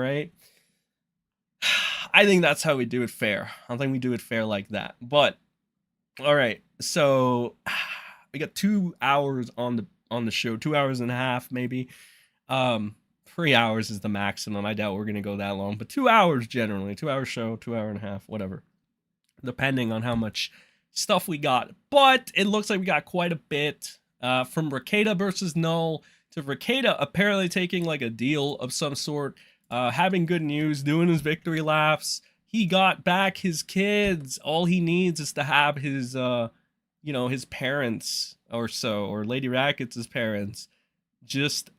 right? I think that's how we do it fair. I don't think we do it fair like that. But all right, so we got 2 hours on the show, 2 hours and a half maybe. 3 hours is the maximum. I doubt we're gonna go that long, but 2 hours generally. 2 hour show, 2 hour and a half, whatever, depending on how much stuff we got. But it looks like we got quite a bit. From Rekieta versus Null to Rekieta apparently taking like a deal of some sort, having good news, doing his victory laps. He got back his kids. All he needs is to have his, his parents or so, or Lady Racket's parents, just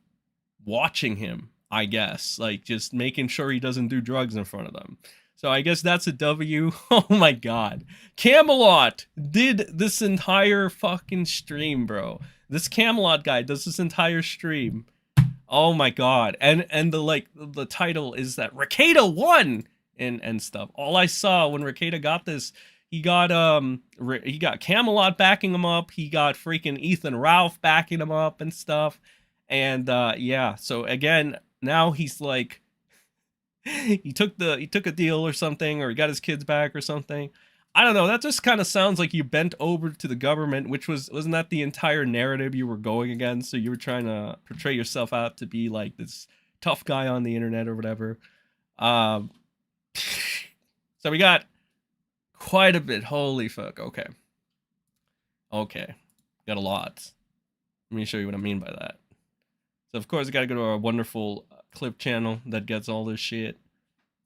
watching him, I guess. Like, just making sure he doesn't do drugs in front of them. So I guess that's a W. Oh my god. Camelot did this entire fucking stream, bro. This Camelot guy does this entire stream. Oh my god. And the title is that Rekieta won and stuff. All I saw when Rekieta got this, he got Camelot backing him up. He got freaking Ethan Ralph backing him up and stuff. And yeah, so again, now he's like, he took a deal or something, or he got his kids back or something. I don't know. That just kind of sounds like you bent over to the government, which wasn't that the entire narrative you were going against? So you were trying to portray yourself out to be like this tough guy on the internet or whatever. So we got quite a bit. Holy fuck. Okay. Got a lot. Let me show you what I mean by that. So of course I gotta go to our wonderful clip channel that gets all this shit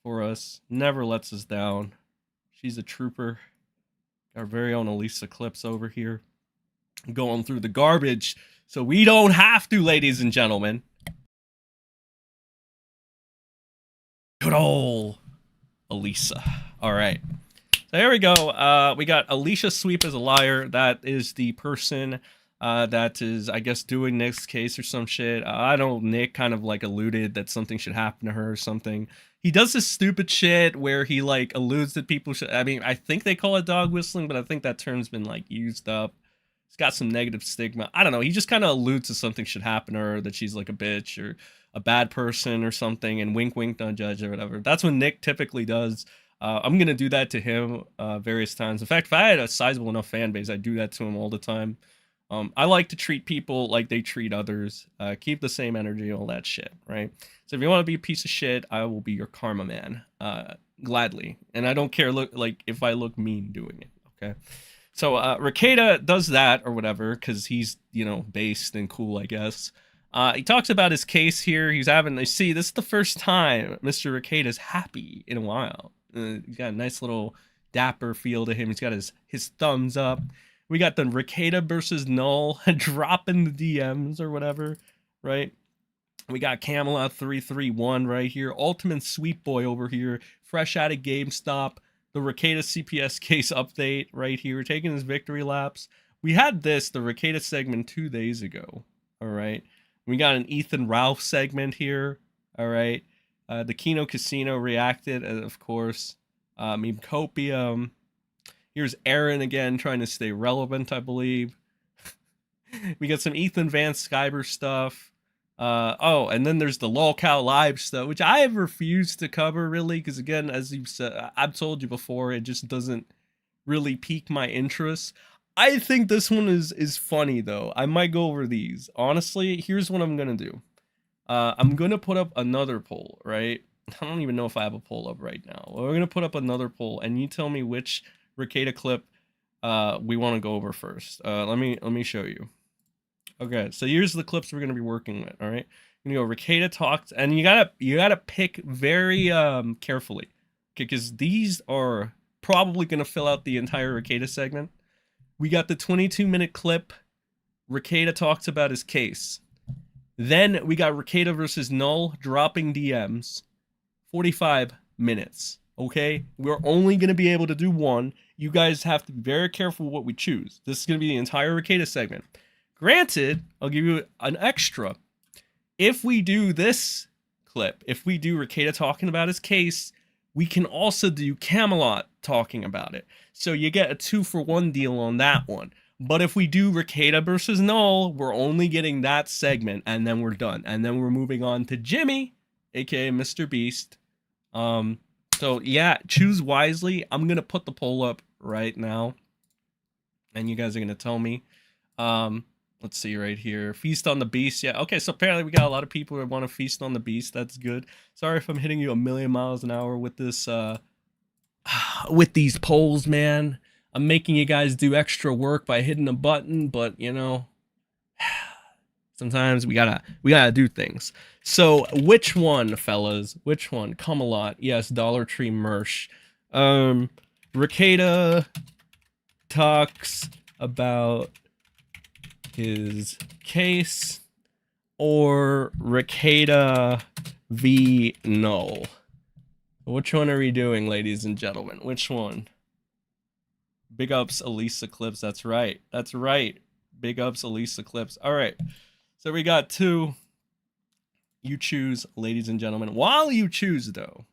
for us. Never lets us down. She's a trooper. Our very own Elissa clips over here, going through the garbage so we don't have to, ladies and gentlemen. Good old Elissa. All right. So here we go. We got Alicia Sweep as a liar. That is the person that is, I guess, doing Nick's case or some shit. I don't know, Nick kind of like alluded that something should happen to her or something. He does this stupid shit where he like alludes that people should, I mean, I think they call it dog whistling, but I think that term's been like used up. It's got some negative stigma. I don't know. He just kind of alludes to something should happen to her, that she's like a bitch or a bad person or something, and wink, wink, don't judge or whatever. That's what Nick typically does. I'm going to do that to him various times. In fact, if I had a sizable enough fan base, I'd do that to him all the time. I like to treat people like they treat others. Keep the same energy, all that shit, right? So if you want to be a piece of shit, I will be your karma man, gladly. And I don't care like if I look mean doing it, okay? So Rekieta does that or whatever because he's, based and cool, I guess. He talks about his case here. He's having, see, this is the first time Mr. Rekieta's happy in a while. He's got a nice little dapper feel to him. He's got his thumbs up. We got the Rekieta versus Null dropping the DMs or whatever, right? We got Camelot 331 right here. Ultimate Sweet Boy over here. Fresh out of GameStop. The Rekieta CPS case update right here. Taking his victory laps. We had this, the Rekieta segment 2 days ago. All right. We got an Ethan Ralph segment here. All right. The Kino Casino reacted, of course. Meme Copium. Here's Aaron again trying to stay relevant, I believe. We got some Ethan Van Skyber stuff. Oh, and then there's the LolCow Live stuff, which I have refused to cover, really, because, again, as you said, I've told you before, it just doesn't really pique my interest. I think this one is funny, though. I might go over these. Honestly, here's what I'm going to do. I'm going to put up another poll, right? I don't even know if I have a poll up right now. We're going to put up another poll, and you tell me which Rekieta clip we want to go over first. Let me show you. Okay, so here's the clips we're going to be working with. All right, I'm gonna go Rekieta talks, and you gotta pick very carefully, okay, because these are probably going to fill out the entire Rekieta segment. We got the 22-minute clip. Rekieta talks about his case. Then we got Rekieta versus Null dropping DMs. 45 minutes. Okay, we're only going to be able to do one. You guys have to be very careful what we choose. This is going to be the entire Rekieta segment. Granted, I'll give you an extra. If we do this clip, if we do Rekieta talking about his case, we can also do Camelot talking about it. So you get a 2-for-1 deal on that one. But if we do Rekieta versus Null, we're only getting that segment, and then we're done. And then we're moving on to Jimmy aka MrBeast. So yeah, choose wisely. I'm gonna put the poll up right now, and you guys are gonna tell me. Let's see right here. Feast on the Beast. Yeah, okay, so apparently we got a lot of people that want to feast on the Beast. That's good. Sorry if I'm hitting you a million miles an hour with this with these polls, man. I'm making you guys do extra work by hitting a button, but you know, sometimes we gotta do things. So which one, fellas? Which one? Camelot. Yes, Dollar Tree Merch. Rekieta talks about his case, or Rekieta v. Null. Which one are we doing, ladies and gentlemen? Which one? Big ups Elissa Clips. That's right. That's right. Big ups Elissa Clips. All right. So we got two. You choose, ladies and gentlemen. While you choose, though,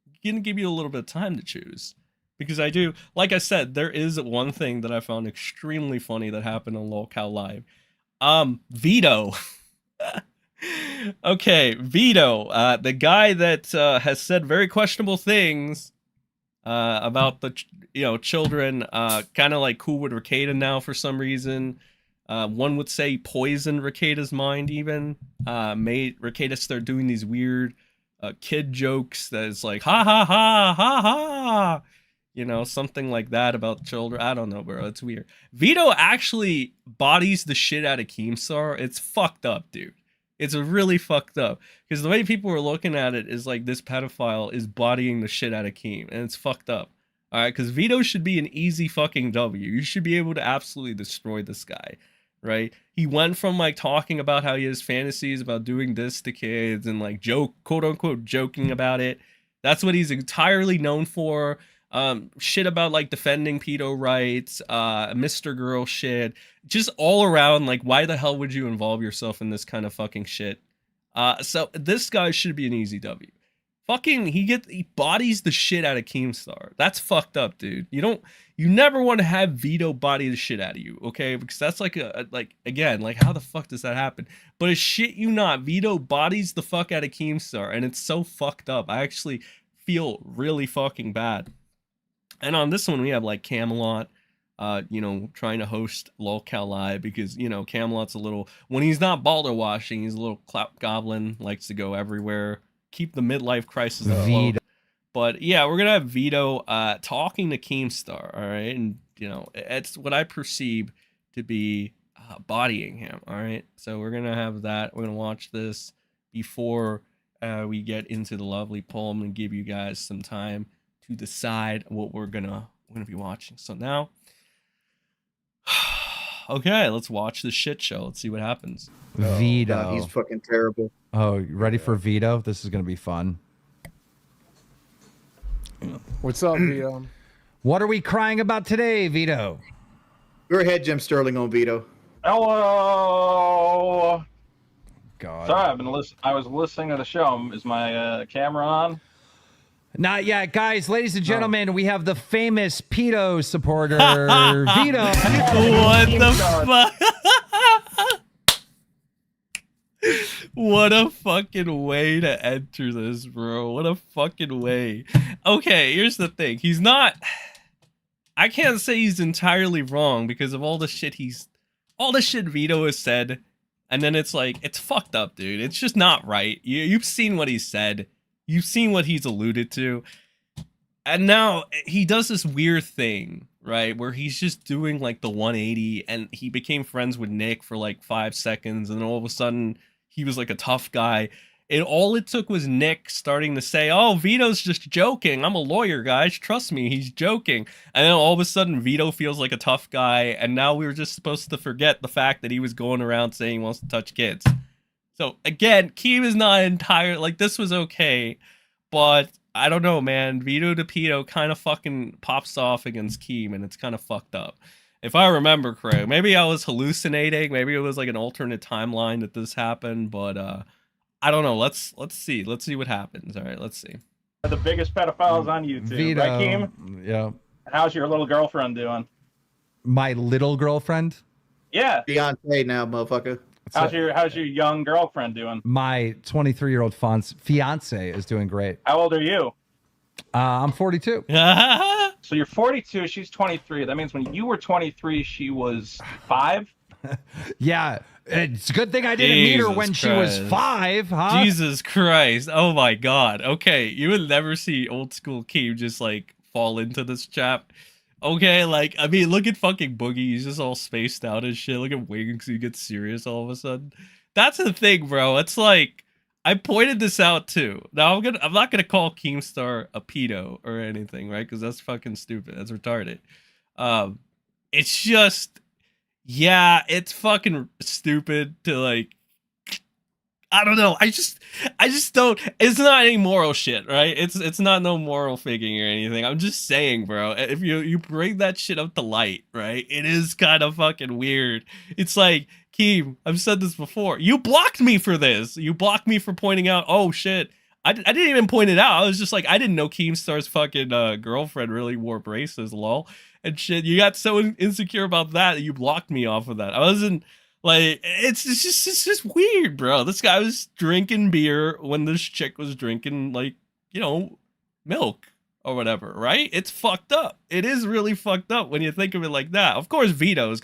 I'm going to give you a little bit of time to choose. Because I do, like I said, there is one thing that I found extremely funny that happened on Lolcow Live. Vito. Okay, Vito, the guy that has said very questionable things about the children, kind of like cool with Rekieta now for some reason. One would say poisoned Rekieta's mind, even made Rekieta start doing these weird kid jokes that is like ha ha ha ha ha, something like that about children. I don't know, bro. It's weird. Vito actually bodies the shit out of Keemstar. It's fucked up, dude. It's really fucked up, because the way people are looking at it is like this pedophile is bodying the shit out of Keem, and it's fucked up. All right, because Vito should be an easy fucking W. You should be able to absolutely destroy this guy, right? He went from like talking about how he has fantasies about doing this to kids and like quote unquote joking about it. That's what he's entirely known for. Shit about like defending pedo rights, Mr. Girl shit, just all around, like, why the hell would you involve yourself in this kind of fucking shit? So this guy should be an easy W. Fucking, he bodies the shit out of Keemstar. That's fucked up, dude. You never want to have Vito body the shit out of you, okay? Because that's like again, like, how the fuck does that happen? But it's shit you not, Vito bodies the fuck out of Keemstar, and it's so fucked up. I actually feel really fucking bad. And on this one, we have like Camelot, trying to host Lolcow Live, because, Camelot's a little, when he's not balder washing, he's a little clap goblin, likes to go everywhere, keep the midlife crisis afloat. But yeah, we're going to have Vito talking to Keemstar, all right? And, it's what I perceive to be bodying him, all right? So we're going to have that. We're going to watch this before we get into the lovely poem and give you guys some time to decide what we're gonna be watching. So now, okay, let's watch this shit show. Let's see what happens. Vito, God, he's fucking terrible. Oh, you ready for Vito? This is gonna be fun. What's up, Vito? What are we crying about today, Vito? Go ahead, Jim Sterling on Vito. Hello. God. Sorry, I was listening to the show. Is my camera on? Not yet, guys. Ladies and gentlemen, we have the famous pedo supporter, Vito. What the fuck? What a fucking way to enter this, bro. What a fucking way. Okay, here's the thing. He's not, I can't say he's entirely wrong because of all the shit Vito has said. And then it's like, it's fucked up, dude. It's just not right. You've seen what he said. You've seen what he's alluded to. And now he does this weird thing, right? Where he's just doing like the 180, and he became friends with Nick for like 5 seconds. And then all of a sudden he was like a tough guy. And all it took was Nick starting to say, oh, Vito's just joking. I'm a lawyer, guys. Trust me, he's joking. And then all of a sudden Vito feels like a tough guy. And now we were just supposed to forget the fact that he was going around saying he wants to touch kids. So again, Keem is not entire, like, this was okay, but I don't know, man. Vito de Pedo kind of fucking pops off against Keem, and it's kind of fucked up. If I remember correct, maybe I was hallucinating, maybe it was like an alternate timeline that this happened, but I don't know. Let's see what happens. All right, let's see. The biggest pedophiles on YouTube, Vito, right, Keem? Yeah. How's your little girlfriend doing? My little girlfriend? Yeah. Beyonce now, motherfucker. How's your young girlfriend doing? My 23-year-old fiance is doing great. How old are you? I'm 42. So you're 42, she's 23. That means when you were 23, she was 5? Yeah, it's a good thing I didn't meet her when she was 5, huh? Jesus Christ. Oh my God. Okay, you would never see old school Keem just like fall into this trap. Okay, like, I mean, look at fucking Boogie. He's just all spaced out and shit. Look at Wings. He gets serious all of a sudden. That's the thing, bro. It's like, I pointed this out too. Now I'm not gonna call Keemstar a pedo or anything, right? Because that's fucking stupid. That's retarded. It's just, yeah, it's fucking stupid to like. I don't know. I just don't. It's not any moral shit, right? It's not no moral figuring or anything. I'm just saying, bro. If you bring that shit up to light, right? It is kind of fucking weird. It's like, Keem, I've said this before. You blocked me for this. You blocked me for pointing out. Oh shit. I didn't even point it out. I was just like, I didn't know Keemstar's fucking girlfriend really wore braces, lol, and shit. You got so insecure about that you blocked me off of that. I wasn't. Like, it's just weird, bro. This guy was drinking beer when this chick was drinking, like, you know, milk or whatever, right? It's fucked up. It is really fucked up when you think of it like that. Of course, Vito is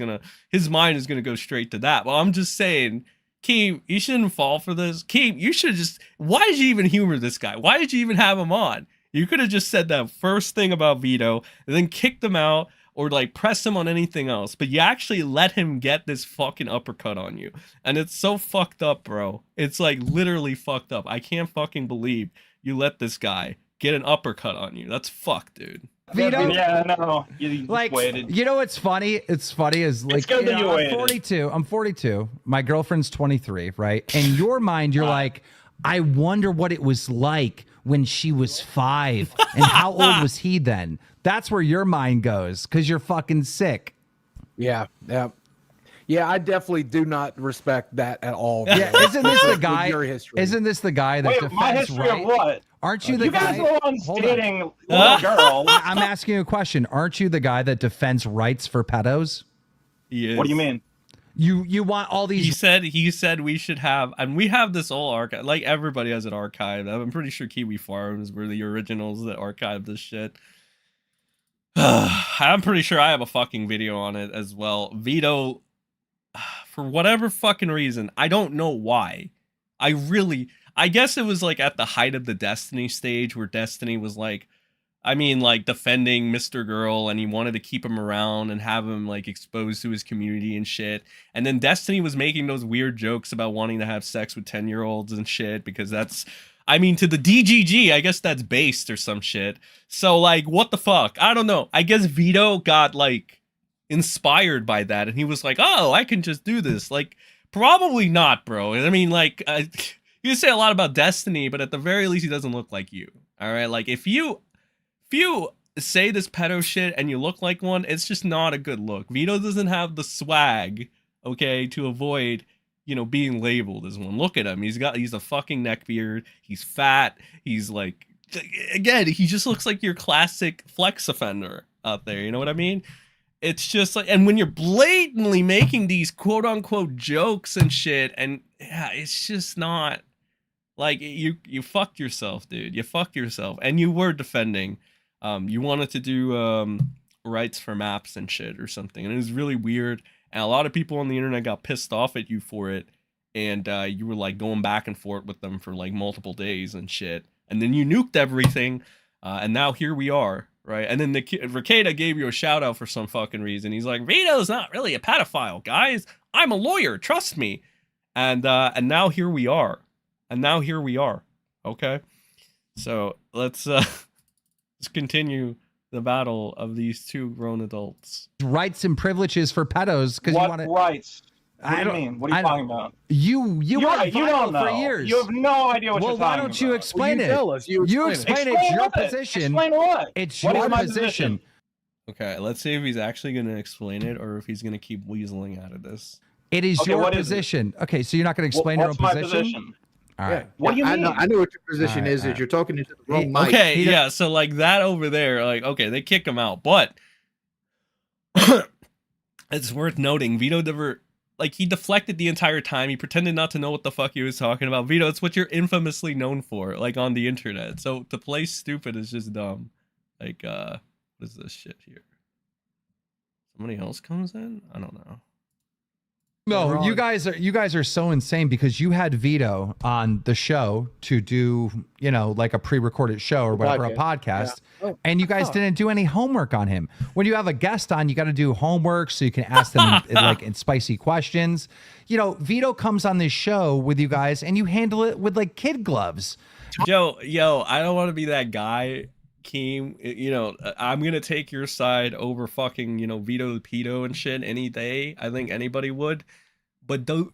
his mind is gonna go straight to that. But I'm just saying, Keem, you shouldn't fall for this. Keem, you should just, why did you even humor this guy? Why did you even have him on? You could have just said that first thing about Vito and then kicked him out, or like press him on anything else, but you actually let him get this fucking uppercut on you. And it's so fucked up, bro. It's like literally fucked up. I can't fucking believe you let this guy get an uppercut on you. That's fucked, dude. Vito? Yeah, no. You like, waited. you know what's funny? It's funny is like, It's good that you I'm waited. 42. I'm 42. My girlfriend's 23, right? In your mind, you're like, I wonder what it was like when she was 5 and how old was he then? That's where your mind goes because you're fucking sick. Yeah. I definitely do not respect that at all. Yeah, isn't this the guy? Your history. Isn't this the guy that Wait, defends my history right? of what? Aren't you the You guy? guys are the ones Hold on. dating little girls. I'm asking you a question. Aren't you the guy that defends rights for pedos? What do you mean? You want all these? He said we should have, and we have this whole archive. Like everybody has an archive. I'm pretty sure Kiwi Farms were the originals that archived this shit. I'm pretty sure I have a fucking video on it as well. Vito, for whatever fucking reason, I don't know why. I guess it was like at the height of the Destiny stage where Destiny was like, I mean, like defending Mr. Girl, and he wanted to keep him around and have him like exposed to his community and shit. And then Destiny was making those weird jokes about wanting to have sex with 10-year-olds and shit because that's, I mean, to the DGG, I guess that's based or some shit. So like, what the fuck? I don't know. I guess Vito got like inspired by that, and he was like, "Oh, I can just do this." Like, probably not, bro. I mean, like, you say a lot about Destiny, but at the very least, he doesn't look like you. All right, like if you say this pedo shit and you look like one, it's just not a good look. Vito doesn't have the swag, okay, to avoid, you know, being labeled as one. Look at him. He's a fucking neckbeard. He's fat. He's like, again, he just looks like your classic flex offender out there. You know what I mean? It's just like, and when you're blatantly making these quote unquote jokes and shit, and yeah, it's just not like you fucked yourself, dude. You fucked yourself, and you were defending. You wanted to do rights for maps and shit or something, and it was really weird. And a lot of people on the internet got pissed off at you for it, and you were like going back and forth with them for like multiple days and shit. And then you nuked everything, and now here we are, right? And then Rekieta gave you a shout out for some fucking reason. He's like, Vito's not really a pedophile, guys. I'm a lawyer, trust me. And now here we are. Okay, so let's continue the battle of these two grown adults. Rights and privileges for pedos because you What want to. rights? What do you mean? What are you talking about? You went You viral don't know. for years. You have no idea what well, you're why talking don't you about. explain You it? tell us. You explain it. Explain It's your what? position. Explain what? It's What your is my position. Okay, let's see if he's actually going to explain it or if he's going to keep weaseling out of this. It is Okay, your what is it? position. Okay, so you're not going to explain What's your my own position? position? All right. What do you mean? I know what your position All right, is. all right. That you're talking into the wrong mic. Okay, He yeah, so like that over there, like, okay, they kick him out, but it's worth noting, Vito never, like he deflected the entire time. He pretended not to know what the fuck he was talking about. Vito, it's what you're infamously known for, like on the internet. So to play stupid is just dumb. Like, what is this shit here? Somebody else comes in? I don't know. No, you guys are so insane because you had Vito on the show to do, you know, like a pre-recorded show or whatever, a podcast, and you guys didn't do any homework on him. When you have a guest on, you got to do homework so you can ask them like spicy questions. You know, Vito comes on this show with you guys and you handle it with like kid gloves. Yo, I don't want to be that guy, Keem. You know, I'm gonna take your side over fucking, you know, Vito the pedo and shit any day. I think anybody would, but don't.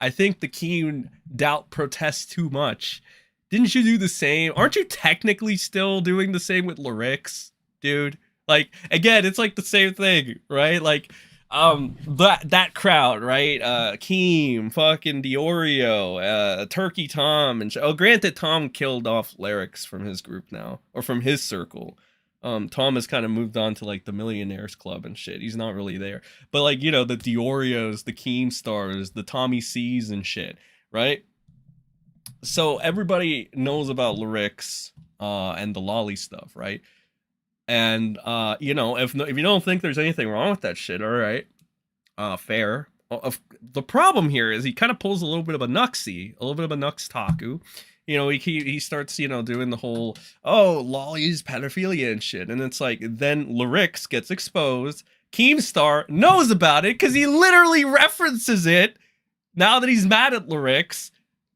I think the Keem doubt protests too much. Didn't you do the same? Aren't you technically still doing the same with Lyrics, dude? Like, again, it's like the same thing, right? Like, that crowd, right? Keem, fucking Diorio, Turkey Tom, and granted, Tom killed off Lyrics from his group now, or from his circle. Tom has kind of moved on to like the Millionaires Club and shit. He's not really there, but like, you know, the Diorios, the Keemstars, the Tommy C's and shit, right? So everybody knows about Lyrics and the lolly stuff, right? And you know, if you don't think there's anything wrong with that shit, all right, fair. The problem here is he kind of pulls a little bit of a Nux Taku. You know, he starts, you know, doing the whole, oh, lollies, pedophilia and shit, and it's like then Lyrics gets exposed. Keemstar knows about it because he literally references it. Now that he's mad at Lyrics,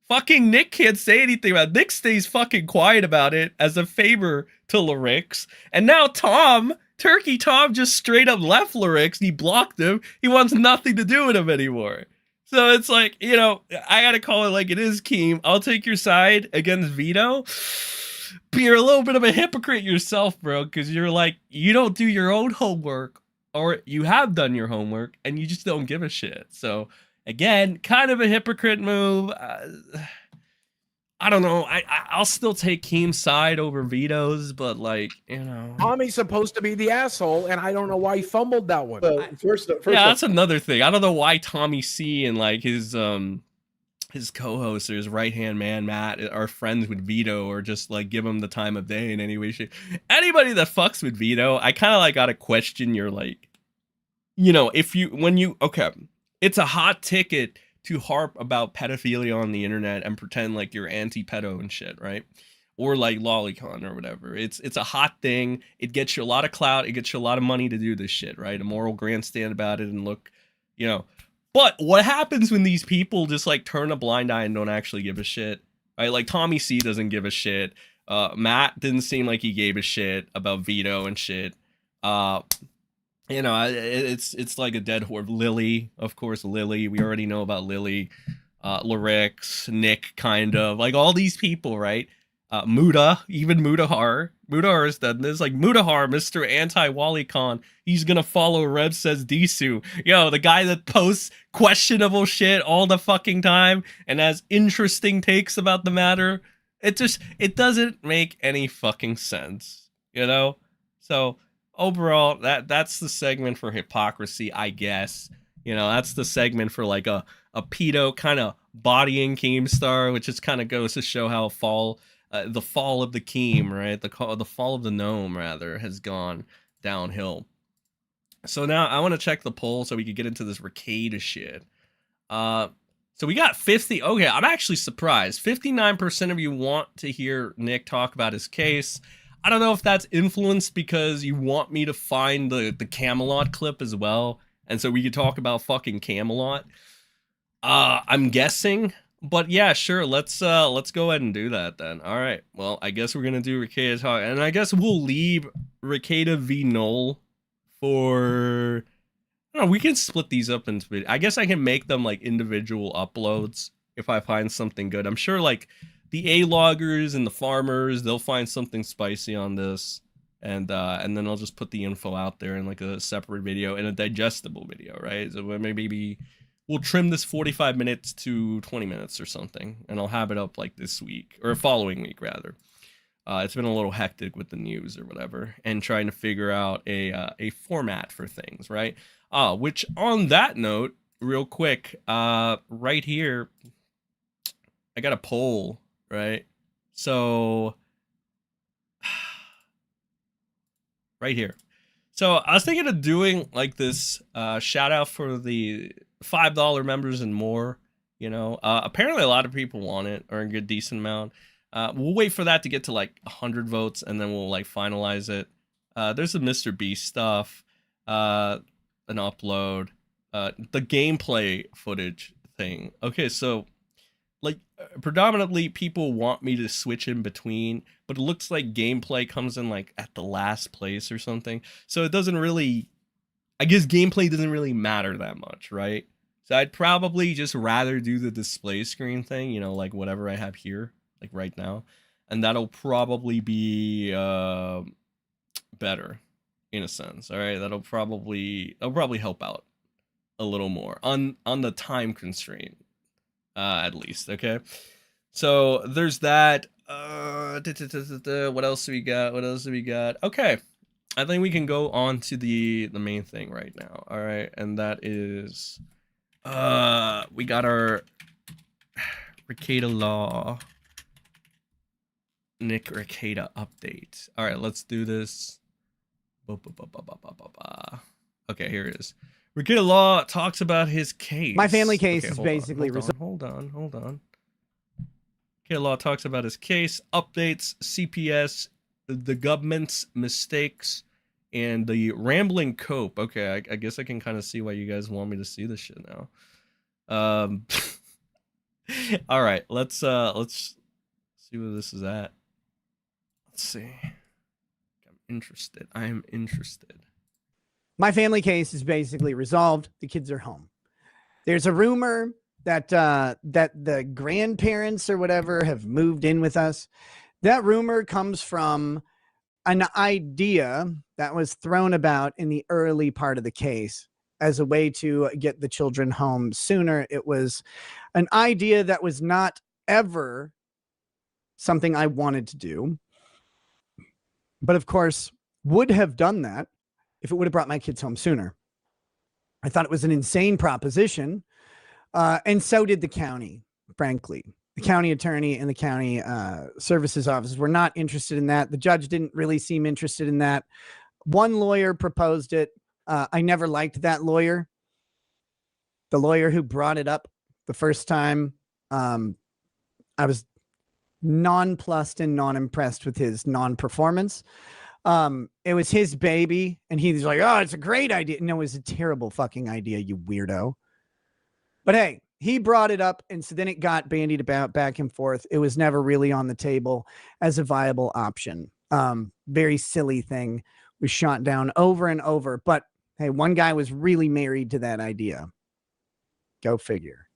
fucking Nick can't say anything about it. Nick stays fucking quiet about it as a favor to Lyrics. And now Turkey Tom just straight up left Lyrics. He blocked him. He wants nothing to do with him anymore. So it's like, you know, I gotta call it like it is, Keem. I'll take your side against Vito. But you're a little bit of a hypocrite yourself, bro, because you're like, you don't do your own homework, or you have done your homework, and you just don't give a shit. So again, kind of a hypocrite move. I don't know. I'll still take Keem's side over Vito's, but like, you know, Tommy's supposed to be the asshole, and I don't know why he fumbled that one. First yeah, that's another thing. I don't know why Tommy C and like his co-host or his right-hand man Matt are friends with Vito, or just like give him the time of day in any way, shape. Anybody that fucks with Vito, I kind of like gotta question your, like, you know, okay, it's a hot ticket to harp about pedophilia on the internet and pretend like you're anti-pedo and shit, right? Or like lolicon or whatever. It's a hot thing. It gets you a lot of clout. It gets you a lot of money to do this shit, right? A moral grandstand about it and look, you know. But what happens when these people just like turn a blind eye and don't actually give a shit, right? Like Tommy C doesn't give a shit. Matt didn't seem like he gave a shit about Vito and shit. You know, it's like a dead horse. Lily, of course, Lily. We already know about Lily. Lyrics, Nick, kind of. Like, all these people, right? Muda, even Mudahar. Mudahar has done this. Like, Mudahar, Mr. Anti-WallyCon, he's gonna follow Rev Says Disu. Yo, the guy that posts questionable shit all the fucking time and has interesting takes about the matter. It doesn't make any fucking sense, you know? So overall, that's the segment for hypocrisy, I guess. You know, that's the segment for like a pedo kind of bodying Keemstar, which just kind of goes to show how the fall of the Keem, right? The fall of the gnome, rather, has gone downhill. So now I want to check the poll so we can get into this Rekieta shit. So we got 50. Okay, I'm actually surprised. 59% of you want to hear Nick talk about his case. I don't know if that's influenced because you want me to find the Camelot clip as well, and so we could talk about fucking Camelot. I'm guessing, but yeah, sure. Let's go ahead and do that then. All right. Well, I guess we're gonna do Rekieta talk, and I guess we'll leave Rekieta v Null for. I don't know. We can split these up into. I guess I can make them like individual uploads if I find something good. I'm sure like the A-loggers and the farmers, they'll find something spicy on this, and then I'll just put the info out there in like a separate video, in a digestible video, right? So maybe we'll trim this 45 minutes to 20 minutes or something, and I'll have it up like this week, or following week rather. It's been a little hectic with the news or whatever, and trying to figure out a format for things, right? Which on that note, real quick, right here, I got a poll, right? So, right here. So I was thinking of doing like this shout out for the $5 members and more. You know, apparently a lot of people want it, or a good decent amount. We'll wait for that to get to like 100 votes, and then we'll like finalize it. There's the MrBeast stuff, an upload, the gameplay footage thing. Okay, so like predominantly people want me to switch in between, but it looks like gameplay comes in like at the last place or something. So it doesn't really, I guess gameplay doesn't really matter that much, right? So I'd probably just rather do the display screen thing, you know, like whatever I have here, like right now. And that'll probably be better in a sense. All right, that'll probably help out a little more on the time constraint. At least, okay. So there's that. What else do we got? What else do we got? Okay, I think we can go on to the main thing right now. All right, and that is, we got our Rekieta Law, Nick Rekieta update. All right, let's do this. Okay, here it is. Rekieta Law talks about his case. My family case is basically hold on. Rekieta Law talks about his case, updates, CPS, the government's mistakes, and the rambling cope. Okay, I guess I can kind of see why you guys want me to see this shit now. All right, let's see where this is at. Let's see. I am interested. My family case is basically resolved. The kids are home. There's a rumor that that the grandparents or whatever have moved in with us. That rumor comes from an idea that was thrown about in the early part of the case as a way to get the children home sooner. It was an idea that was not ever something I wanted to do, but of course would have done that if it would have brought my kids home sooner. I thought it was an insane proposition. And so did the county, frankly. The county attorney and the county services offices were not interested in that. The judge didn't really seem interested in that. One lawyer proposed it. I never liked that lawyer. The lawyer who brought it up the first time, I was nonplussed and non-impressed with his non-performance. It was his baby, and he was like, oh, it's a great idea. No, it was a terrible fucking idea, you weirdo. But hey, he brought it up, and so then it got bandied about back and forth. It was never really on the table as a viable option. Very silly thing. Was shot down over and over. But hey, one guy was really married to that idea. Go figure.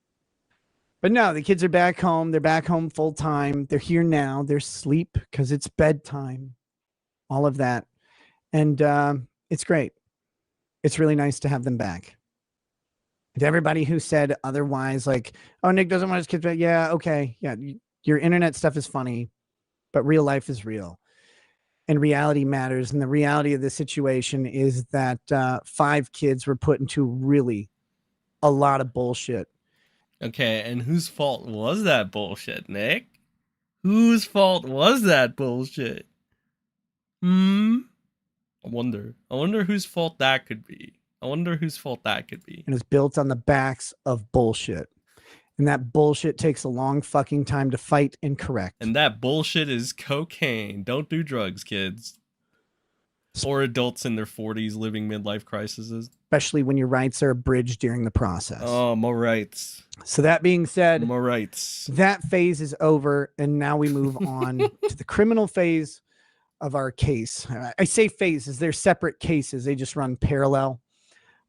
But no, the kids are back home. They're back home full time. They're here now. They're asleep because it's bedtime. All of that. And it's great. It's really nice to have them back. To everybody who said otherwise, like, oh, Nick doesn't want his kids back. Yeah, okay. Yeah, your internet stuff is funny, but real life is real. And reality matters. And the reality of the situation is that 5 kids were put into really a lot of bullshit. Okay, and whose fault was that bullshit, Nick? Whose fault was that bullshit? I wonder whose fault that could be. And it's built on the backs of bullshit. And that bullshit takes a long fucking time to fight and correct. And that bullshit is cocaine. Don't do drugs, kids. Or adults in their 40s living midlife crises. Especially when your rights are abridged during the process. Oh, more rights. So that being said, more rights. That phase is over. And now we move on to the criminal phase of our case. I say phases, they're separate cases. They just run parallel.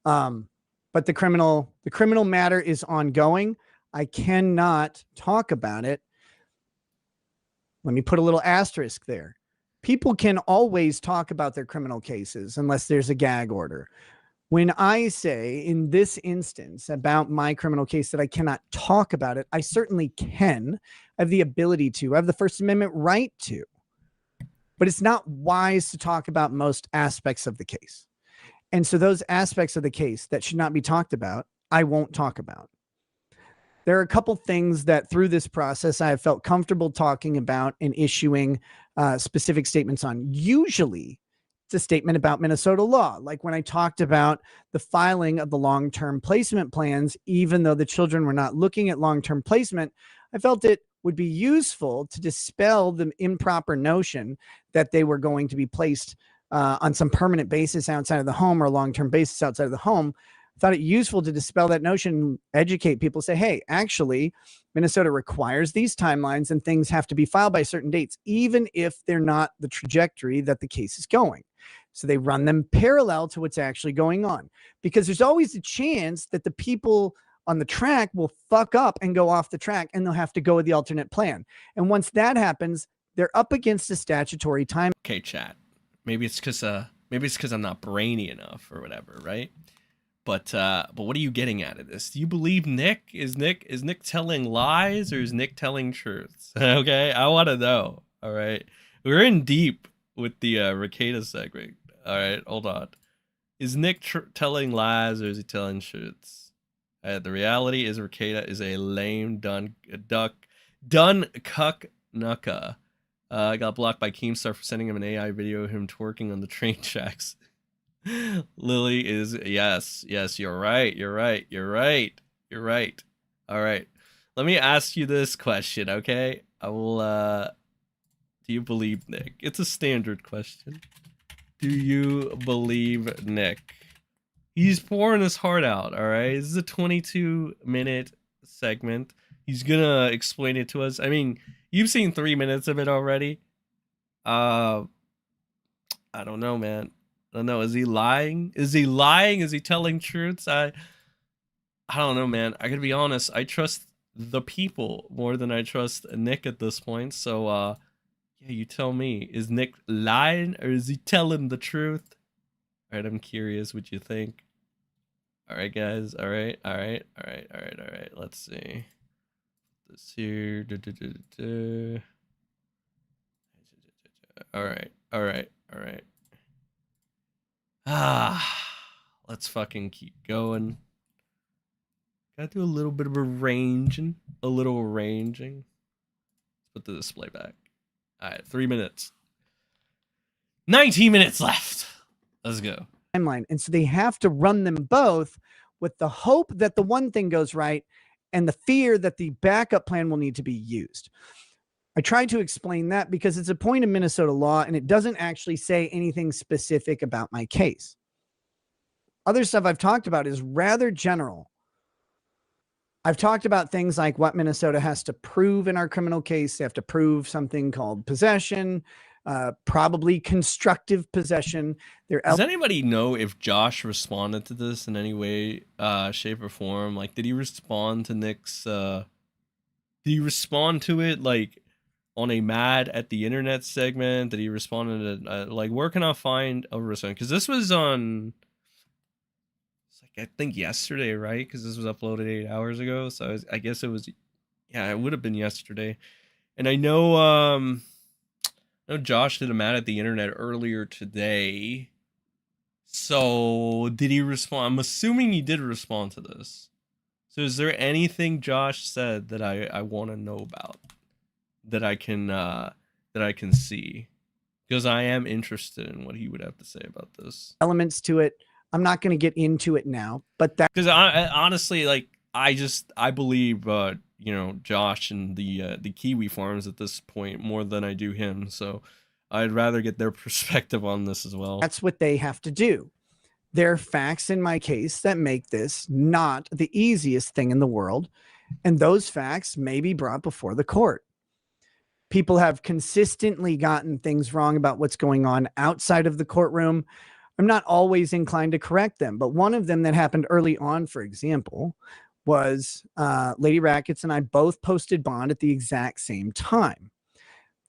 But the criminal matter is ongoing. I cannot talk about it. Let me put a little asterisk there. People can always talk about their criminal cases unless there's a gag order. When I say in this instance about my criminal case that I cannot talk about it, I certainly can. I have the ability to. I have the First Amendment right to. But it's not wise to talk about most aspects of the case. And so those aspects of the case that should not be talked about, I won't talk about. There are a couple things that through this process I have felt comfortable talking about and issuing specific statements on. Usually it's a statement about Minnesota law, like when I talked about the filing of the long-term placement plans. Even though the children were not looking at long-term placement, I felt it would be useful to dispel the improper notion that they were going to be placed on some permanent basis outside of the home or a long-term basis outside of the home. I thought it useful to dispel that notion, educate people, say, hey, actually, Minnesota requires these timelines and things have to be filed by certain dates, even if they're not the trajectory that the case is going. So they run them parallel to what's actually going on, because there's always a chance that the people on the track will fuck up and go off the track, and they'll have to go with the alternate plan. And once that happens, they're up against a statutory time. Okay, chat. Maybe it's because I'm not brainy enough or whatever, right? But what are you getting out of this? Do you believe Nick? Is Nick telling lies or is Nick telling truths? Okay, I want to know. All right, we're in deep with the Rekieta segment. All right, hold on. Is Nick telling lies or is he telling truths? The reality is Rekieta is a lame done cuck nucka. I got blocked by Keemstar for sending him an AI video of him twerking on the train tracks. Lily is yes, you're right. All right. Let me ask you this question, okay? I will do you believe Nick? It's a standard question. Do you believe Nick? He's pouring his heart out, all right? This is a 22-minute segment. He's gonna explain it to us. I mean, you've seen 3 minutes of it already. I don't know, man. I don't know. Is he lying? Is he lying? Is he telling truths? I don't know, man. I gotta be honest. I trust the people more than I trust Nick at this point. So, yeah, you tell me. Is Nick lying or is he telling the truth? All right, I'm curious what you think. All right, guys. All right. Let's see. This here. All right. Let's fucking keep going. Gotta do a little bit of arranging. Let's put the display back. All right, 3 minutes. 19 minutes left. Let's go. Timeline. And so they have to run them both with the hope that the one thing goes right and the fear that the backup plan will need to be used. I tried to explain that because it's a point in Minnesota law and it doesn't actually say anything specific about my case. Other stuff I've talked about is rather general. I've talked about things like what Minnesota has to prove in our criminal case. They have to prove something called possession, probably constructive possession. Does anybody know if Josh responded to this in any way, shape, or form? Like, did he respond to Nick's? Did he respond to it like on a mad at the internet segment? Did he respond to like, where can I find a response? Because this was on, I think yesterday, right? Because this was uploaded 8 hours ago, so I guess it was, yeah, it would have been yesterday. And I know, Josh did a mad at the internet earlier today. So did he respond? I'm assuming he did respond to this. So is there anything Josh said that I want to know about that I can see? Because I am interested in what he would have to say about this. Elements to it. I'm not going to get into it now, but that, because I honestly, like, I believe Josh and the Kiwi farms at this point more than I do him, so I'd rather get their perspective on this as well. that's what they have to do. There are facts in my case that make this not the easiest thing in the world, and those facts may be brought before the court. People have consistently gotten things wrong about what's going on outside of the courtroom. I'm not always inclined to correct them, but one of them that happened early on, for example, was Lady Rackets and I both posted bond at the exact same time.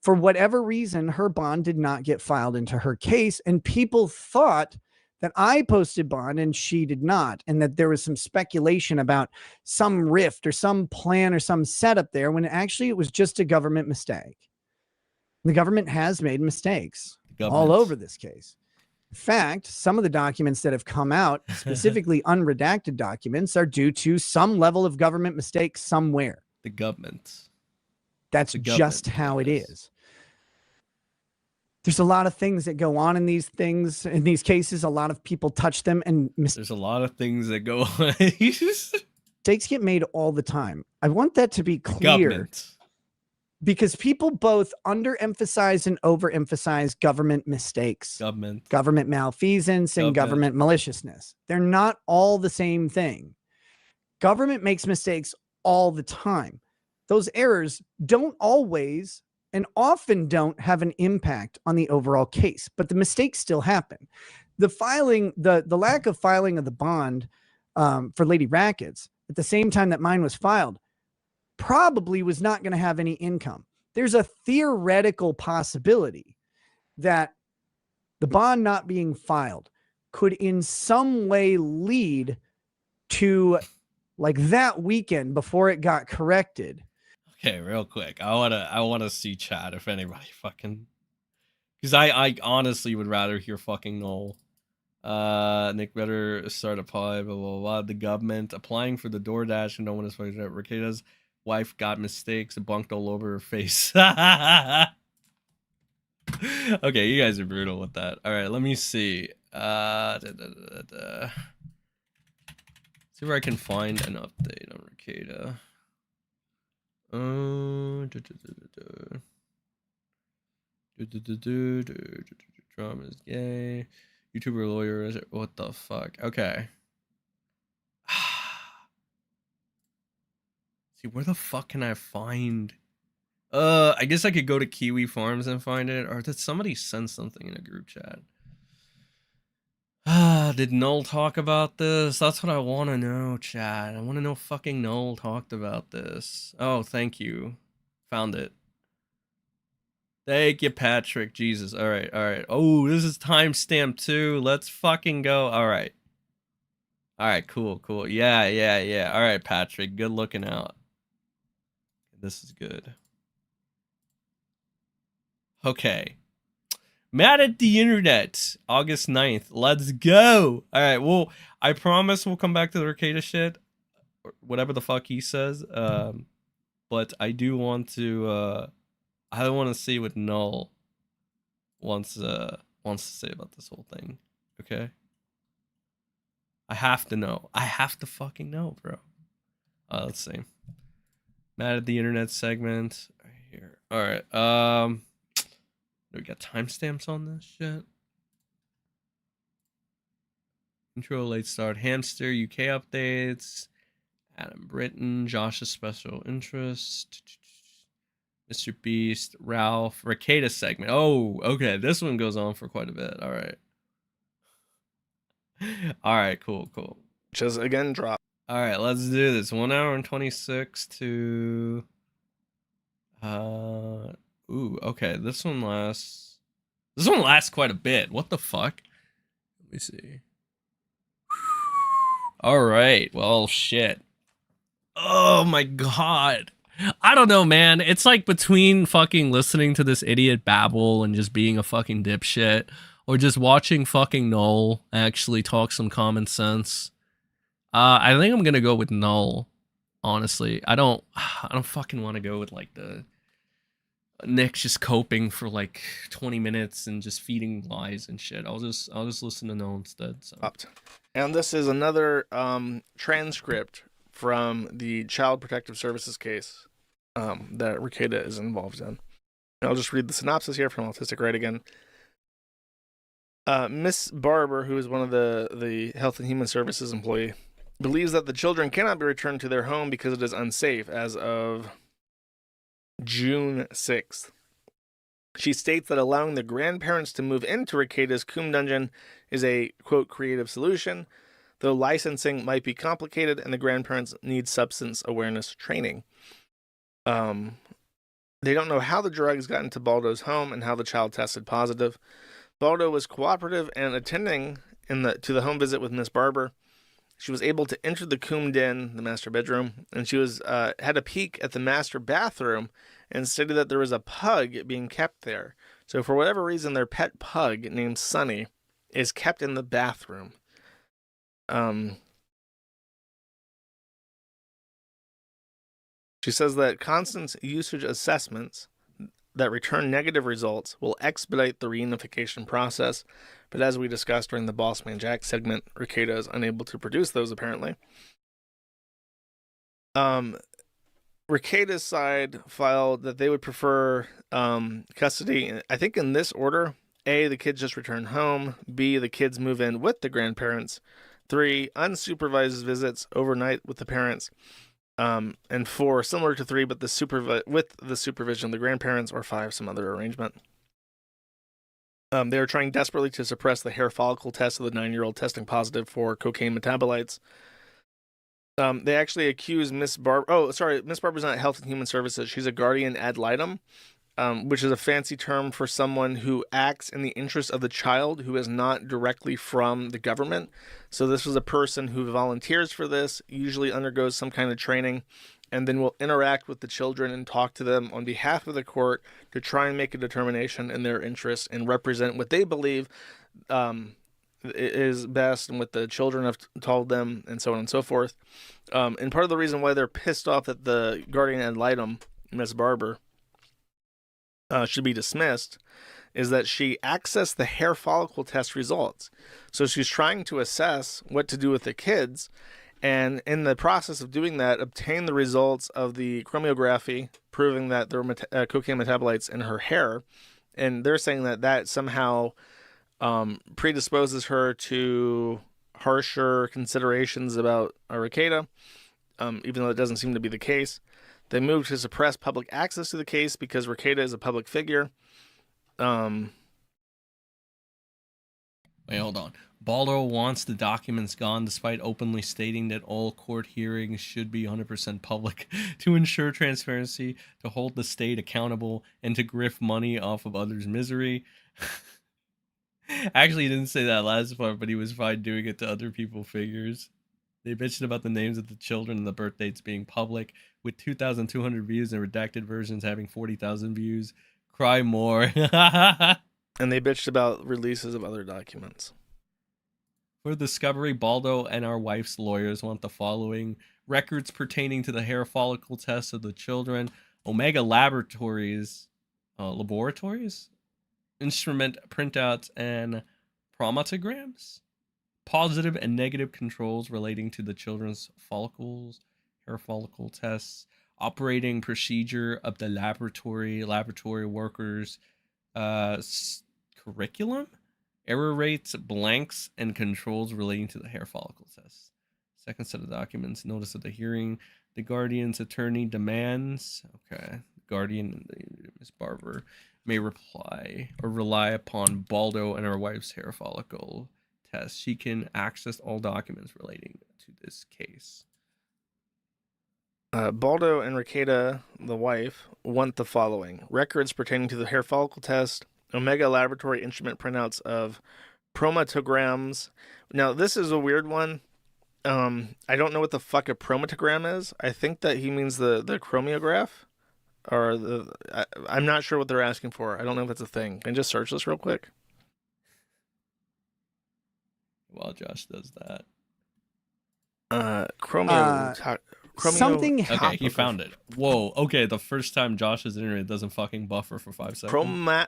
For whatever reason, her bond did not get filed into her case, and people thought that I posted bond and she did not, and that there was some speculation about some rift or some plan or some setup there, when actually it was just a government mistake. The government has made mistakes all over this case. In fact, some of the documents that have come out, specifically unredacted documents, are due to some level of government mistake somewhere. The government. That's just how it is. There's a lot of things that go on in these cases. A lot of people touch them, and there's a lot of things that go on. Mistakes get made all the time. I want that to be clear. Government. Because people both underemphasize and overemphasize government mistakes, government malfeasance, and government maliciousness. They're not all the same thing. Government makes mistakes all the time. Those errors don't always and often don't have an impact on the overall case, but the mistakes still happen. The lack of filing of the bond for Lady Rackets at the same time that mine was filed probably was not going to have any income. There's a theoretical possibility that the bond not being filed could in some way lead to, like, that weekend before it got corrected. Okay, real quick. I wanna see chat if anybody fucking, because I honestly would rather hear fucking Noel. Nick better start a pie, blah blah blah. The government applying for the DoorDash and no one is fucking out. Rekieta's wife got mistakes bunked all over her face. Okay, you guys are brutal with that. All right, let me see. See where I can find an update on Rekieta. Drama is gay. YouTuber lawyer is it? What the fuck? Okay. See, where the fuck can I find? I guess I could go to Kiwi Farms and find it, or did somebody send something in a group chat? Did Noel talk about this? That's what I want to know, chat. I want to know fucking Noel talked about this. Oh, thank you. Found it. Thank you, Patrick. Jesus. All right, all right. Oh, this is timestamp too. Let's fucking go. All right. All right, cool, cool. Yeah, yeah, yeah. All right, Patrick. Good looking out. This is good. Okay. Mad at the internet. August 9th. Let's go. All right, well, I promise we'll come back to the Rekieta shit. Or whatever the fuck he says. But I do want to I want to see what Null wants to say about this whole thing. Okay? I have to know. I have to fucking know, bro. Let's see. Mad at the internet segment right here. All right. We got timestamps on this shit. Intro, late start, hamster, UK updates, Adam Britton, Josh's special interest, MrBeast, Ralph, Rekieta segment. Oh, okay. This one goes on for quite a bit. All right. All right, cool, cool. Which is again dropped. All right, let's do this. 1 hour and 26 to ooh, okay. This one lasts quite a bit. What the fuck? Let me see. All right. Well, shit. Oh my god. I don't know, man. It's like between fucking listening to this idiot babble and just being a fucking dipshit, or just watching fucking Null actually talk some common sense. I think I'm gonna go with Null. Honestly, I don't fucking want to go with like the Nick's just coping for like 20 minutes and just feeding lies and shit. I'll just listen to Null instead. So. And this is another transcript from the Child Protective Services case that Rekieta is involved in. And I'll just read the synopsis here from Autistic Right Again. Miss Barber, who is one of the Health and Human Services employee, believes that the children cannot be returned to their home because it is unsafe as of June 6th. She states that allowing the grandparents to move into Rekieta's Coom Dungeon is a, quote, creative solution, though licensing might be complicated and the grandparents need substance awareness training. They don't know how the drugs got into Baldo's home and how the child tested positive. Baldo was cooperative and attending to the home visit with Miss Barber. She was able to enter the Coom Den, the master bedroom, and she was had a peek at the master bathroom and stated that there was a pug being kept there. So for whatever reason, their pet pug named Sunny is kept in the bathroom. She says that constant usage assessments that return negative results will expedite the reunification process, but as we discussed during the Boss Man Jack segment, Rekieta is unable to produce those apparently. Rekieta's side filed that they would prefer custody, I think in this order: A, the kids just return home; B, the kids move in with the grandparents; 3, unsupervised visits overnight with the parents; and 4, similar to 3, but with the supervision of the grandparents; or 5, some other arrangement. They are trying desperately to suppress the hair follicle test of the 9-year-old testing positive for cocaine metabolites. They actually accuse Miss Barber. Miss Barber's not Health and Human Services. She's a guardian ad litem, which is a fancy term for someone who acts in the interest of the child who is not directly from the government. So this was a person who volunteers for this, usually undergoes some kind of training, and then will interact with the children and talk to them on behalf of the court to try and make a determination in their interest and represent what they believe is best and what the children have told them, and so on and so forth. And part of the reason why they're pissed off that the guardian ad litem, Miss Barber, should be dismissed is that she accessed the hair follicle test results. So she's trying to assess what to do with the kids, and in the process of doing that, obtain the results of the chromiography proving that there were cocaine metabolites in her hair. And they're saying that that somehow predisposes her to harsher considerations about Rekieta, even though it doesn't seem to be the case. They moved to suppress public access to the case because Rekieta is a public figure. Wait, hold on. Baldo wants the documents gone despite openly stating that all court hearings should be 100% public to ensure transparency, to hold the state accountable, and to grift money off of others' misery. Actually, he didn't say that last part, but he was fine doing it to other people figures. They bitched about the names of the children and the birth dates being public, with 2,200 views and redacted versions having 40,000 views. Cry more. And they bitched about releases of other documents. For discovery, Baldo and our wife's lawyers want the following: records pertaining to the hair follicle tests of the children, Omega Laboratories, instrument printouts and chromatograms, positive and negative controls relating to the children's follicles, hair follicle tests, operating procedure of the laboratory workers, curriculum, error rates, blanks, and controls relating to the hair follicle tests. Second set of documents: notice of the hearing. The guardian's attorney demands. Okay. Guardian and Miss Barber may rely upon Baldo and our wife's hair follicle test. She can access all documents relating to this case. Baldo and Rekieta, the wife, want the following: records pertaining to the hair follicle test, Omega Laboratory instrument printouts of chromatograms. Now, this is a weird one. I don't know what the fuck a chromatogram is. I think that he means the chromiograph. Or I'm not sure what they're asking for. I don't know if that's a thing. Can I just search this real quick? While Josh does that. Something Okay, he found it. Whoa, okay, the first time Josh's internet doesn't fucking buffer for 5 seconds.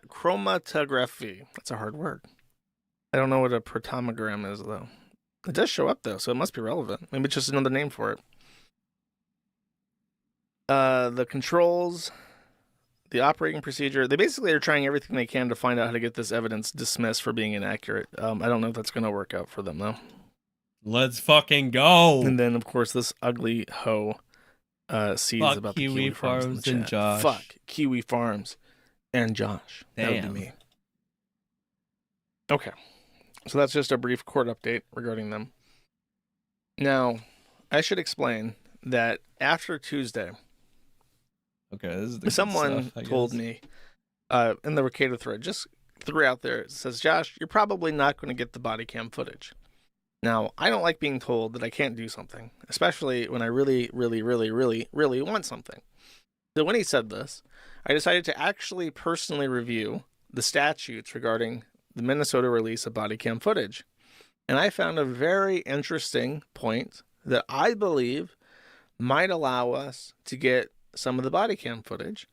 Chromatography. That's a hard word. I don't know what a protomogram is, though. It does show up, though, so it must be relevant. Maybe it's just another name for it. The controls, the operating procedure. They basically are trying everything they can to find out how to get this evidence dismissed for being inaccurate. I don't know if that's going to work out for them, though. Let's fucking go. And then, of course, this ugly hoe sees Fuck about Kiwi the Kiwi Farms and Josh. Fuck Kiwi Farms and Josh. Damn. That would be me. Okay. So that's just a brief court update regarding them. Now, I should explain that after Tuesday, okay, this is the someone stuff, told me in the Rekieta thread, just threw out there, it says, Josh, you're probably not going to get the body cam footage. Now, I don't like being told that I can't do something, especially when I really, really, really, really, really want something. So when he said this, I decided to actually personally review the statutes regarding the Minnesota release of body cam footage. And I found a very interesting point that I believe might allow us to get some of the body cam footage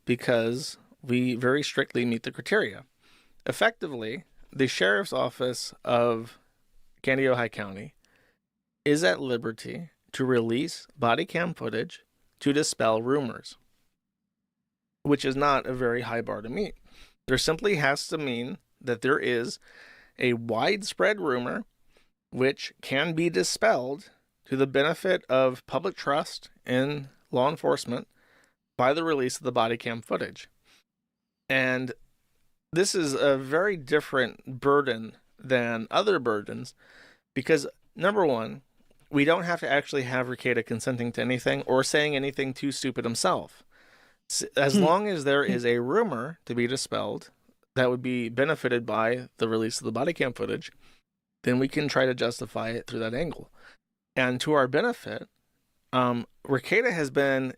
because we very strictly meet the criteria. Effectively, the sheriff's office of Candiota County is at liberty to release body cam footage to dispel rumors, which is not a very high bar to meet. There simply has to mean that there is a widespread rumor which can be dispelled to the benefit of public trust in law enforcement by the release of the body cam footage. And this is a very different burden than other burdens because, number one, we don't have to actually have Rekieta consenting to anything or saying anything too stupid himself. As long as there is a rumor to be dispelled that would be benefited by the release of the body cam footage, then we can try to justify it through that angle. And to our benefit, Rekieta has been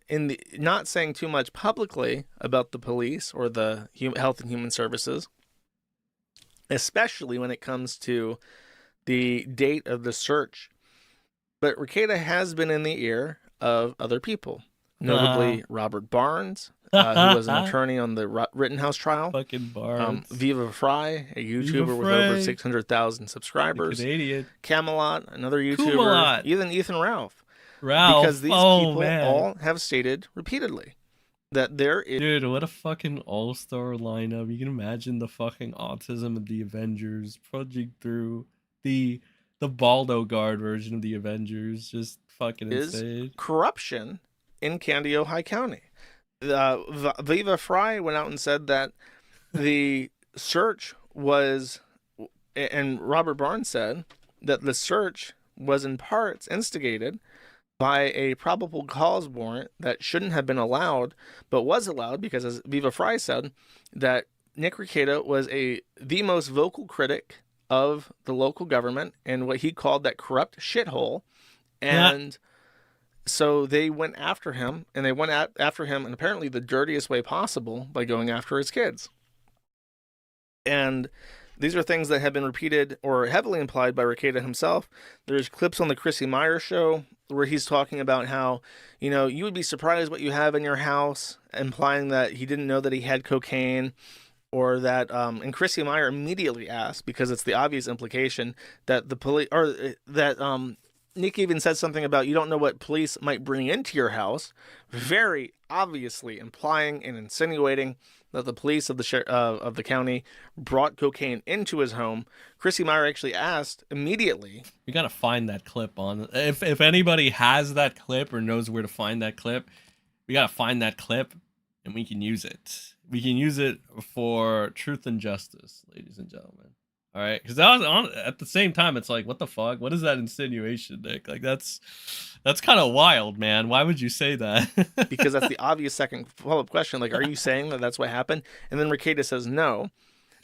not saying too much publicly about the police or the Health and Human Services, especially when it comes to the date of the search. But Rekieta has been in the ear of other people, notably Robert Barnes, who was an attorney on the Rittenhouse trial. Fucking Barnes. Viva Fry, a YouTuber with over 600,000 subscribers. Canadian. Camelot, another YouTuber. Kumalot. Even Ethan Ralph. Because these people all have stated repeatedly that there is... Dude, what a fucking all-star lineup. You can imagine the fucking autism of the Avengers trudging through the Baldo Guard version of the Avengers. Just fucking insane. Corruption in Candiota County. Viva Fry went out and said that the search was, and Robert Barnes said that the search was in parts instigated by a probable cause warrant that shouldn't have been allowed, but was allowed because, as Viva Fry said, that Nick Rekieta was the most vocal critic of the local government and what he called that corrupt shithole. And so they went after him, and they went after him in apparently the dirtiest way possible by going after his kids. And these are things that have been repeated or heavily implied by Rekieta himself. There's clips on the Chrissy Meyer show where he's talking about how, you would be surprised what you have in your house, implying that he didn't know that he had cocaine. Or that, and Chrissy Meyer immediately asked, because it's the obvious implication that the police, or that Nick even said something about you don't know what police might bring into your house, very obviously implying and insinuating that the police of the county brought cocaine into his home. Chrissy Meyer actually asked immediately. We gotta find that clip on. If anybody has that clip or knows where to find that clip, we gotta find that clip and we can use it. We can use it for truth and justice, ladies and gentlemen. All right, because at the same time, it's like, what the fuck? What is that insinuation, Nick? Like, that's kind of wild, man. Why would you say that? Because that's the obvious second follow-up question. Like, are you saying that that's what happened? And then Rekieta says no,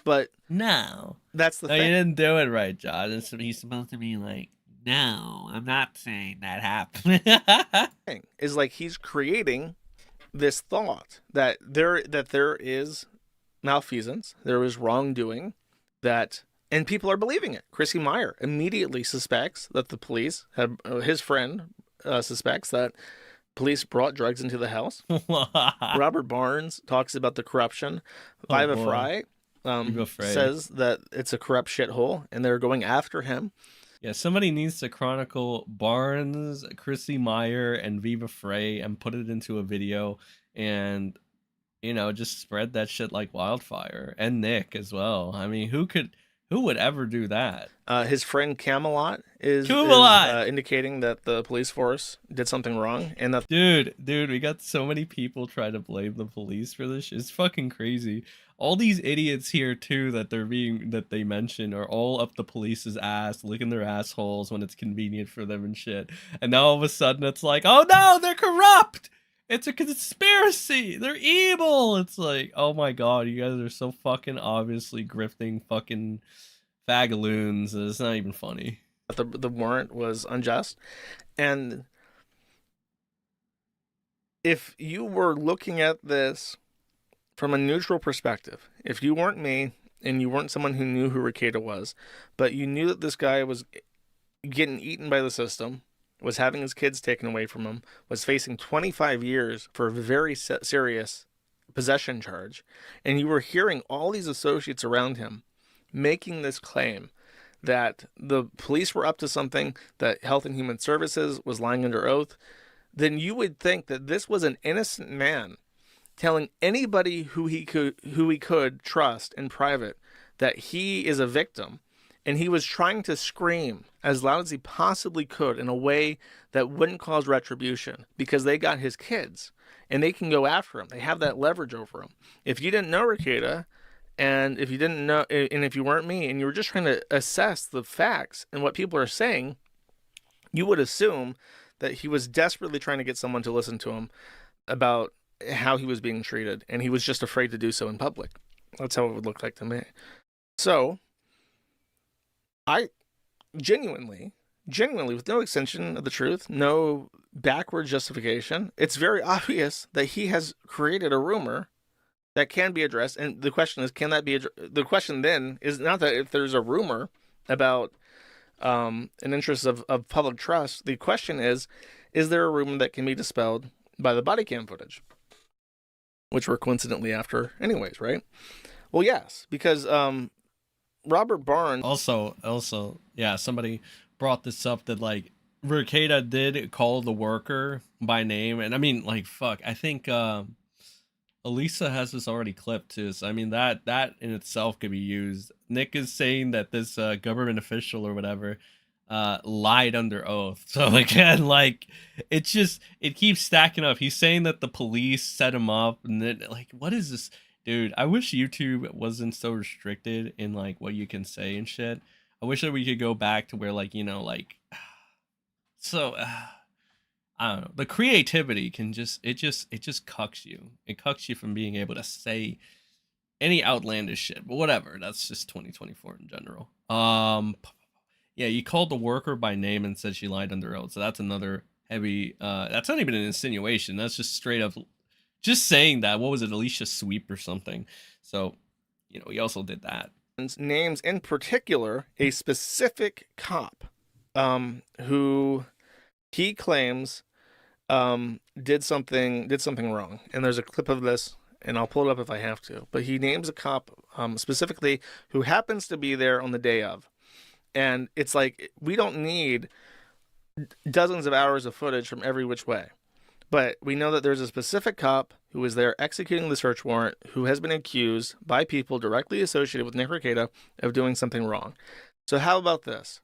but no, that's the thing. You didn't do it right, John. He's supposed to be like, no, I'm not saying that happened. Is like he's creating this thought that there is malfeasance, there is wrongdoing, and people are believing it. Chrissy Meyer immediately suspects that the police had, his friend suspects that police brought drugs into the house. Robert Barnes talks about the corruption. Viva Fry says that it's a corrupt shithole and they're going after him. Yeah, somebody needs to chronicle Barnes, Chrissy Meyer, and Viva Frey and put it into a video and, just spread that shit like wildfire. And Nick as well. I mean, who would ever do that? His friend Camelot is indicating that the police force did something wrong. And that Dude, we got so many people trying to blame the police for this shit. It's fucking crazy. All these idiots here too that they mention are all up the police's ass, licking their assholes when it's convenient for them and shit. And now all of a sudden it's like, oh no, they're corrupt. It's a conspiracy. They're evil. It's like, oh my god, you guys are so fucking obviously grifting fucking fagaloons. It's not even funny. The warrant was unjust. And if you were looking at this from a neutral perspective, if you weren't me and you weren't someone who knew who Rekieta was, but you knew that this guy was getting eaten by the system, was having his kids taken away from him, was facing 25 years for a very serious possession charge, and you were hearing all these associates around him making this claim that the police were up to something, that Health and Human Services was lying under oath, then you would think that this was an innocent man telling anybody who he could trust in private that he is a victim, and he was trying to scream as loud as he possibly could in a way that wouldn't cause retribution, because they got his kids and they can go after him. They have that leverage over him. If you didn't know Rekieta, and if you didn't know, and if you weren't me, and you were just trying to assess the facts and what people are saying, you would assume that he was desperately trying to get someone to listen to him about how he was being treated, and he was just afraid to do so in public. That's how it would look like to me. So, I genuinely, with no extension of the truth, no backward justification, it's very obvious that he has created a rumor that can be addressed. And the question is, can that be the question then is not that if there's a rumor about an interest of public trust. The question is there a rumor that can be dispelled by the body cam footage, which we're coincidentally after anyways, right? Well, yes, because Robert Barnes also, yeah, somebody brought this up that like Rekieta did call the worker by name, and I mean, like, fuck, I think Elissa has this already clipped too. So I mean, that in itself could be used. Nick is saying that this government official or whatever lied under oath. So again, like, it keeps stacking up. He's saying that the police set him up, and then, like, what is this? Dude, I wish YouTube wasn't so restricted in like what you can say and shit. I wish that we could go back to where, like, you know, like, so I don't know. The creativity can just cucks you. It cucks you from being able to say any outlandish shit. But whatever. That's just 2024 in general. Yeah, you called the worker by name and said she lied under oath. So that's another heavy. That's not even an insinuation. That's just straight up, just saying that. What was it, Alicia Sweep or something? So, you know, he also did that. Names in particular a specific cop who he claims did something wrong, and there's a clip of this, and I'll pull it up if I have to, but he names a cop specifically who happens to be there on the day of, and it's like, we don't need dozens of hours of footage from every which way, but we know that there's a specific cop who was there executing the search warrant who has been accused by people directly associated with Nick Rekieta of doing something wrong. So how about this?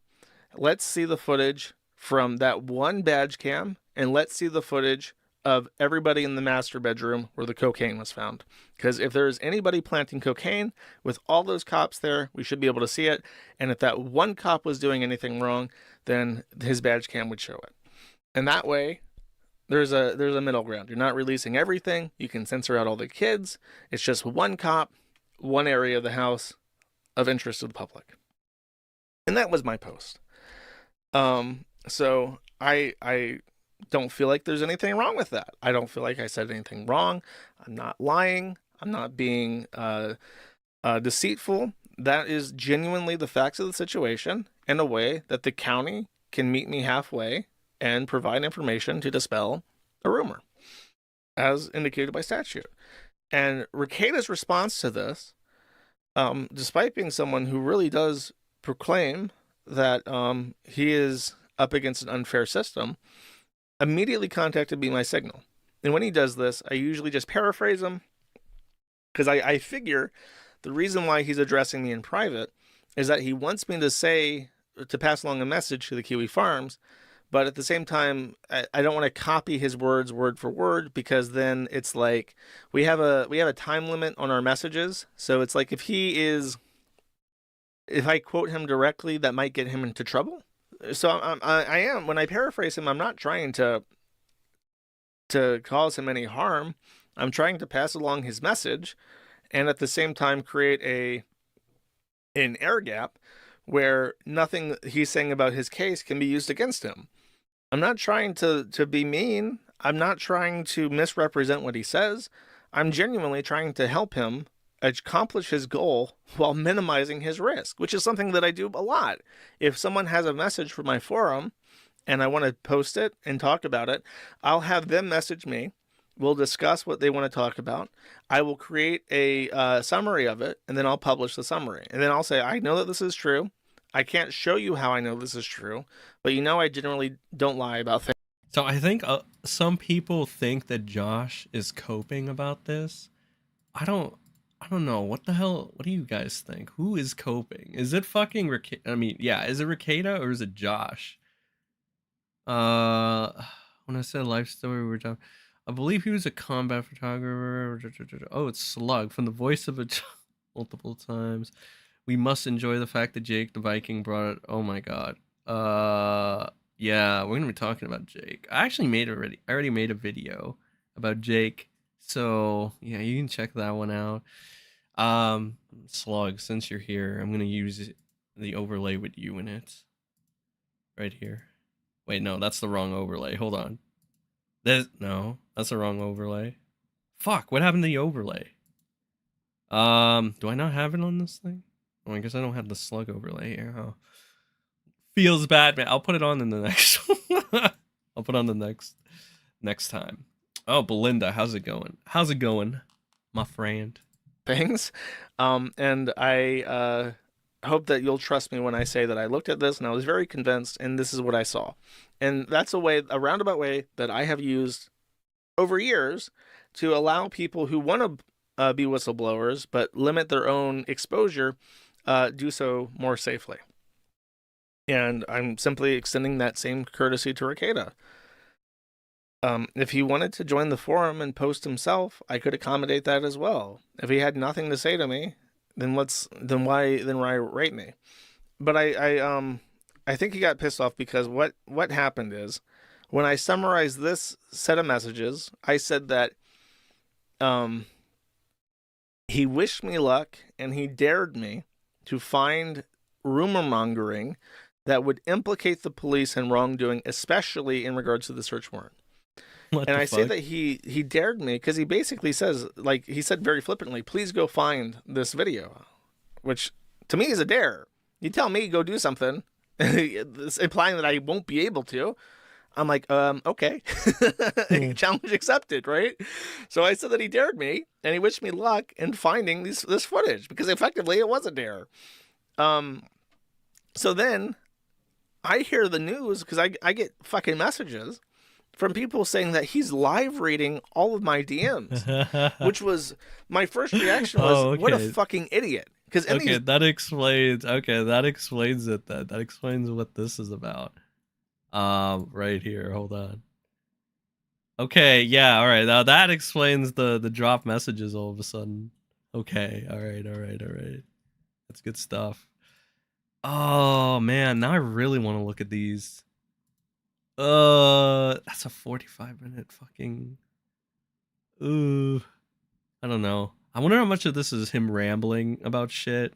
Let's see the footage from that one badge cam, and let's see the footage of everybody in the master bedroom where the cocaine was found. Because if there's anybody planting cocaine with all those cops there, we should be able to see it. And if that one cop was doing anything wrong, then his badge cam would show it. And that way, there's a middle ground. You're not releasing everything. You can censor out all the kids. It's just one cop, one area of the house of interest to the public. And that was my post. So I don't feel like there's anything wrong with that. I don't feel like I said anything wrong. I'm not lying. I'm not being deceitful. That is genuinely the facts of the situation in a way that the county can meet me halfway and provide information to dispel a rumor, as indicated by statute. And Rekieta's response to this, despite being someone who really does proclaim that he is up against an unfair system, immediately contacted me my signal. And when he does this, I usually just paraphrase him, because I figure the reason why he's addressing me in private is that he wants me to pass along a message to the Kiwi Farms, but at the same time, I don't want to copy his words word for word, because then it's like we have a time limit on our messages. So it's like if I quote him directly, that might get him into trouble. So I am, when I paraphrase him, I'm not trying to cause him any harm. I'm trying to pass along his message, and at the same time create an air gap where nothing he's saying about his case can be used against him. I'm not trying to be mean. I'm not trying to misrepresent what he says. I'm genuinely trying to help him accomplish his goal while minimizing his risk, which is something that I do a lot. If someone has a message for my forum and I want to post it and talk about it, I'll have them message me. We'll discuss what they want to talk about. I will create a summary of it, and then I'll publish the summary. And then I'll say, I know that this is true. I can't show you how I know this is true, but I generally don't lie about things. So I think some people think that Josh is coping about this. I don't know. What the hell? What do you guys think? Who is coping? Is it fucking is it Rekieta or is it Josh? When I said life story, we're talking. I believe he was a combat photographer. Oh, it's Slug from the voice of a multiple times. We must enjoy the fact that Jake the Viking brought it. Oh my god. Yeah, we're gonna be talking about Jake. I actually I already made a video about Jake. So yeah, you can check that one out. Slug, since you're here, I'm gonna use the overlay with you in it. Right here. Wait, no, that's the wrong overlay. Hold on. No, that's the wrong overlay. Fuck, what happened to the overlay? Do I not have it on this thing? Oh, I guess I don't have the Slug overlay here. Oh. Feels bad, man. I'll put it on in the next I'll put on the next time. Oh, Belinda, how's it going? How's it going, my friend? Things. And I hope that you'll trust me when I say that I looked at this and I was very convinced, and this is what I saw. And that's a roundabout way that I have used over years to allow people who want to be whistleblowers but limit their own exposure do so more safely. And I'm simply extending that same courtesy to Rekieta. If he wanted to join the forum and post himself, I could accommodate that as well. If he had nothing to say to me, then why rate me? But I think he got pissed off because what happened is when I summarized this set of messages, I said that he wished me luck and he dared me to find rumor mongering that would implicate the police in wrongdoing, especially in regards to the search warrant. Say that he dared me because he basically says, like, he said very flippantly, please go find this video, which to me is a dare. You tell me go do something, implying that I won't be able to. I'm like, okay. Challenge accepted, right? So I said that he dared me, and he wished me luck in finding this footage, because effectively it was a dare. So then I hear the news, because I get fucking messages from people saying that he's live reading all of my DMs, which was my first reaction was, what a fucking idiot. Because that explains it then. That explains what this is about. Right here, hold on. Okay, yeah, all right. Now that explains the drop messages all of a sudden. Okay, all right. That's good stuff. Oh man, now I really want to look at these. That's a 45-minute fucking. Ooh, I don't know. I wonder how much of this is him rambling about shit,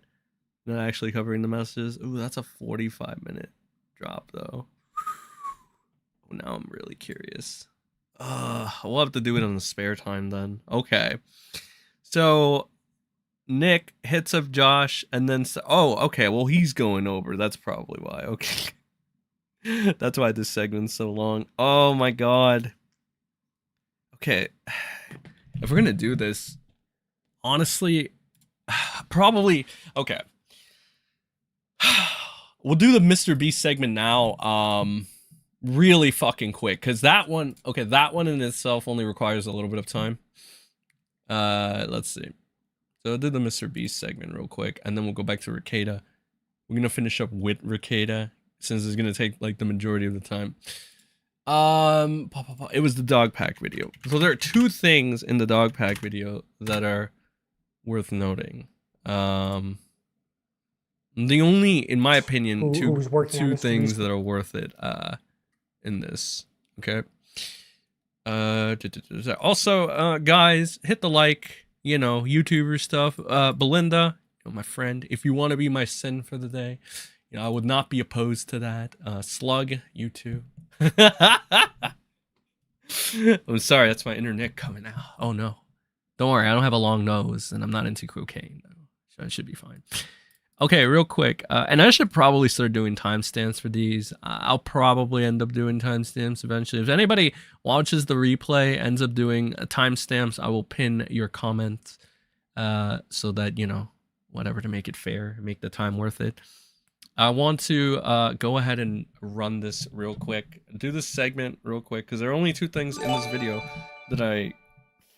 not actually covering the messages. Ooh, that's a 45-minute drop though. Now I'm really curious. We'll have to do it on the spare time then. Okay. So Nick hits up Josh and then okay, well he's going over. That's probably why. Okay. That's why this segment's so long. Oh my god. Okay. If we're gonna do this, honestly, probably okay. We'll do the MrBeast segment now. Really fucking quick, because that one in itself only requires a little bit of time. Let's see. So I'll do the MrBeast segment real quick, and then we'll go back to Rekieta. We're gonna finish up with Rekieta, since it's gonna take like the majority of the time. It was the dog pack video. So there are two things in the dog pack video that are worth noting. The only, in my opinion, two things that are worth it in this. Okay. Also, guys, hit the like, YouTuber stuff. Belinda, my friend, if you want to be my sin for the day, I would not be opposed to that. Slug, you too. I'm sorry, that's my internet coming out. Oh no. Don't worry, I don't have a long nose, and I'm not into cocaine. So I should be fine. Okay, real quick, and I should probably start doing timestamps for these. I'll probably end up doing timestamps eventually. If anybody watches the replay, ends up doing timestamps, I will pin your comments so that, you know, whatever, to make it fair, make the time worth it. I want to go ahead and run this real quick, do this segment real quick, because there are only two things in this video that I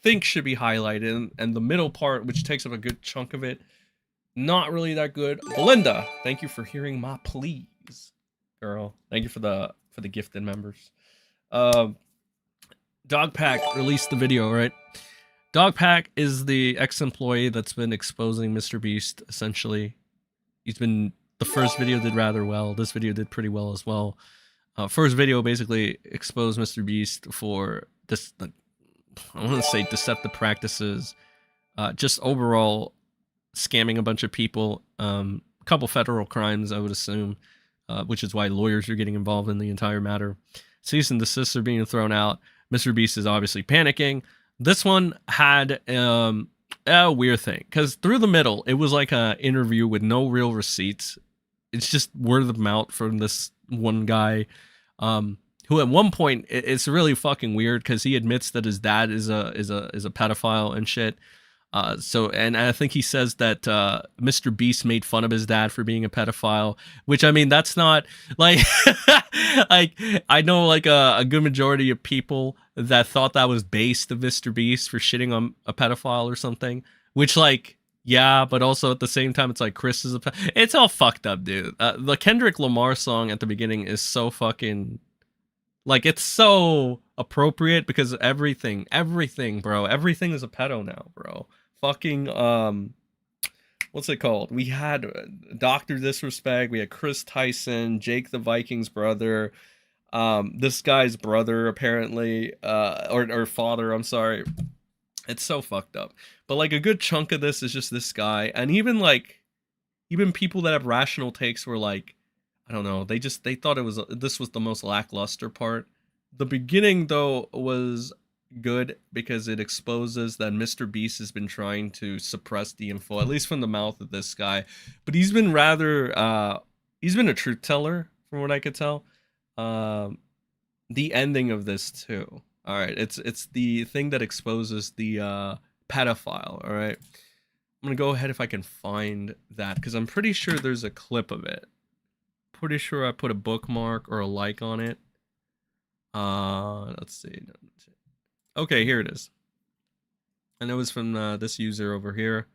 think should be highlighted, and the middle part, which takes up a good chunk of it, not really that good. Belinda, thank you for hearing my pleas, girl. Thank you for the gifted members. Dogpack released the video, right? Dogpack is the ex-employee that's been exposing MrBeast, essentially. The first video did rather well. This video did pretty well as well. First video basically exposed MrBeast for this, I want to say, deceptive practices, just overall scamming a bunch of people, a couple federal crimes, I would assume, which is why lawyers are getting involved in the entire matter. Cease and desist are being thrown out. MrBeast is obviously panicking. This one had a weird thing, because through the middle, it was like an interview with no real receipts. It's just word of mouth from this one guy, who at one point, it's really fucking weird because he admits that his dad is a pedophile and shit. And I think he says that MrBeast made fun of his dad for being a pedophile, which, I mean, that's not like like, I know like a good majority of people that thought that was based of MrBeast for shitting on a pedophile or something, which, like, yeah, but also at the same time, it's like Chris is it's all fucked up, dude. The Kendrick Lamar song at the beginning is so fucking, like, it's so appropriate because everything, bro, everything is a pedo now, bro. Fucking, what's it called? We had Dr. Disrespect, we had Chris Tyson, Jake the Viking's brother, this guy's brother, apparently, or father, I'm sorry. It's so fucked up. But, like, a good chunk of this is just this guy, and even people that have rational takes were like, I don't know, they thought this was the most lackluster part. The beginning, though, was good because it exposes that MrBeast has been trying to suppress the info, at least from the mouth of this guy. But he's been he's been a truth teller, from what I could tell. The ending of this, too. All right, it's the thing that exposes the pedophile, all right? I'm going to go ahead if I can find that, because I'm pretty sure there's a clip of it. Pretty sure I put a bookmark or a like on it. Let's see. Okay, here it is. And it was from this user over here.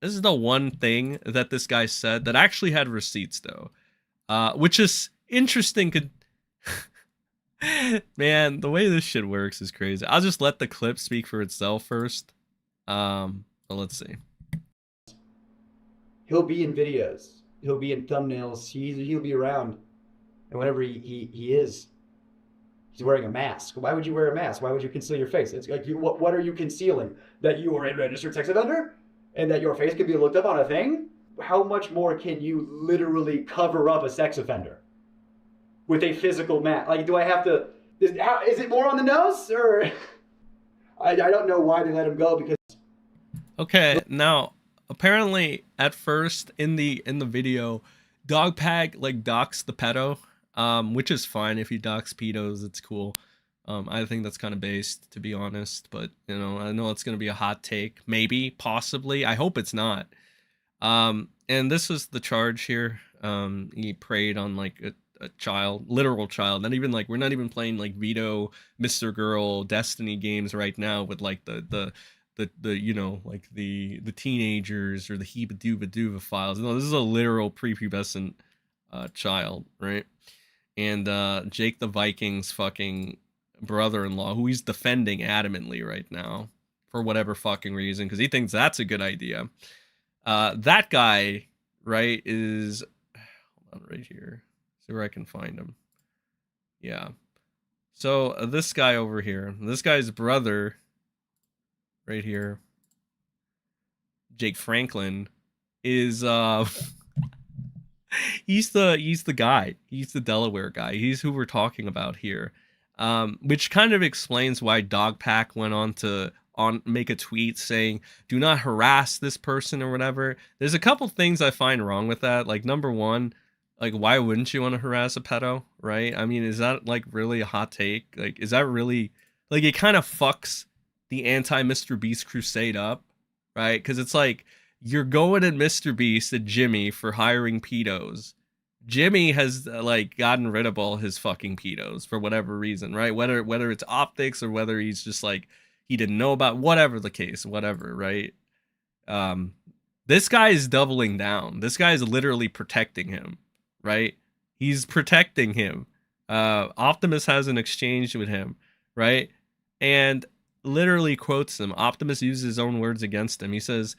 This is the one thing that this guy said that actually had receipts, though. Which is interesting. Man, the way this shit works is crazy. I'll just let the clip speak for itself first. But let's see. He'll be in videos. He'll be in thumbnails. He'll be around. And whenever he is, he's wearing a mask. Why would you wear a mask? Why would you conceal your face? It's like, what are you concealing? That you are a registered sex offender? And that your face can be looked up on a thing? How much more can you literally cover up a sex offender with a physical mask? Like, do I have to, is it more on the nose? Or I don't know why they let him go, because... Okay, now, apparently, at first, in the video, Dogpack, like, docks the pedo, which is fine. If he docks pedos, it's cool. I think that's kind of based, to be honest, but, you know, I know it's going to be a hot take. Maybe, possibly. I hope it's not. And this is the charge here. He preyed on, like, a child, literal child. Not even, like, we're not even playing, like, Vito, Mr. Girl, Destiny games right now with, like, the you know, like the teenagers or the Heba-Duba files. No, this is a literal prepubescent child, right? And Jake the Viking's fucking brother-in-law, who he's defending adamantly right now for whatever fucking reason, because he thinks that's a good idea. That guy, right, is, hold on, right here. See where I can find him. Yeah. So this guy over here, this guy's brother, right here, Jake Franklin, is he's the guy. He's the Delaware guy. He's who we're talking about here. Which kind of explains why Dogpack went on to make a tweet saying, do not harass this person or whatever. There's a couple things I find wrong with that. Like, number one, like, why wouldn't you want to harass a pedo, right? I mean, is that like really a hot take? Like, is that really, like, it kind of fucks the anti-MrBeast crusade up, right? Because it's like, you're going at MrBeast and Jimmy for hiring pedos. Jimmy has like gotten rid of all his fucking pedos for whatever reason, right? Whether it's optics or whether he's just like, he didn't know about, whatever the case, whatever, right? This guy is doubling down. This guy is literally protecting him, right? He's protecting him. Optimus has an exchange with him, right? And literally quotes him. Optimus uses his own words against him. He says,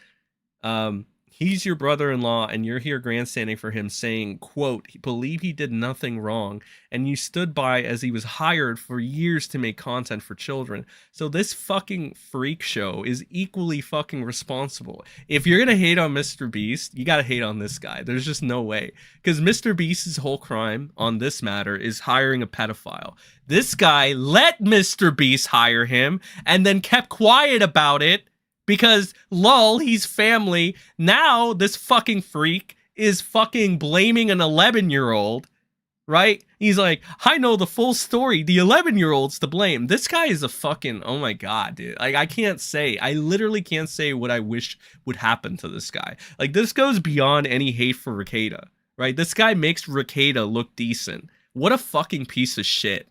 he's your brother-in-law and you're here grandstanding for him, saying, quote, believe he did nothing wrong, and you stood by as he was hired for years to make content for children. So this fucking freak show is equally fucking responsible. If you're gonna hate on MrBeast, you gotta hate on this guy. There's just no way. Because MrBeast's whole crime on this matter is hiring a pedophile. This guy let MrBeast hire him and then kept quiet about it, because lol, he's family. Now this fucking freak is fucking blaming an 11-year-old, right? He's like, I know the full story. The 11-year-old's to blame. This guy is a fucking, oh my god, dude. Like, I literally can't say what I wish would happen to this guy. Like, this goes beyond any hate for Rekieta, right? This guy makes Rekieta look decent. What a fucking piece of shit.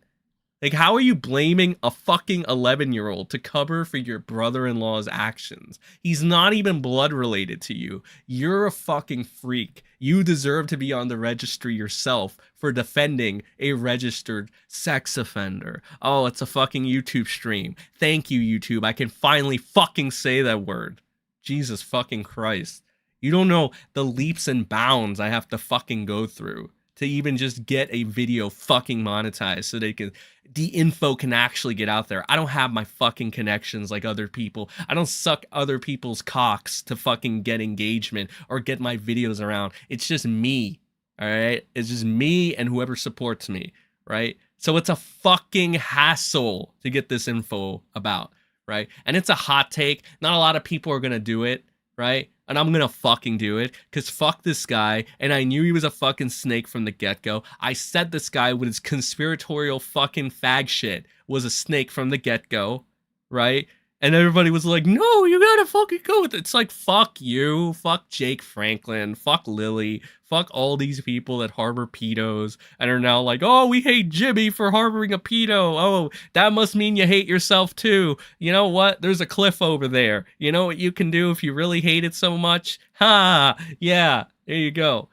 Like, how are you blaming a fucking 11-year-old to cover for your brother-in-law's actions? He's not even blood related to you. You're a fucking freak. You deserve to be on the registry yourself for defending a registered sex offender. Oh, it's a fucking YouTube stream. Thank you, YouTube. I can finally fucking say that word. Jesus fucking Christ. You don't know the leaps and bounds I have to fucking go through to even just get a video fucking monetized so the info can actually get out there. I don't have my fucking connections like other people. I don't suck other people's cocks to fucking get engagement or get my videos around. It's just me, all right? It's just me and whoever supports me, right? So it's a fucking hassle to get this info about, right? And it's a hot take. Not a lot of people are gonna do it, right? And I'm gonna fucking do it, because fuck this guy, and I knew he was a fucking snake from the get-go. I said this guy with his conspiratorial fucking fag shit was a snake from the get-go, right? And everybody was like, no, you gotta fucking go with it. It's like, fuck you, fuck Jake Franklin, fuck Lily, fuck all these people that harbor pedos and are now like, oh, we hate Jimmy for harboring a pedo. Oh, that must mean you hate yourself too. You know what? There's a cliff over there. You know what you can do if you really hate it so much? Ha! Yeah, there you go.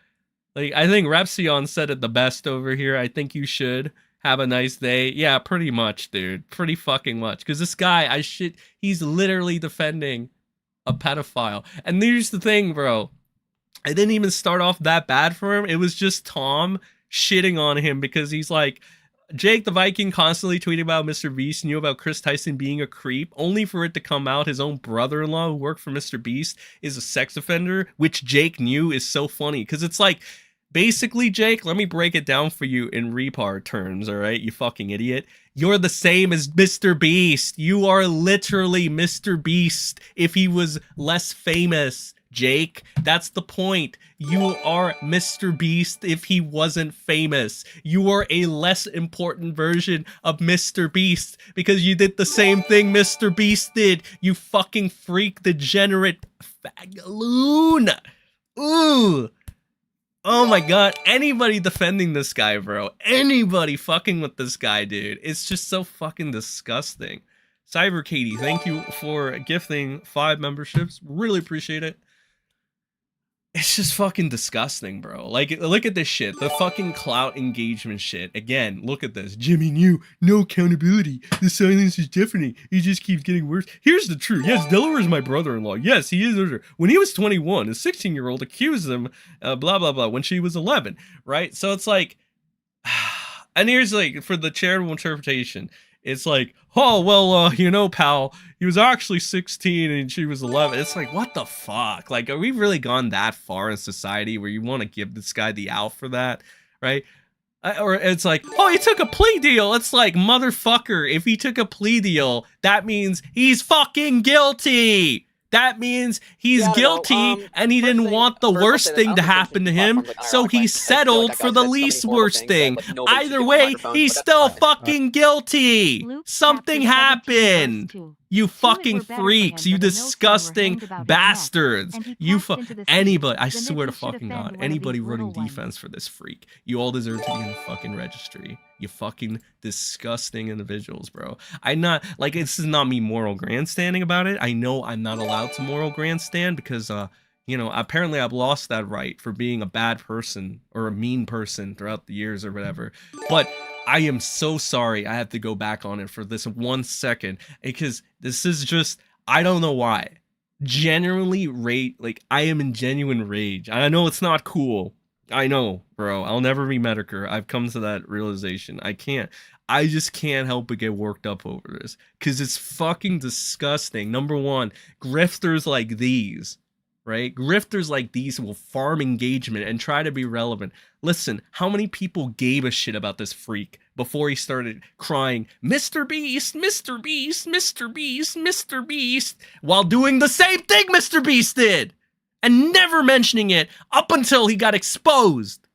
Like, I think Repsion said it the best over here. I think you should have a nice day. Yeah, pretty much, dude. Pretty fucking much. Because this guy, he's literally defending a pedophile. And here's the thing, bro. I didn't even start off that bad for him. It was just Tom shitting on him because he's like, Jake the Viking constantly tweeting about MrBeast, knew about Chris Tyson being a creep, only for it to come out his own brother-in-law who worked for MrBeast is a sex offender, which Jake knew is so funny. Because it's like, basically, Jake, let me break it down for you in Repar terms, all right, you fucking idiot. You're the same as MrBeast. You are literally MrBeast if he was less famous, Jake. That's the point. You are MrBeast if he wasn't famous. You are a less important version of MrBeast because you did the same thing MrBeast did. You fucking freak degenerate fagaloon. Ooh. Oh my god, anybody defending this guy, bro. Anybody fucking with this guy, dude. It's just so fucking disgusting. Cyber Katie, thank you for gifting 5 memberships. Really appreciate it. It's just fucking disgusting, bro. Like, look at this shit. The fucking clout engagement shit. Again, look at this. Jimmy knew. No accountability. The silence is deafening. He just keeps getting worse. Here's the truth. Yes, Delaware is my brother-in-law. Yes, he is. When he was 21, a 16-year-old accused him, blah, blah, blah, when she was 11, right? So it's like, and here's like, for the charitable interpretation, it's like, oh, well, you know, pal, he was actually 16 and she was 11. It's like, what the fuck? Like, are we really gone that far in society where you want to give this guy the out for that, right? Or it's like, oh, he took a plea deal. It's like, motherfucker, if he took a plea deal, that means he's fucking guilty. That means he's guilty, and he didn't want the worst thing to happen to him, so he settled for the least worst thing. Either way, he's still fucking guilty. Something happened. You fucking freaks. You disgusting bastards. You anybody, I swear to fucking God, anybody running defense for this freak, you all deserve to be in the fucking registry. You fucking disgusting individuals, bro. I'm not, like, this is not me moral grandstanding about it. I know I'm not allowed to moral grandstand because, you know, apparently I've lost that right for being a bad person or a mean person throughout the years or whatever. But I am so sorry I have to go back on it for this 1 second because this is just, I don't know why. Genuinely like, I am in genuine rage. I know it's not cool. I know, bro. I'll never be Medicare. I've come to that realization. I just can't help but get worked up over this because it's fucking disgusting. Number one, grifters like these, right? Grifters like these will farm engagement and try to be relevant. Listen, how many people gave a shit about this freak before he started crying, Mr. Beast, Mr. Beast, Mr. Beast, Mr. Beast, while doing the same thing Mr. Beast did? And never mentioning it up until he got exposed.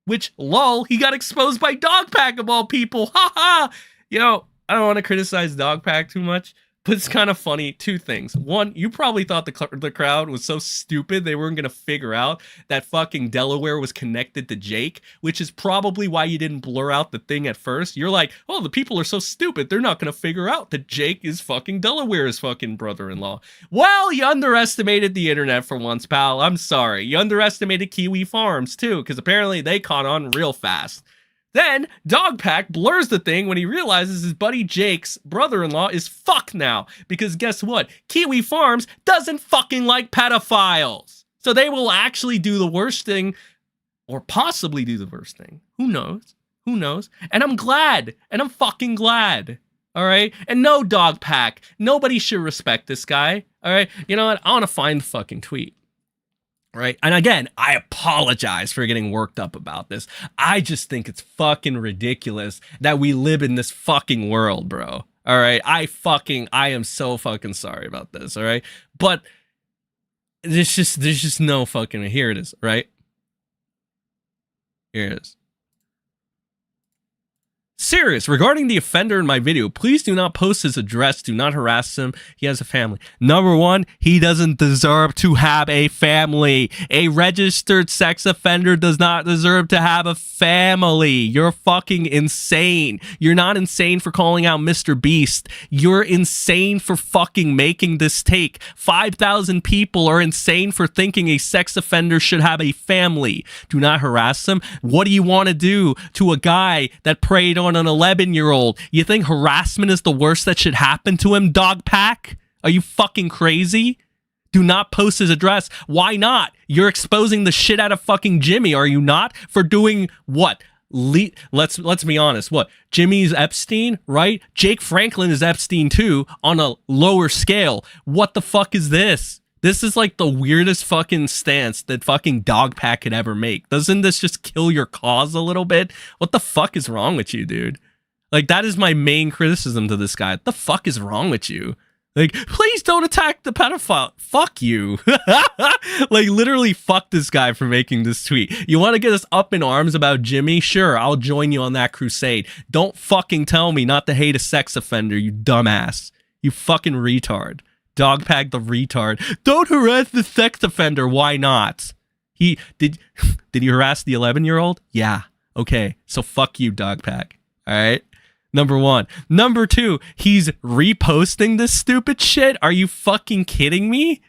Which, lol, he got exposed by Dogpack of all people. Ha ha! You know, I don't want to criticize Dogpack too much, but it's kind of funny. Two things. One, you probably thought the crowd was so stupid they weren't going to figure out that fucking Delaware was connected to Jake, which is probably why you didn't blur out the thing at first. You're like, oh, the people are so stupid, they're not going to figure out that Jake is fucking Delaware's fucking brother-in-law. Well, you underestimated the internet for once, pal. I'm sorry. You underestimated Kiwi Farms, too, because apparently they caught on real fast. Then, Dogpack blurs the thing when he realizes his buddy Jake's brother-in-law is fucked now. Because guess what? Kiwi Farms doesn't fucking like pedophiles. So they will actually do the worst thing, or possibly do the worst thing. Who knows? Who knows? And I'm glad. And I'm fucking glad. All right? And no, Dogpack. Nobody should respect this guy. All right? You know what? I want to find the fucking tweet. Right? And again, I apologize for getting worked up about this. I just think it's fucking ridiculous that we live in this fucking world, bro. All right? I am so fucking sorry about this, all right? But there's just no fucking, here it is, right? Here it is. Serious. Regarding the offender in my video, please do not post his address. Do not harass him. He has a family. Number one, he doesn't deserve to have a family. A registered sex offender does not deserve to have a family. You're fucking insane. You're not insane for calling out Mr. Beast. You're insane for fucking making this take. 5,000 people are insane for thinking a sex offender should have a family. Do not harass him. What do you want to do to a guy that preyed on an 11-year-old? You think harassment is the worst that should happen to him, Dogpack? Are you fucking crazy? Do not post his address. Why not? You're exposing the shit out of fucking Jimmy, are you not? For doing what? Let's be honest. What? Jimmy's Epstein, right? Jake Franklin is Epstein too, on a lower scale. What the fuck is this? This is like the weirdest fucking stance that fucking Dogpack could ever make. Doesn't this just kill your cause a little bit? What the fuck is wrong with you, dude? Like, that is my main criticism to this guy. What the fuck is wrong with you? Like, please don't attack the pedophile. Fuck you. Like, literally fuck this guy for making this tweet. You want to get us up in arms about Jimmy? Sure, I'll join you on that crusade. Don't fucking tell me not to hate a sex offender, you dumbass. You fucking retard. Dogpack the retard. Don't harass the sex offender. Why not? Did he harass the 11-year-old? Yeah. Okay. So fuck you, Dogpack. All right. Number one. Number two, he's reposting this stupid shit. Are you fucking kidding me?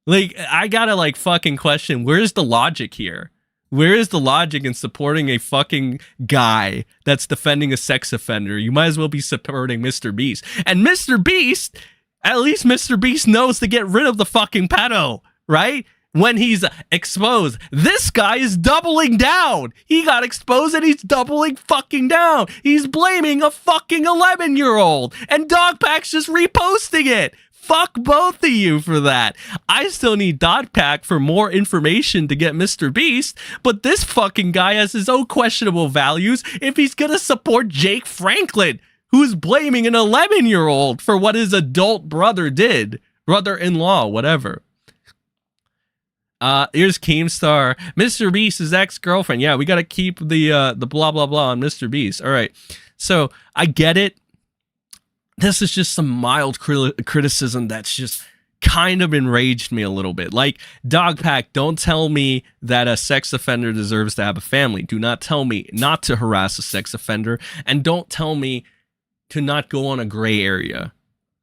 Like, I gotta like fucking question, where's the logic here? Where is the logic in supporting a fucking guy that's defending a sex offender? You might as well be supporting Mr. Beast. And Mr. Beast, at least Mr. Beast knows to get rid of the fucking pedo, right? When he's exposed. This guy is doubling down. He got exposed and he's doubling fucking down. He's blaming a fucking 11-year-old. And Dogpack's just reposting it. Fuck both of you for that. I still need Dogpack for more information to get MrBeast, but this fucking guy has his own questionable values if he's gonna support Jake Franklin, who's blaming an 11-year-old for what his adult brother did. Brother-in-law, whatever. Here's Keemstar. MrBeast's ex-girlfriend. Yeah, we gotta keep the blah blah blah on MrBeast. All right. So I get it. This is just some mild criticism that's just kind of enraged me a little bit. Like, Dogpack, don't tell me that a sex offender deserves to have a family. Do not tell me not to harass a sex offender. And don't tell me to not go on a gray area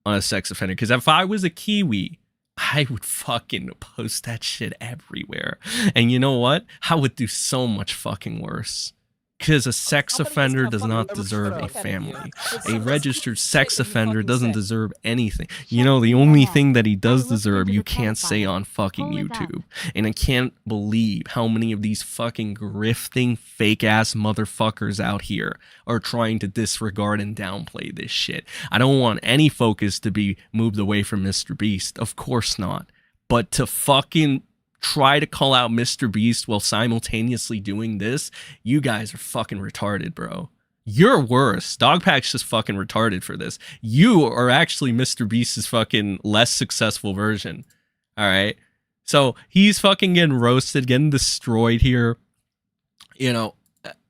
on a sex offender. Because if I was a Kiwi, I would fucking post that shit everywhere. And you know what? I would do so much fucking worse. Because a sex offender does not deserve a family. A registered sex offender doesn't deserve anything. You know, the only thing that he does deserve, you can't say on fucking YouTube. And I can't believe how many of these fucking grifting, fake-ass motherfuckers out here are trying to disregard and downplay this shit. I don't want any focus to be moved away from MrBeast. Of course not. But to fucking try to call out MrBeast while simultaneously doing this, you guys are fucking retarded, bro. You're worse. Dogpack's just fucking retarded for this. You are actually MrBeast's fucking less successful version. All right. So he's fucking getting roasted, getting destroyed here. You know,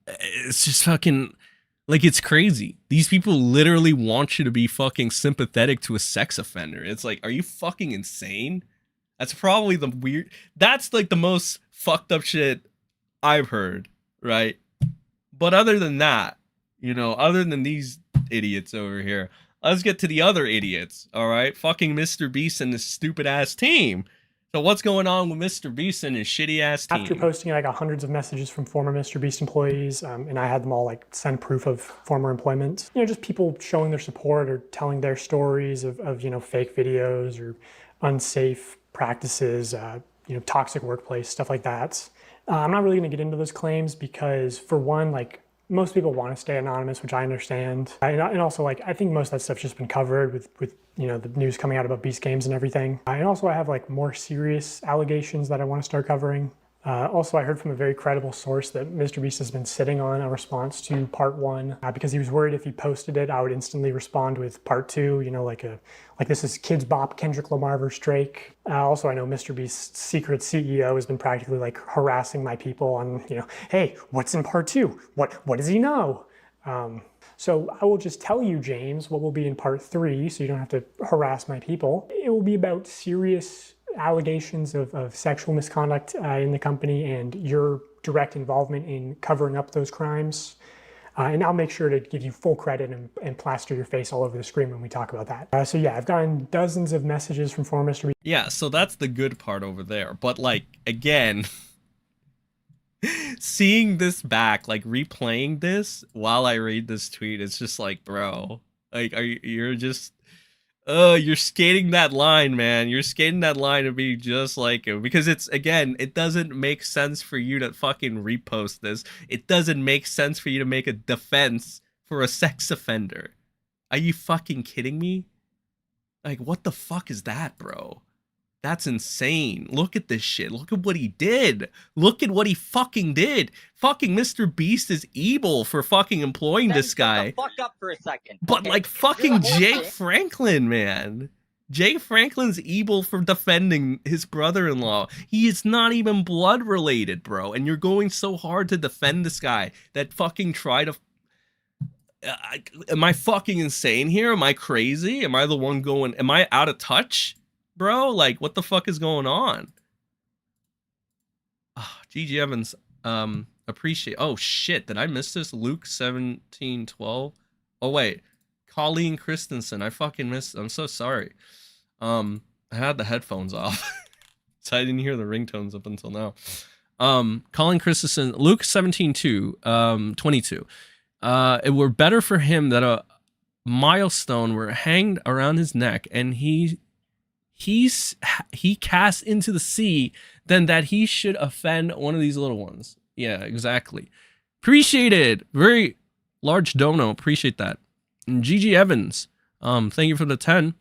it's just fucking like, it's crazy. These people literally want you to be fucking sympathetic to a sex offender. It's like, are you fucking insane? That's probably that's like the most fucked up shit I've heard, right? But other than that, you know, other than these idiots over here, let's get to the other idiots, all right? Fucking MrBeast and his stupid ass team. So what's going on with MrBeast and his shitty ass team? After posting, I got hundreds of messages from former MrBeast employees, and I had them all like send proof of former employment. You know, just people showing their support or telling their stories of you know, fake videos or unsafe practices, you know, toxic workplace, stuff like that. I'm not really going to get into those claims because, for one, like, most people want to stay anonymous, which I understand. And also, like, I think most of that stuff's just been covered with you know, the news coming out about Beast Games and everything. And also, I have like more serious allegations that I want to start covering. Also, I heard from a very credible source that MrBeast has been sitting on a response to part 1 because he was worried if he posted it, I would instantly respond with part 2. You know, like this is Kids Bop, Kendrick Lamar versus Drake. Also, I know MrBeast's secret CEO has been practically like harassing my people on, you know, hey, what's in part 2? What does he know? So I will just tell you, James, what will be in part 3, so you don't have to harass my people. It will be about serious allegations of sexual misconduct in the company and your direct involvement in covering up those crimes. And I'll make sure to give you full credit and plaster your face all over the screen when we talk about that. So yeah, I've gotten dozens of messages from former MrBeast. Yeah, so that's the good part over there. But like, again, seeing this back, like replaying this while I read this tweet, it's just like, bro, like, you're just... you're skating that line, man. You're skating that line to be just like him. Because it's, again, it doesn't make sense for you to fucking repost this. It doesn't make sense for you to make a defense for a sex offender. Are you fucking kidding me? Like, what the fuck is that, bro? That's insane. Look at this shit. Look at what he did. Look at what he fucking did. Fucking MrBeast is evil for fucking employing this guy. Fuck up for a second. But like fucking Jake Franklin, man. Jake Franklin's evil for defending his brother-in-law. He is not even blood related, bro. And you're going so hard to defend this guy that fucking try to... am I fucking insane here? Am I crazy? Am I the one going... Am I out of touch? Bro, like, what the fuck is going on? Oh, GG Evans, appreciate... Oh, shit, did I miss this? Luke 1712? Oh, wait. Colleen Christensen, I fucking missed... I'm so sorry. I had the headphones off, so I didn't hear the ringtones up until now. Colleen Christensen, Luke 17:2, 22. It were better for him that a milestone were hanged around his neck, and he cast into the sea, than that he should offend one of these little ones. Yeah, exactly. Appreciate it. Very large dono. Appreciate that. And GG Evans, thank you for the 10.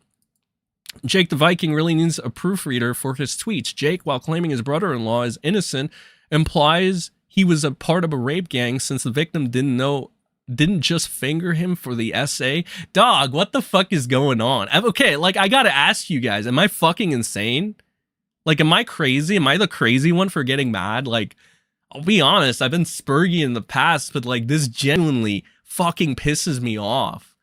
Jake the Viking really needs a proofreader for his tweets. Jake, while claiming his brother-in-law is innocent, implies he was a part of a rape gang since the victim didn't just finger him for the essay. Dog, what the fuck is going on? Okay, like, I gotta ask you guys, am I fucking insane? Like, am I crazy? Am I the crazy one for getting mad? Like, I'll be honest, I've been spurgy in the past, but like, this genuinely fucking pisses me off.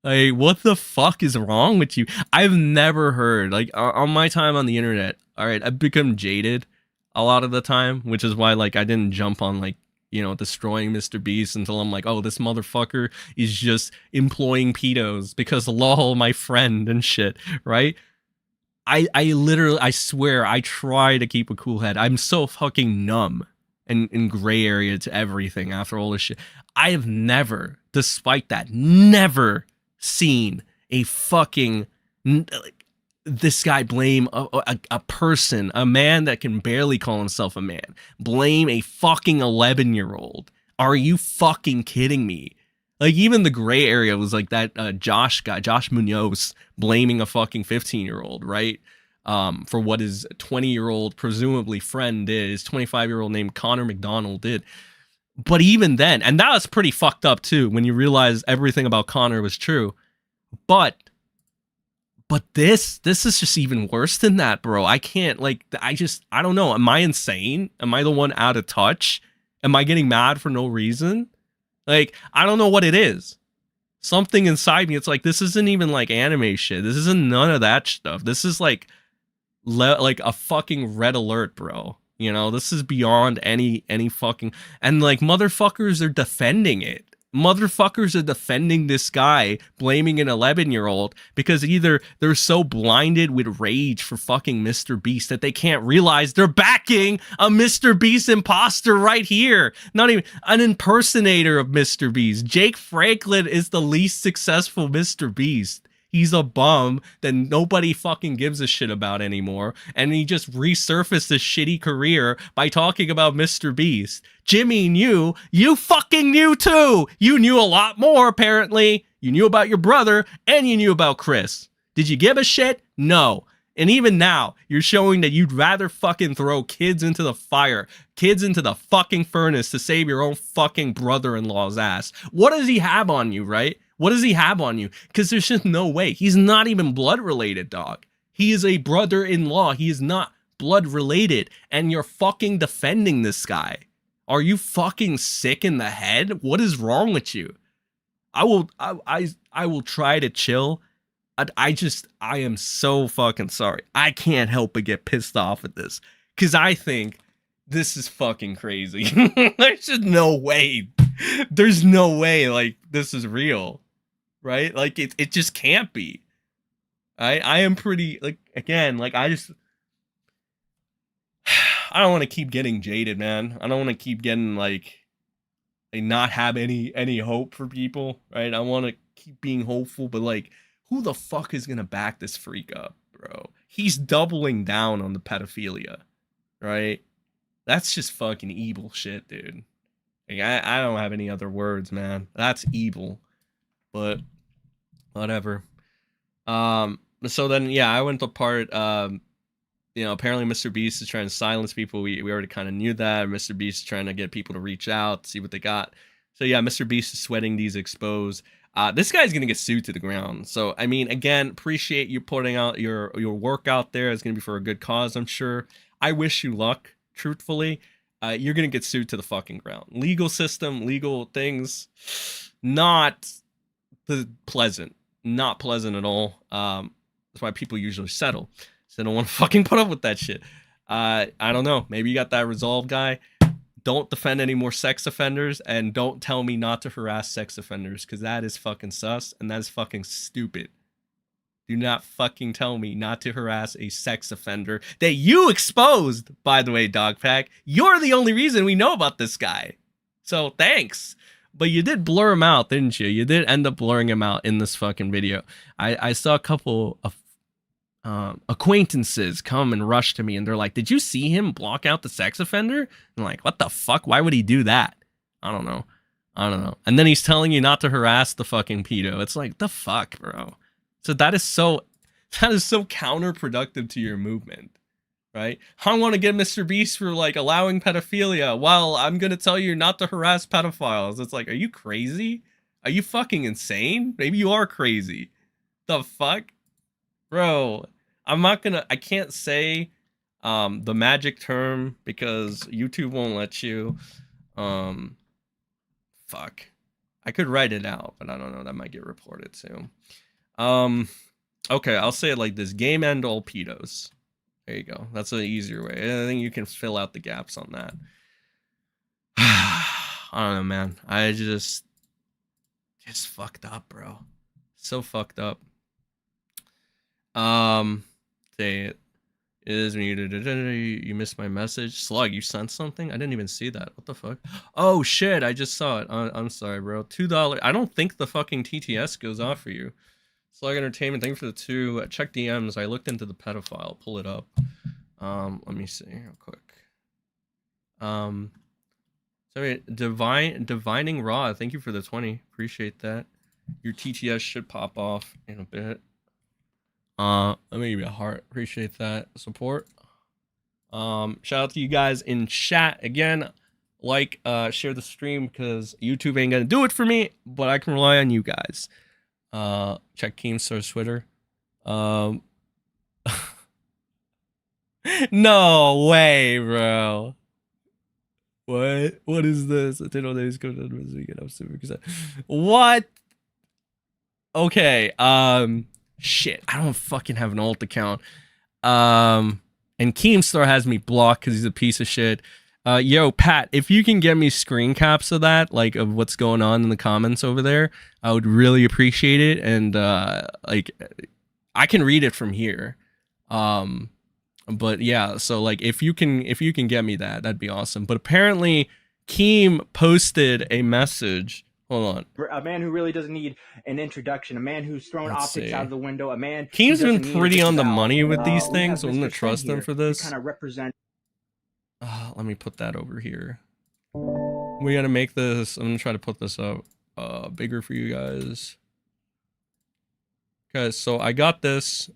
Like, what the fuck is wrong with you? I've never heard, like, on my time on the internet, all right, I've become jaded a lot of the time, which is why, like, I didn't jump on, like, you know, destroying MrBeast until I'm like, oh, this motherfucker is just employing pedos because lol, my friend and shit, right? I literally, I swear, I try to keep a cool head. I'm so fucking numb and in gray area to everything after all this shit. I have never, despite that, never seen a fucking this guy blame a person, a man that can barely call himself a man, blame a fucking 11-year-old. Are you fucking kidding me? Like, even the gray area was like that Josh guy, Josh Munoz, blaming a fucking 15-year-old, right? For what his 20-year-old presumably friend did, his 25-year-old named Connor McDonald did. But even then, and that was pretty fucked up too, when you realize everything about Connor was true. But this is just even worse than that, bro. I can't, like, I don't know. Am I insane? Am I the one out of touch? Am I getting mad for no reason? Like, I don't know what it is. Something inside me, it's like, this isn't even like anime shit. This isn't none of that stuff. This is like a fucking red alert, bro. You know, this is beyond any fucking, and like, motherfuckers are defending it. Motherfuckers are defending this guy, blaming an 11-year-old because either they're so blinded with rage for fucking MrBeast that they can't realize they're backing a MrBeast imposter right here. Not even an impersonator of MrBeast. Jake Franklin is the least successful MrBeast. He's a bum that nobody fucking gives a shit about anymore. And he just resurfaced his shitty career by talking about MrBeast. Jimmy knew. You fucking knew too. You knew a lot more, apparently. You knew about your brother and you knew about Chris. Did you give a shit? No. And even now, you're showing that you'd rather fucking throw kids into the fire, kids into the fucking furnace to save your own fucking brother-in-law's ass. What does he have on you, right? What does he have on you? Because there's just no way. He's not even blood related, dog. He is a brother-in-law. He is not blood related. And you're fucking defending this guy. Are you fucking sick in the head? What is wrong with you? I will try to chill. I am so fucking sorry. I can't help but get pissed off at this. Because I think this is fucking crazy. There's just no way. There's no way, like, this is real. Right? Like, it just can't be. I am pretty, like, again, like, I don't want to keep getting jaded, man. I don't want to keep getting, like not have any hope for people, right? I want to keep being hopeful, but, like, who the fuck is gonna back this freak up, bro? He's doubling down on the pedophilia, right? That's just fucking evil shit, dude. Like, I don't have any other words, man. That's evil. But whatever. So then, yeah, I went to part. You know, apparently MrBeast is trying to silence people. We already kind of knew that. MrBeast is trying to get people to reach out, see what they got. So yeah, MrBeast is sweating these expos. This guy's gonna get sued to the ground. So I mean, again, appreciate you putting out your work out there. It's gonna be for a good cause, I'm sure. I wish you luck. Truthfully, you're gonna get sued to the fucking ground. Legal system, legal things, not pleasant. Not pleasant at all. That's why people usually settle. So they don't want to fucking put up with that shit. I don't know. Maybe you got that resolve, guy. Don't defend any more sex offenders, and don't tell me not to harass sex offenders, because that is fucking sus, and that is fucking stupid. Do not fucking tell me not to harass a sex offender that you exposed, by the way, Dogpack. You're the only reason we know about this guy. So thanks. But you did blur him out, didn't you? You did end up blurring him out in this fucking video. I saw a couple of acquaintances come and rush to me, and they're like, did you see him block out the sex offender? I'm like, what the fuck? Why would he do that? I don't know. And then he's telling you not to harass the fucking pedo. It's like, the fuck, bro? So that is so That is so counterproductive to your movement, right? I want to get MrBeast for like allowing pedophilia. Well, I'm gonna tell you not to harass pedophiles. It's like, are you crazy? Are you fucking insane? Maybe you are crazy. The fuck, bro? I can't say the magic term because YouTube won't let you. Fuck. I could write it out, but I don't know. That might get reported too. Okay, I'll say it like this: game end all pedos. There you go. That's an easier way. I think you can fill out the gaps on that. I don't know, man. It's fucked up, bro. So fucked up. Say it is muted. You missed my message. Slug, you sent something? I didn't even see that. What the fuck? Oh shit, I just saw it. I'm sorry, bro. $2. I don't think the fucking TTS goes off for you. Slug Entertainment, thank you for the 2. Check DMs. I looked into the pedophile. Pull it up. Let me see real quick. Sorry, Divining Raw, thank you for the 20. Appreciate that. Your TTS should pop off in a bit. Let me give you a heart. Appreciate that support. Shout out to you guys in chat again. Like, share the stream because YouTube ain't gonna do it for me, but I can rely on you guys. Check Keemstar's Twitter. No way, bro. What is this? I didn't know this going on this weekend. I'm super excited. What? Okay. Shit. I don't fucking have an alt account. And Keemstar has me blocked because he's a piece of shit. Yo, Pat, if you can get me screen caps of that, like of what's going on in the comments over there, I would really appreciate it. And like, I can read it from here. But yeah, so like if you can get me that, that'd be awesome. But apparently, Keem posted a message. Hold on. A man who really doesn't need an introduction. A man who's thrown optics out of the window. A man. Keem's been pretty on the money with these things, so I'm gonna trust him for this. Kind of represent. Let me put that over here. We gotta make this. I'm gonna try to put this up bigger for you guys. Okay, so I got this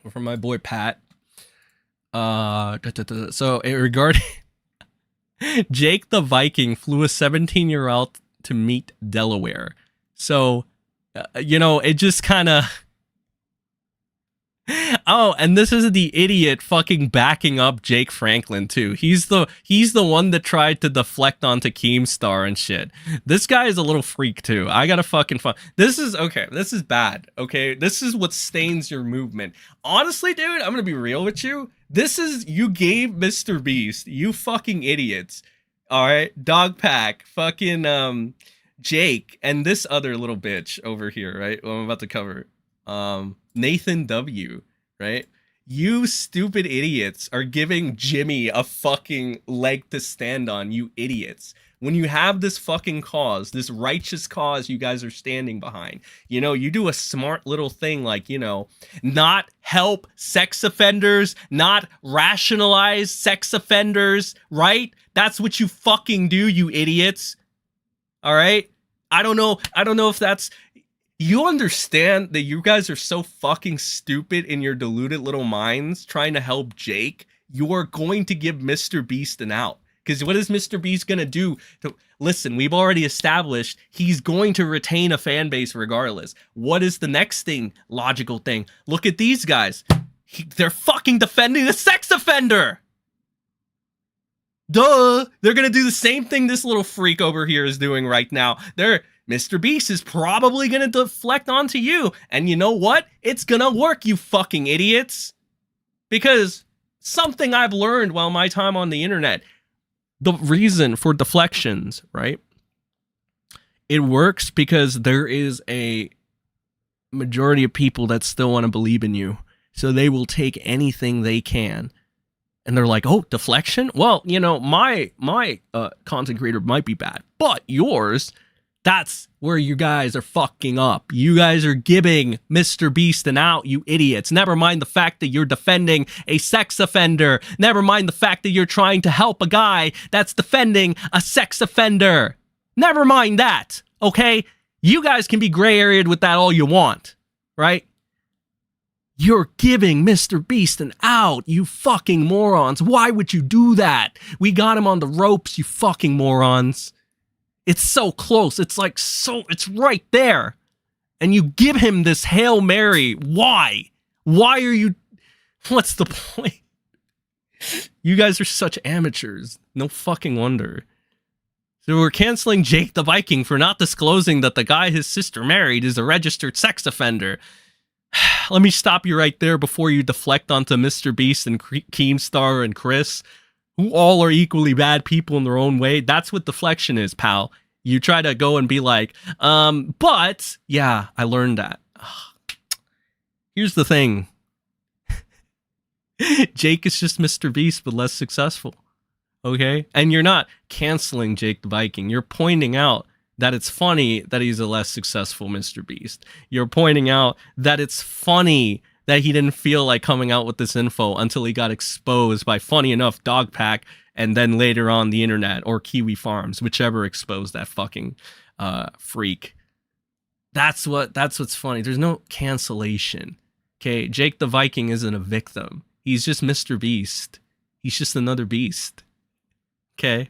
from my boy Pat. So regarding Jake the Viking flew a 17-year-old to meet Delaware. So you know, it just kind of. Oh, and this is the idiot fucking backing up Jake Franklin too. He's the one that tried to deflect onto Keemstar and shit. This guy is a little freak too. I gotta fucking This is okay. This is bad. Okay, this is what stains your movement. Honestly, dude, I'm gonna be real with you. This is you gave MrBeast, you fucking idiots. All right, Dog Pack, fucking Jake, and this other little bitch over here, right? What I'm about to cover. Nathan W, right? You stupid idiots are giving Jimmy a fucking leg to stand on, you idiots. When you have this fucking cause, this righteous cause you guys are standing behind, you know, you do a smart little thing like, you know, not help sex offenders, not rationalize sex offenders, right? That's what you fucking do, you idiots. All right? I don't know if that's... You understand that you guys are so fucking stupid in your deluded little minds trying to help Jake. You are going to give MrBeast an out. Because what is MrBeast going to do? Listen, we've already established he's going to retain a fan base regardless. What is the next thing? Logical thing. Look at these guys. They're fucking defending a sex offender. Duh. They're going to do the same thing this little freak over here is doing right now. MrBeast is probably going to deflect onto you. And you know what? It's going to work, you fucking idiots. Because something I've learned while my time on the internet, the reason for deflections, right? It works because there is a majority of people that still want to believe in you. So they will take anything they can. And they're like, oh, deflection? Well, you know, my content creator might be bad, but yours... That's where you guys are fucking up. You guys are giving MrBeast an out, you idiots. Never mind the fact that you're defending a sex offender. Never mind the fact that you're trying to help a guy that's defending a sex offender. Never mind that, okay? You guys can be gray areaed with that all you want, right? You're giving Mr. Beast an out, you fucking morons. Why would you do that? We got him on the ropes, you fucking morons. It's so close. It's like it's right there. And you give him this Hail Mary. Why? Why are you... What's the point? You guys are such amateurs. No fucking wonder. So we're canceling Jake the Viking for not disclosing that the guy his sister married is a registered sex offender. Let me stop you right there before you deflect onto Mr. Beast and Keemstar and Chris, who all are equally bad people in their own way. That's what deflection is, pal. You try to go and be like, but yeah, I learned that. Here's the thing. Jake is just Mr. Beast, but less successful. Okay? And you're not canceling Jake the Viking. You're pointing out that it's funny that he's a less successful Mr. Beast. You're pointing out that it's funny that he didn't feel like coming out with this info until he got exposed by, funny enough, Dogpack, and then later on the internet or Kiwi Farms, whichever exposed that fucking freak. That's what's funny. There's no cancellation. Okay, Jake the Viking isn't a victim. He's just Mr. Beast. He's just another beast. Okay.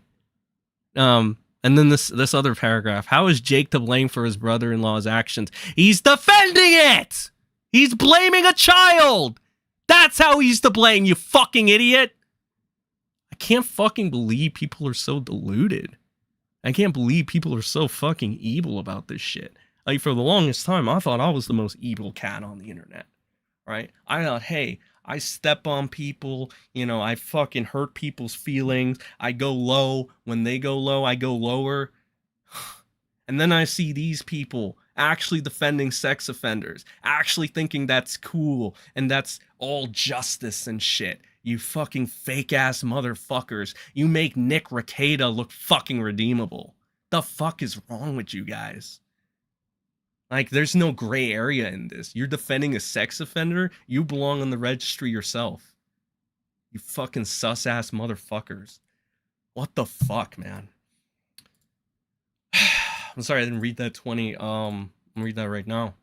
And then this other paragraph. How is Jake to blame for his brother-in-law's actions? He's defending it! He's blaming a child! That's how he's to blame, you fucking idiot! I can't fucking believe people are so deluded. I can't believe people are so fucking evil about this shit. Like, for the longest time, I thought I was the most evil cat on the internet. Right? I thought, hey, I step on people, you know, I fucking hurt people's feelings. I go low. When they go low, I go lower. And then I see these people actually defending sex offenders, actually thinking that's cool and that's all justice and shit. You fucking fake ass motherfuckers. You make Nick Rekieta look fucking redeemable. The fuck is wrong with you guys? Like, there's no gray area in this. You're defending a sex offender. You belong on the registry yourself. You fucking sus-ass motherfuckers. What the fuck, man? I'm sorry, I didn't read that 20. I'm read that right now.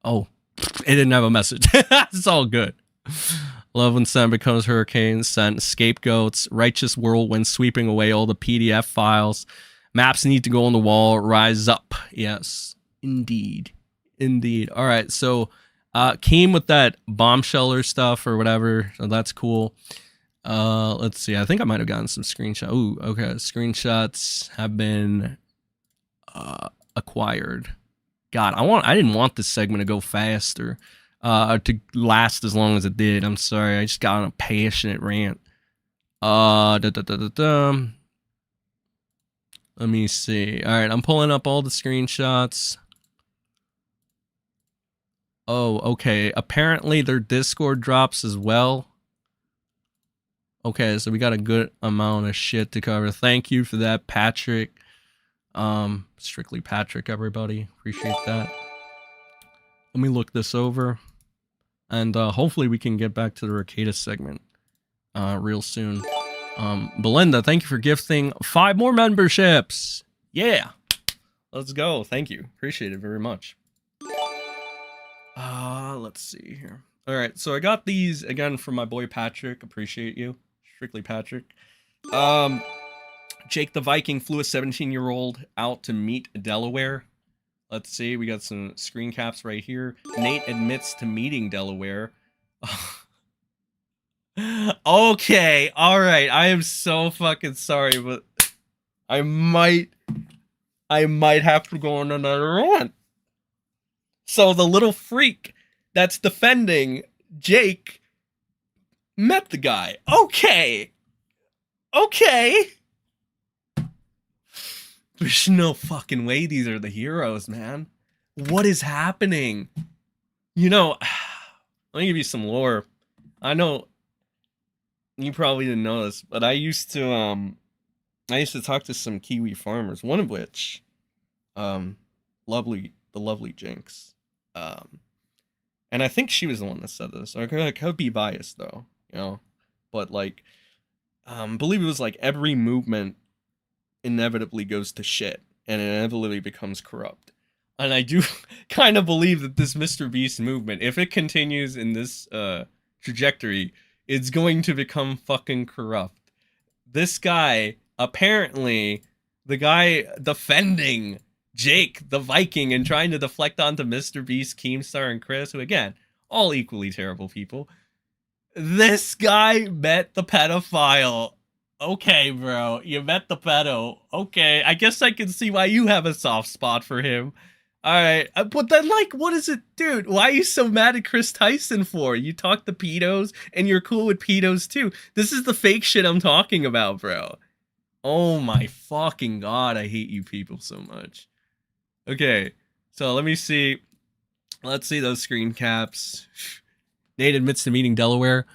Oh, it didn't have a message. It's all good. Love when Sen becomes Hurricane, Sen scapegoats, righteous whirlwind sweeping away all the PDF files. Maps need to go on the wall. Rise up. Yes. Indeed. Indeed. All right. So came with that bombsheller stuff or whatever. So that's cool. Let's see. I think I might have gotten some screenshots. Ooh, okay. Screenshots have been acquired. God, I didn't want this segment to go faster, to last as long as it did. I'm sorry. I just got on a passionate rant. Let me see. All right. I'm pulling up all the screenshots. Oh, okay. Apparently their Discord drops as well. Okay, so we got a good amount of shit to cover. Thank you for that, Patrick. Strictly Patrick, everybody. Appreciate that. Let me look this over. And hopefully we can get back to the Rekieta segment real soon. Belinda, thank you for gifting 5 more memberships. Yeah. Let's go. Thank you. Appreciate it very much. Let's see here. All right, so I got these again from my boy Patrick. Appreciate you. Strictly Patrick. Jake the Viking flew a 17-year-old out to meet Delaware. Let's see, we got some screen caps right here. Nate admits to meeting Delaware. Okay, all right. I am so fucking sorry, but I might have to go on another rant. So the little freak that's defending Jake met the guy. Okay. There's no fucking way these are the heroes, man. What is happening? You know, let me give you some lore. I know you probably didn't know this, but I used to talk to some Kiwi farmers, one of which, the lovely Jinx. And I think she was the one that said this. I could be biased though, you know, but like, believe it was like every movement inevitably goes to shit and inevitably becomes corrupt. And I do kind of believe that this MrBeast movement, if it continues in this trajectory, it's going to become fucking corrupt. This guy, apparently, the guy defending Jake the Viking and trying to deflect onto MrBeast, Keemstar, and Chris, who again, all equally terrible people. This guy met the pedophile. Okay, bro, you met the pedo. Okay, I guess I can see why you have a soft spot for him. All right, but then, like, what is it, dude? Why are you so mad at Chris Tyson for? You talk to pedos, and you're cool with pedos, too. This is the fake shit I'm talking about, bro. Oh my fucking god, I hate you people so much. Okay, so let me see. Let's see those screen caps. Nate admits to meeting Delaware.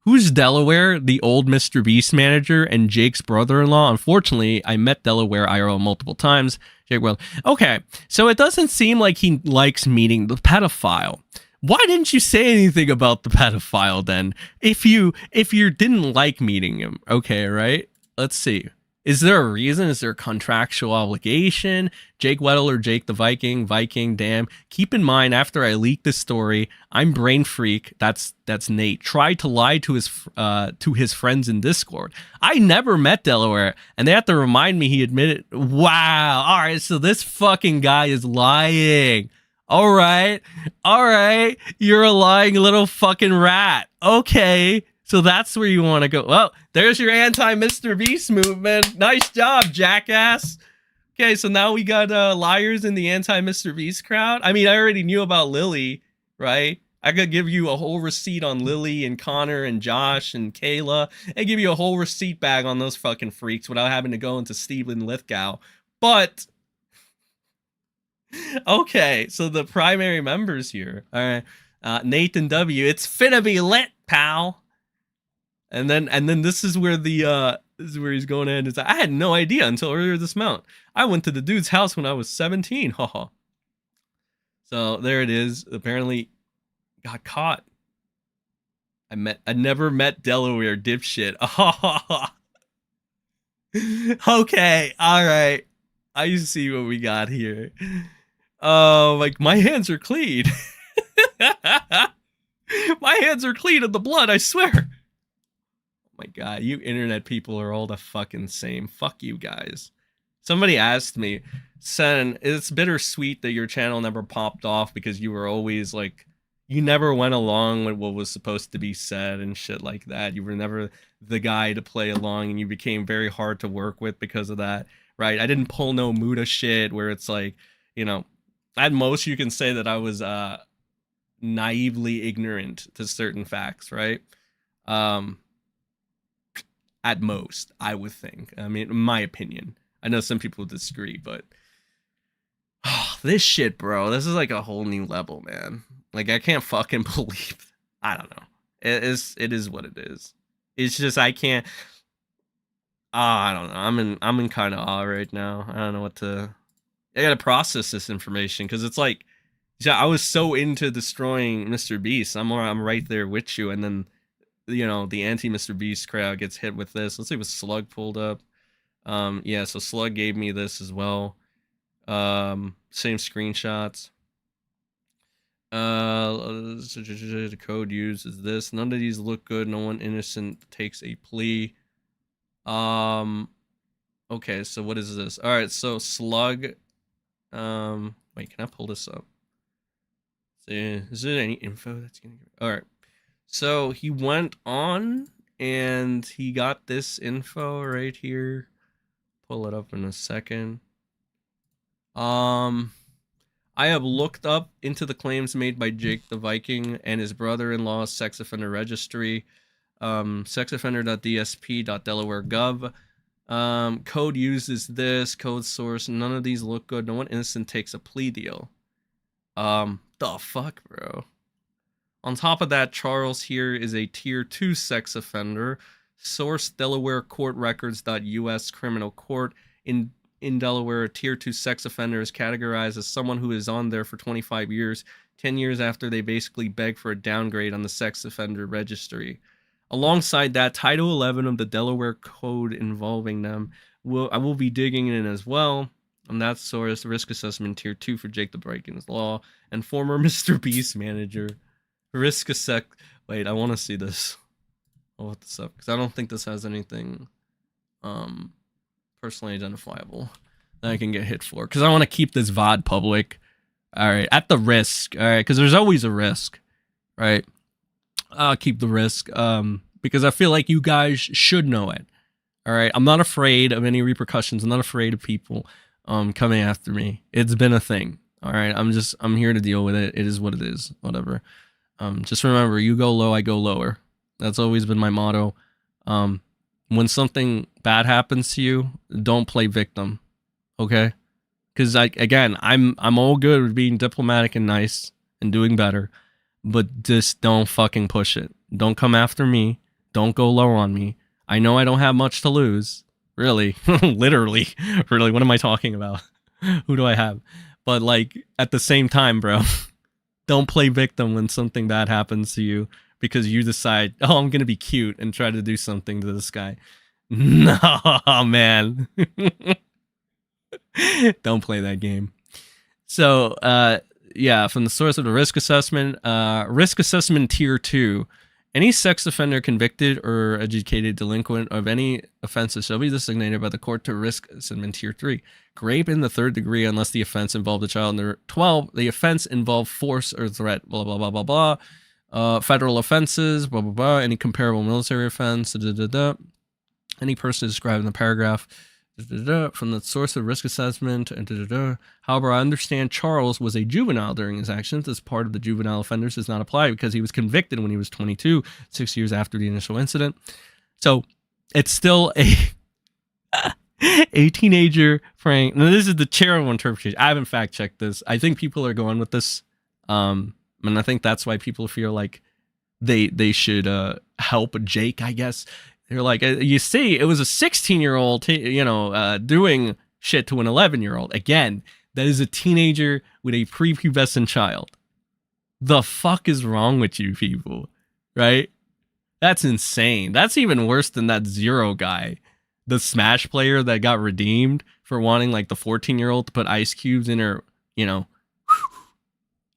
Who's Delaware? The old MrBeast manager and Jake's brother-in-law. Unfortunately, I met Delaware IRL multiple times. Jake, well, okay, so it doesn't seem like he likes meeting the pedophile. Why didn't you say anything about the pedophile then? If you didn't like meeting him, okay, right? Let's see. Is there a reason? Is there a contractual obligation? Jake Weddle or Jake the Viking? Viking, damn. Keep in mind, after I leaked this story, I'm Brain Freak. That's Nate. Tried to lie to his friends in Discord. I never met Delaware, and they have to remind me he admitted. Wow. All right, so this fucking guy is lying. All right. You're a lying little fucking rat. Okay. So that's where you want to go. Well, there's your anti-MrBeast movement. Nice job, jackass. Okay, so now we got liars in the anti-MrBeast crowd. I mean, I already knew about Lily, right? I could give you a whole receipt on Lily and Connor and Josh and Kayla and give you a whole receipt bag on those fucking freaks without having to go into Stephen Lithgow. But, okay, so the primary members here. All right, Nathan W. It's finna be lit, pal. And then this is where he's going in. It's like, I had no idea until earlier this month. I went to the dude's house when I was 17. Haha. So there it is. Apparently got caught. I never met Delaware, dipshit. Okay, all right. I see what we got here. Like, my hands are clean. My hands are clean of the blood, I swear. My god, you internet people are all the fucking same. Fuck you guys. Somebody asked me, Sen, it's bittersweet that your channel never popped off because you were always like, you never went along with what was supposed to be said and shit like that. You were never the guy to play along, and you became very hard to work with because of that, right? I didn't pull no Muda shit where it's like, you know, at most you can say that I was naively ignorant to certain facts, right? At most, I would think. I mean, in my opinion. I know some people disagree, but this shit, bro, this is like a whole new level, man. Like, I can't fucking believe. I don't know. It is what it is. It's just I can't. I don't know. I'm in kind of awe right now. I don't know what to. I gotta process this information because it's like, yeah, I was so into destroying MrBeast. I'm right there with you, and then, you know, the anti-MrBeast crowd gets hit with this. Let's see what Slug pulled up. Yeah, so Slug gave me this as well. Same screenshots. The code used is this. None of these look good. No one innocent takes a plea. Okay, so what is this? All right, so Slug. Wait, can I pull this up? See, is there any info that's gonna? All right. So he went on and he got this info right here. Pull it up in a second. I have looked up into the claims made by Jake the Viking and his brother-in-law's sex offender registry. Sexoffender.dsp.delaware.gov. Code uses this. Code source. None of these look good. No one innocent takes a plea deal. The fuck, bro? On top of that, Charles here is a tier 2 sex offender. Source Delaware Court Records.us Criminal Court. In Delaware, a tier 2 sex offender is categorized as someone who is on there for 25 years, 10 years after they basically beg for a downgrade on the sex offender registry. Alongside that, Title 11 of the Delaware Code involving them, I will be digging in as well. On that source, risk assessment tier 2 for Jake the Vikings Law and former MrBeast manager. Risk assess. Wait, I want to see this. I'll look this up because I don't think this has anything personally identifiable that I can get hit for, because I want to keep this VOD public. All right, at the risk. All right, because there's always a risk, right? I'll keep the risk because I feel like you guys should know it. All right, I'm not afraid of any repercussions. I'm not afraid of people coming after me. It's been a thing. All right, I'm here to deal with it. It is what it is. Whatever. Just remember, you go low, I go lower. That's always been my motto. When something bad happens to you, don't play victim. Okay? Because I'm all good with being diplomatic and nice and doing better, but just don't fucking push it. Don't come after me. Don't go low on me. I know I don't have much to lose. Really. Literally. Really, what am I talking about? Who do I have? But like, at the same time, bro, don't play victim when something bad happens to you because you decide, oh, I'm going to be cute and try to do something to this guy. No, man. Don't play that game. So, yeah, from the source of the risk assessment tier 2, any sex offender convicted or educated delinquent of any offenses shall be designated by the court to risk assessment tier 3. Rape in the 3rd degree unless the offense involved a child under 12. The offense involved force or threat, blah, blah, blah, blah, blah. Federal offenses, blah, blah, blah. Any comparable military offense, da, da, da, da. Any person described in the paragraph, da, da, da, from the source of risk assessment, da, da, da. However, I understand Charles was a juvenile during his actions. This part of the juvenile offenders does not apply because he was convicted when he was 22, 6 years after the initial incident. So it's still a teenager praying. Now, this is the charitable interpretation. I haven't fact checked this. I think people are going with this. And I think that's why people feel like they should help Jake, I guess. They're like, you see, it was a 16-year-old, doing shit to an 11-year-old. Again, that is a teenager with a prepubescent child. The fuck is wrong with you people, right? That's insane. That's even worse than that Zero guy, the Smash player that got redeemed for wanting like the 14-year-old to put ice cubes in her,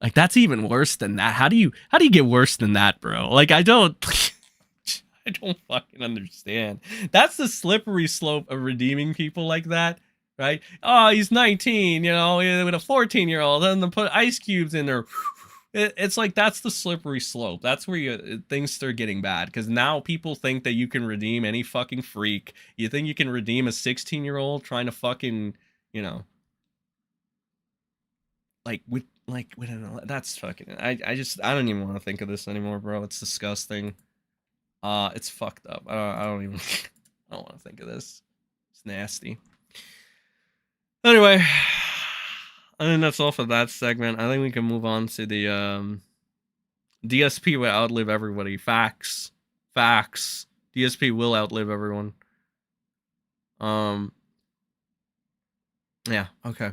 like that's even worse than that. How do you get worse than that, bro? Like I don't fucking understand. That's the slippery slope of redeeming people like that, right? Oh, he's 19, with a 14-year-old, and then put ice cubes in there. It's like that's the slippery slope. That's where things start getting bad, because now people think that you can redeem any fucking freak. You think you can redeem a 16-year-old trying to fucking, that's fucking. I don't even want to think of this anymore, bro. It's disgusting. It's fucked up. I don't want to think of this. It's nasty. Anyway, I think that's all for that segment. I think we can move on to the DSP will outlive everybody. Facts. DSP will outlive everyone. Yeah, okay.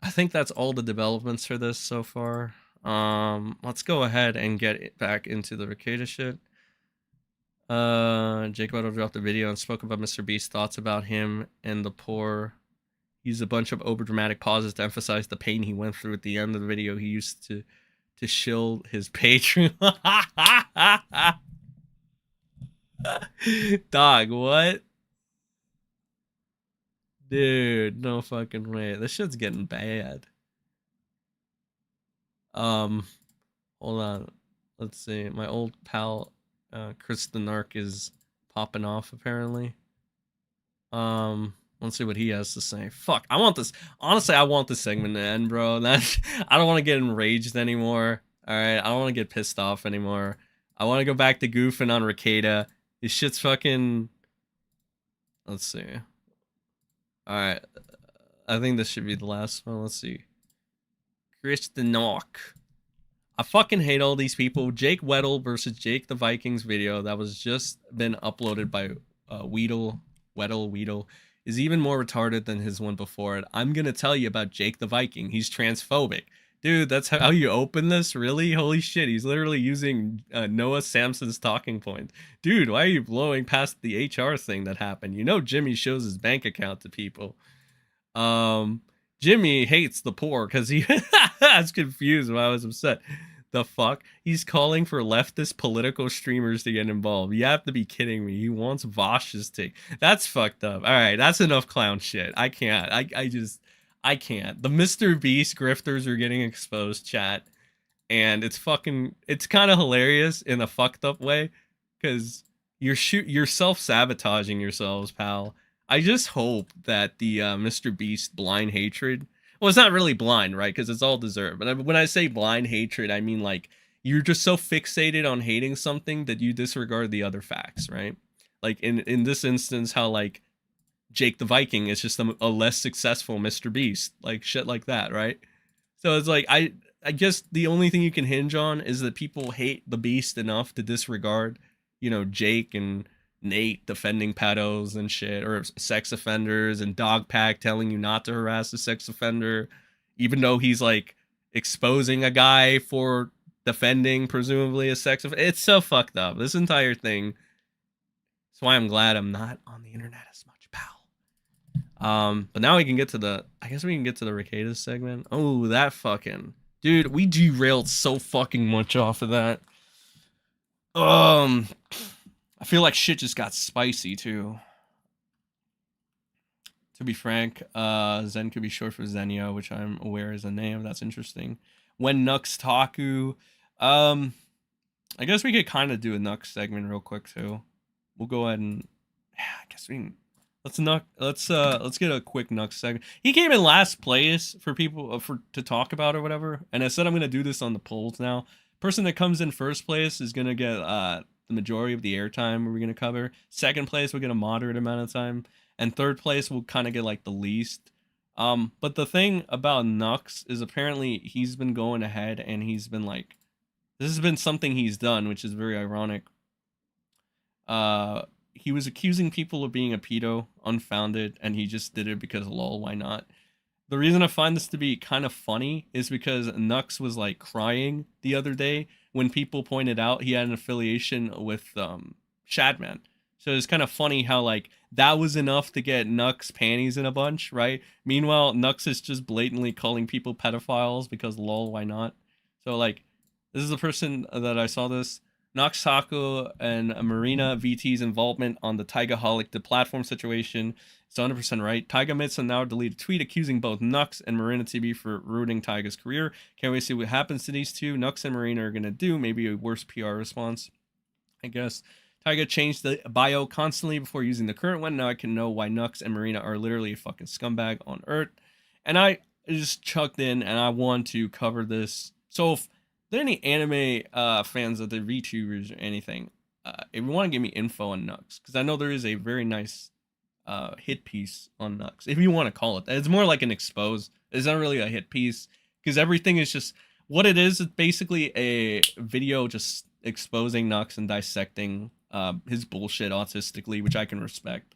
I think that's all the developments for this so far. Let's go ahead and get back into the Rekieta shit. Jake Weddle dropped a video and spoke about MrBeast's thoughts about him and the poor. He used a bunch of overdramatic pauses to emphasize the pain he went through at the end of the video. He used to shield his Patreon. Dog, what? Dude, no fucking way. This shit's getting bad. Hold on. Let's see. My old pal Chris the Narc is popping off apparently. Let's see what he has to say. Fuck, I want this. Honestly, I want this segment to end, bro. I don't want to get enraged anymore. All right, I don't want to get pissed off anymore. I want to go back to goofing on Rekieta. This shit's fucking. Let's see. All right, I think this should be the last one. Let's see. Chris the Narc. I fucking hate all these people. Jake Weddle versus Jake the Vikings video that was just been uploaded by Weedle is even more retarded than his one before it. I'm gonna tell you about Jake the Viking. He's transphobic. Dude, that's how you open this? Really? Holy shit, he's literally using Noah Samson's talking point. Dude, why are you blowing past the HR thing that happened? Jimmy shows his bank account to people. Jimmy hates the poor because he I was confused when I was upset. The fuck? He's calling for leftist political streamers to get involved. You have to be kidding me. He wants Vosh's take. That's fucked up. All right, that's enough clown shit. I can't. I can't. The MrBeast grifters are getting exposed, chat. And it's kind of hilarious in a fucked up way because you're self-sabotaging yourselves, pal. I just hope that the MrBeast blind hatred, well, it's not really blind, right? Because it's all deserved. But when I say blind hatred, I mean like you're just so fixated on hating something that you disregard the other facts, right? Like in this instance, how like Jake the Viking is just a less successful MrBeast, like shit like that, right? So it's like I guess the only thing you can hinge on is that people hate the Beast enough to disregard, Jake and Nate defending pedos and shit, or sex offenders, and Dogpack telling you not to harass a sex offender, even though he's like exposing a guy for defending presumably a sex offender. It's so fucked up. This entire thing. That's why I'm glad I'm not on the internet as much, pal. But now we can get to the Rekieta segment. Oh, that fucking dude, we derailed so fucking much off of that. I feel like shit just got spicy too. To be frank, Zen could be short for Zenio, which I'm aware is a name. That's interesting. When Nux Taku, I guess we could kind of do a Nux segment real quick too. We'll go ahead and I guess we can, let's get a quick Nux segment. He came in last place for people to talk about or whatever, and I said I'm gonna do this on the polls now. Person that comes in first place is gonna get the majority of the airtime we're going to cover. Second place, we'll get a moderate amount of time. And third place, we'll kind of get like the least. But the thing about Nux is apparently he's been going ahead and he's been like, this has been something he's done, which is very ironic. He was accusing people of being a pedo, unfounded, and he just did it because lol, why not? The reason I find this to be kind of funny is because Nux was like crying the other day when people pointed out he had an affiliation with Shadman. So it's kind of funny how like that was enough to get Nux panties in a bunch, right? Meanwhile, Nux is just blatantly calling people pedophiles because lol, why not? So like, this is the person that I saw this. Nux Taku and Marina VT's involvement on the Taigaholic deplatform situation. It's 100% right. Taiga admits and now deleted a tweet accusing both Nux and Marina TB for ruining Taiga's career. Can't wait to see what happens to these two. Nux and Marina are going to do maybe a worse PR response, I guess. Taiga changed the bio constantly before using the current one. Now I can know why Nux and Marina are literally a fucking scumbag on Earth. And I just chucked in and I want to cover this. So if there are any anime fans of the VTubers or anything, if you want to give me info on Nux, because I know there is a very nice hit piece on Nux, if you want to call it that. It's more like an expose. It's not really a hit piece because everything is just what it is. It's basically a video just exposing Nux and dissecting his bullshit autistically, which I can respect.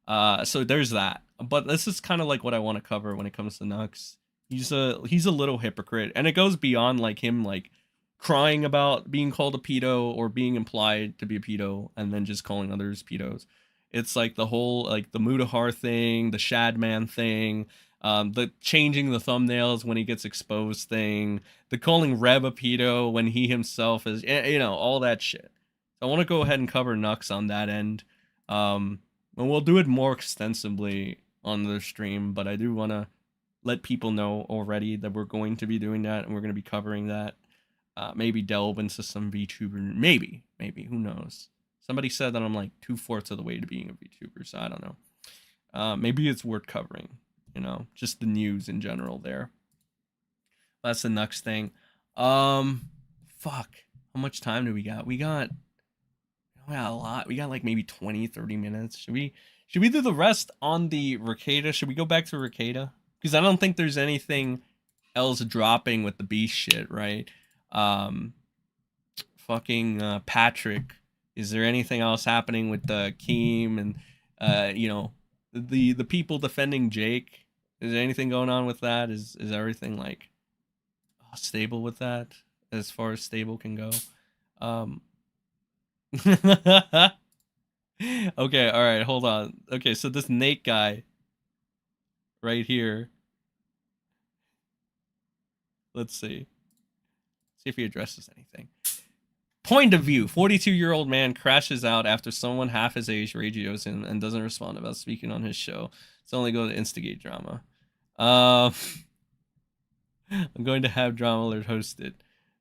So there's that. But this is kind of like what I want to cover when it comes to Nux. He's a little hypocrite, and it goes beyond like him like crying about being called a pedo or being implied to be a pedo and then just calling others pedos. It's like the whole like the Mudahar thing, the Shadman thing, the changing the thumbnails when he gets exposed thing, the calling Reb a pedo when he himself is, all that shit. So I want to go ahead and cover Nux on that end, and we'll do it more extensively on the stream, but I do want to let people know already that we're going to be doing that and we're going to be covering that. Maybe delve into some VTuber. Maybe, who knows? Somebody said that I'm like 2/4 of the way to being a VTuber, so I don't know. Maybe it's worth covering, just the news in general there. That's the Nux thing. Fuck. How much time do we got? We got a lot. We got like maybe 20, 30 minutes. Should we do the rest on the Rekieta? Should we go back to Rekieta? Because I don't think there's anything else dropping with the Beast shit, right? Fucking Patrick. Is there anything else happening with Keem and the people defending Jake? Is there anything going on with that? Is everything like stable with that as far as stable can go? Okay, all right, hold on. Okay, so this Nate guy, right here. Let's see. See if he addresses anything. Point of view. 42-year-old man crashes out after someone half his age radios him and doesn't respond about speaking on his show. It's only going to instigate drama. I'm going to have Drama Alert hosted.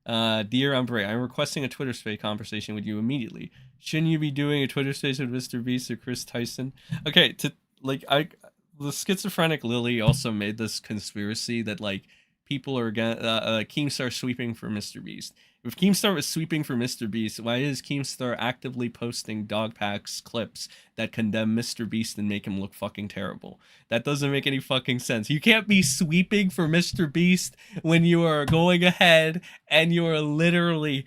Dear Umbre, I'm requesting a Twitter space conversation with you immediately. Shouldn't you be doing a Twitter space with MrBeast or Chris Tyson? Okay, the schizophrenic Lily also made this conspiracy that like people are Keemstar sweeping for MrBeast. If Keemstar was sweeping for MrBeast, why is Keemstar actively posting dog packs clips that condemn MrBeast and make him look fucking terrible? That doesn't make any fucking sense. You can't be sweeping for MrBeast when you are going ahead and you are literally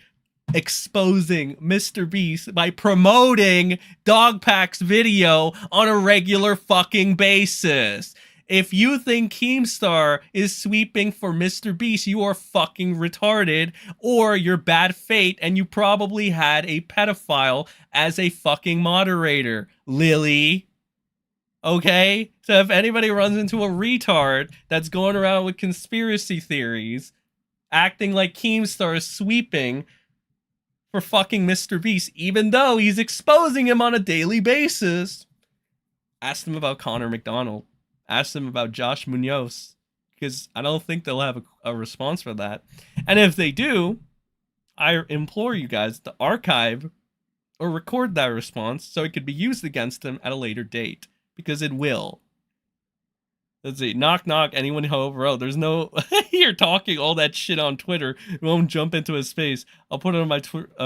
exposing MrBeast by promoting dog packs video on a regular fucking basis. If you think Keemstar is sweeping for MrBeast, you are fucking retarded, or you're bad fate, and you probably had a pedophile as a fucking moderator, Lily. Okay? So if anybody runs into a retard that's going around with conspiracy theories, acting like Keemstar is sweeping for fucking MrBeast, even though he's exposing him on a daily basis, ask them about Connor McDonald. Ask them about Josh Munoz, because I don't think they'll have a response for that. And if they do, I implore you guys to archive or record that response so it could be used against them at a later date, because it will. Let's see. Knock, knock. Anyone home? Bro, there's no... You're talking all that shit on Twitter. It won't jump into his face. I'll put it on my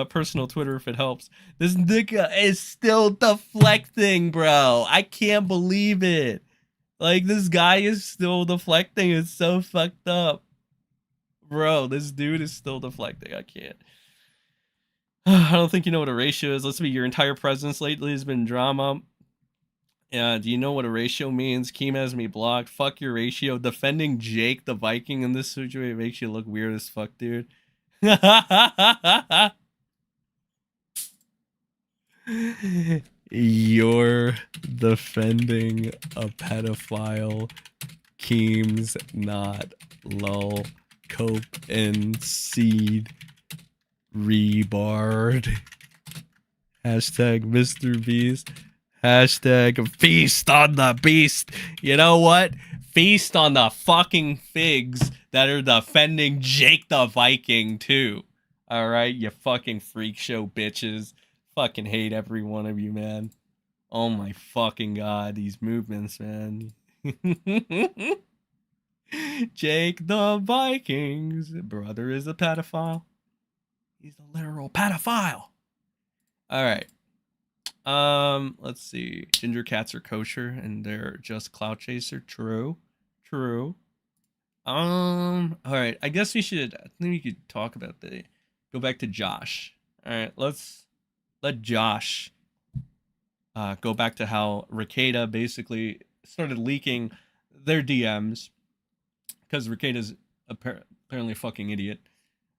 personal Twitter if it helps. This nigga is still deflecting, bro. I can't believe it. Like, this guy is still deflecting. It's so fucked up. Bro, this dude is still deflecting. I can't. I don't think you know what a ratio is. Let's see. Your entire presence lately has been drama. Do you know what a ratio means? Keem has me blocked. Fuck your ratio. Defending Jake the Viking in this situation makes you look weird as fuck, dude. You're defending a pedophile. Keem's not lol. Cope and seed. Rebarred. Hashtag MrBeast. Hashtag feast on the beast. You know what? Feast on the fucking figs that are defending Jake the Viking too. Alright, you fucking freak show bitches. Fucking hate every one of you, man. Oh my fucking god, these movements, man. Jake the Viking's brother is a pedophile. He's a literal pedophile. Alright. Let's see. Ginger cats are kosher and they're just clout chaser. True. True. Alright. I guess we should, I think we could talk about go back to Josh. Alright, let's let Josh go back to how Rekieta basically started leaking their DMs because Rekieta's apparently a fucking idiot.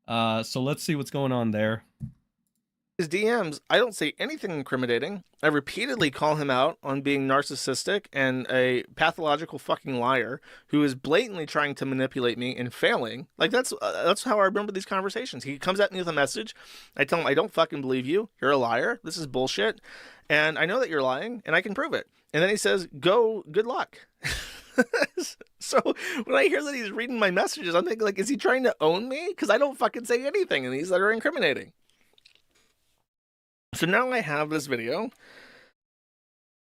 So let's see what's going on there. His DMs, I don't say anything incriminating. I repeatedly call him out on being narcissistic and a pathological fucking liar who is blatantly trying to manipulate me and failing. Like, that's how I remember these conversations. He comes at me with a message. I tell him, I don't fucking believe you. You're a liar. This is bullshit. And I know that you're lying, and I can prove it. And then he says, go, good luck. So when I hear that he's reading my messages, I'm thinking, like, is he trying to own me? Because I don't fucking say anything in these that are incriminating. So now I have this video,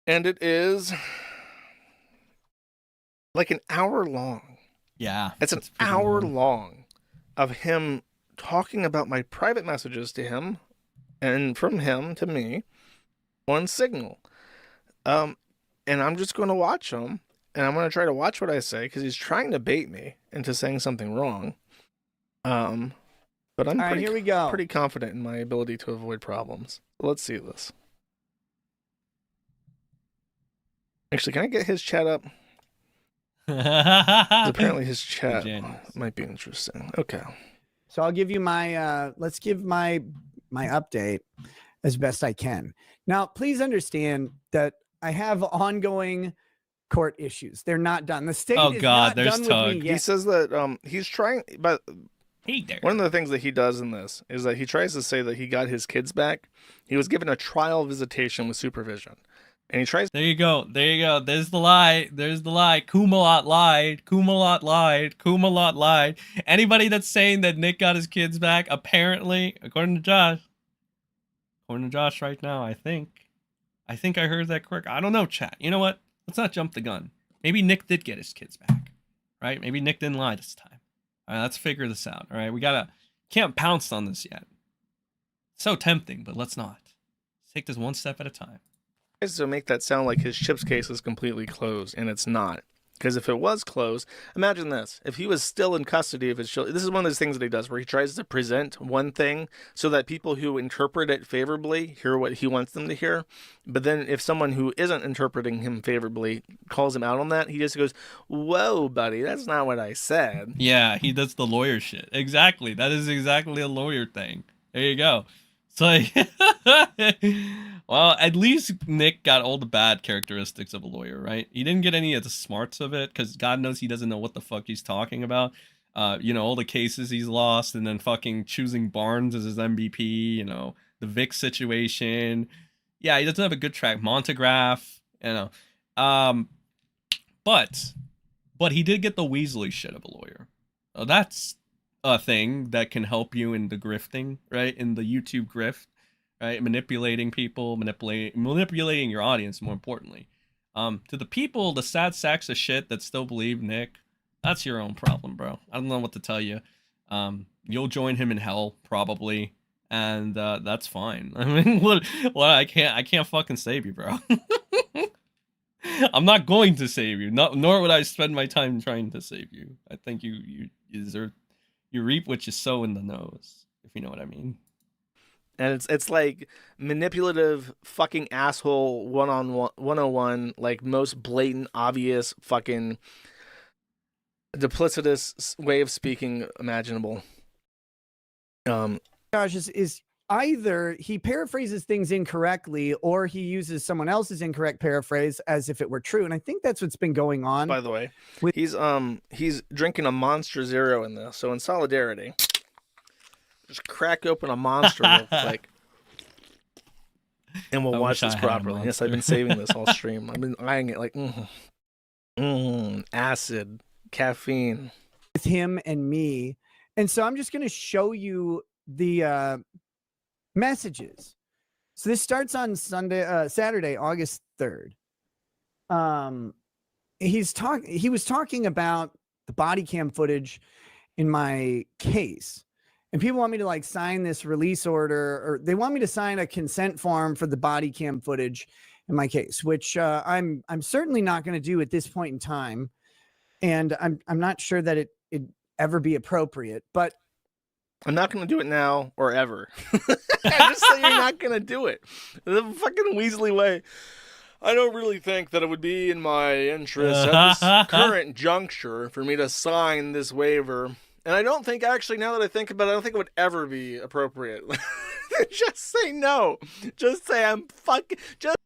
and it is like an hour long. Yeah. It's an hour long of him talking about my private messages to him and from him to me on Signal. And I'm just going to watch him, and I'm going to try to watch what I say because he's trying to bait me into saying something wrong. But I'm pretty confident in my ability to avoid problems. Let's see this. Actually, can I get his chat up? Apparently his chat might be interesting. Okay. So I'll give you my, let's give my update as best I can. Now, please understand that I have ongoing court issues. They're not done. The state Oh, is God, not there's done Tug. with me He yet. says that he's trying, but Hey there. one of the things that he does in this is that he tries to say that he got his kids back. He was given a trial visitation with supervision. And he tries. There you go. There you go. There's the lie. There's the lie. Kumalot lied. Kumalot lied. Kumalot lied. Anybody that's saying that Nick got his kids back, apparently, according to Josh right now, I think I heard that correct. I don't know, chat. You know what? Let's not jump the gun. Maybe Nick did get his kids back, right? Maybe Nick didn't lie this time. All right, let's figure this out. All right, can't pounce on this yet. So tempting, but let's not. Let's take this one step at a time. To make that sound like his chips case is completely closed, and it's not. Because if it was closed, imagine this. If he was still in custody of his children, this is one of those things that he does where he tries to present one thing so that people who interpret it favorably hear what he wants them to hear. But then if someone who isn't interpreting him favorably calls him out on that, he just goes, whoa, buddy, that's not what I said. Yeah, he does the lawyer shit. Exactly. That is exactly a lawyer thing. There you go. So, well, at least Nick got all the bad characteristics of a lawyer, right? He didn't get any of the smarts of it, because God knows he doesn't know what the fuck he's talking about. All the cases he's lost, and then fucking choosing Barnes as his MVP, the Vic situation. Yeah, he doesn't have a good track. Montegraph, but he did get the Weasley shit of a lawyer. That's a thing that can help you in the grifting, right? In the YouTube grift, right? Manipulating people, manipulating your audience, more importantly. To the people, the sad sacks of shit that still believe Nick, that's your own problem, bro. I don't know what to tell you. You'll join him in hell, probably, and that's fine. I mean, what? I can't fucking save you, bro. I'm not going to save you. Nor would I spend my time trying to save you. I think you deserve. You reap what you sow in the nose, if you know what I mean. And it's like manipulative fucking asshole 101, like most blatant, obvious, fucking duplicitous way of speaking imaginable. Josh is either he paraphrases things incorrectly or he uses someone else's incorrect paraphrase as if it were true. And I think that's what's been going on. By the way, he's drinking a Monster Zero in this. So in solidarity, just crack open a Monster real quick. And we'll watch this properly. Yes, I've been saving this all stream. I've been eyeing it like, acid, caffeine. With him and me. And so I'm just going to show you the messages. So this starts on Saturday, August 3rd. He was talking about the body cam footage in my case. And people want me to like sign this release order, or they want me to sign a consent form for the body cam footage in my case, which I'm certainly not going to do at this point in time. And I'm not sure that it'd ever be appropriate, but I'm not going to do it now or ever. Just say you're not going to do it. The fucking Weasley way. I don't really think that it would be in my interest at this current juncture for me to sign this waiver. And I don't think, actually, now that I think about it, I don't think it would ever be appropriate. Just say no. Just say I'm fucking...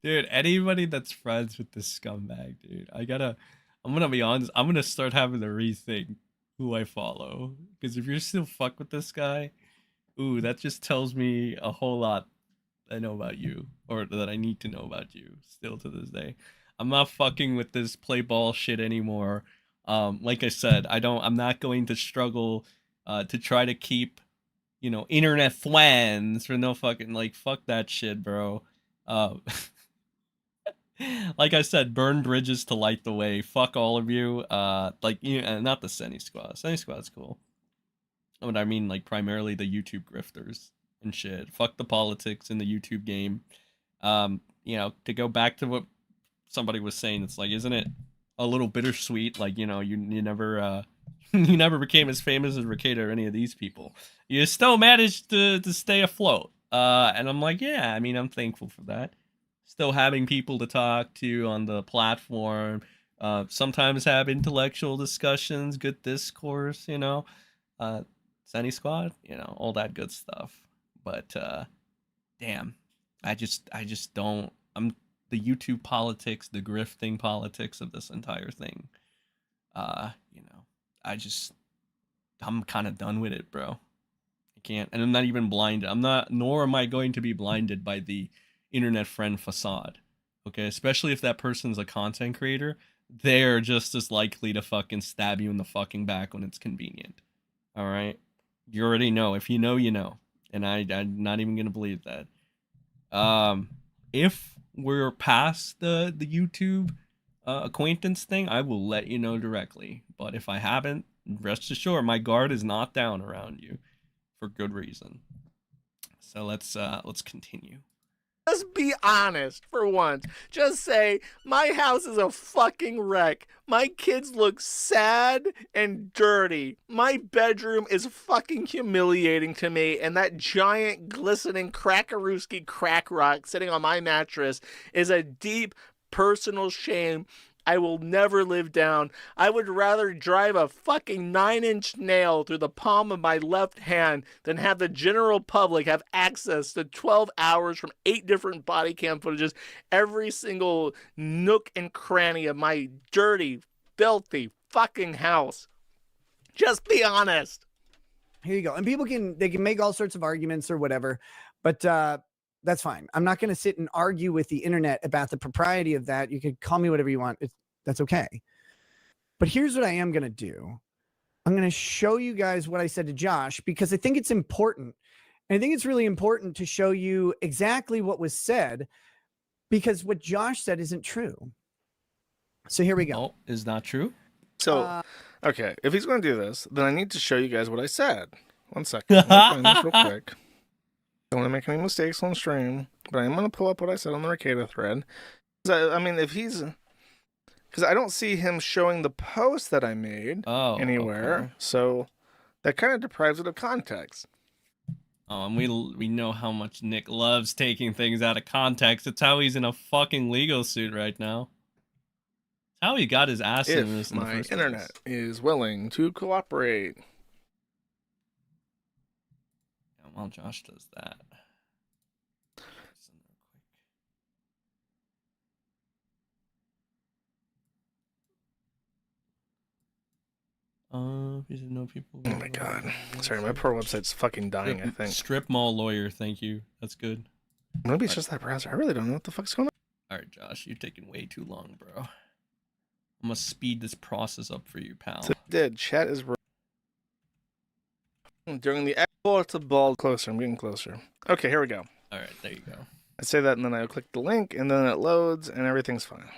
Dude, anybody that's friends with this scumbag, dude, I'm going to be honest, I'm going to start having to rethink who I follow. Because if you're still fuck with this guy, ooh, that just tells me a whole lot I know about you. Or that I need to know about you still to this day. I'm not fucking with this play ball shit anymore. Like I said, I'm not going to struggle to try to keep, internet fans for no fucking, like, fuck that shit, bro. Like I said, burn bridges to light the way. Fuck all of you. Not the Senny Squad. Senny Squad's cool. But I mean, like, primarily the YouTube grifters and shit. Fuck the politics in the YouTube game. To go back to what somebody was saying, it's like, isn't it a little bittersweet? Like, you never you never became as famous as Rekieta or any of these people. You still managed to stay afloat. And I'm like, yeah, I mean, I'm thankful for that. Still having people to talk to on the platform. Sometimes have intellectual discussions, good discourse, Sunny Squad, all that good stuff. But damn, I just don't. the YouTube politics, the grifting politics of this entire thing. You know, I'm kind of done with it, bro. I can't, and I'm not even blinded. Nor am I going to be blinded by the internet friend facade. Okay, especially if that person's a content creator, they're just as likely to fucking stab you in the fucking back when it's convenient. All right, you already know. If you know, you know, and I'm not even gonna believe that. If we're past the YouTube acquaintance thing, I will let you know directly. But if I haven't, rest assured, my guard is not down around you, for good reason. So let's continue. Just be honest for once. Just say, my house is a fucking wreck. My kids look sad and dirty. My bedroom is fucking humiliating to me. And that giant glistening crackarooski crack rock sitting on my mattress is a deep personal shame I will never live down. I would rather drive a fucking 9-inch nail through the palm of my left hand than have the general public have access to 12 hours from 8 different body cam footages, every single nook and cranny of my dirty, filthy fucking house. Just be honest. Here you go. And people can make all sorts of arguments or whatever, but that's fine. I'm not going to sit and argue with the internet about the propriety of that. You can call me whatever you want. That's okay. But here's what I am going to do. I'm going to show you guys what I said to Josh, because I think it's important. And I think it's really important to show you exactly what was said, because what Josh said isn't true. So here we go. Oh, is not true? So, okay, if he's going to do this, then I need to show you guys what I said. One second. Let me find this real quick. Don't want to make any mistakes on stream, but I'm going to pull up what I said on the Rekieta thread. I mean, if he's... Because I don't see him showing the post that I made anywhere, okay. So that kind of deprives it of context. Oh, and we know how much Nick loves taking things out of context. It's how he's in a fucking legal suit right now. It's how he got his ass in this. If my internet is willing to cooperate. Yeah, while Josh does that. People. Oh my god. Sorry, my poor website's fucking dying, I think. Strip mall lawyer, thank you. That's good. Maybe it's just that browser. I really don't know what the fuck's going on. Alright, Josh, you're taking way too long, bro. I'm gonna speed this process up for you, pal. So it did. Chat is... During the export to bald... Closer, I'm getting closer. Okay, here we go. Alright, there you go. I say that, and then I click the link, and then it loads, and everything's fine.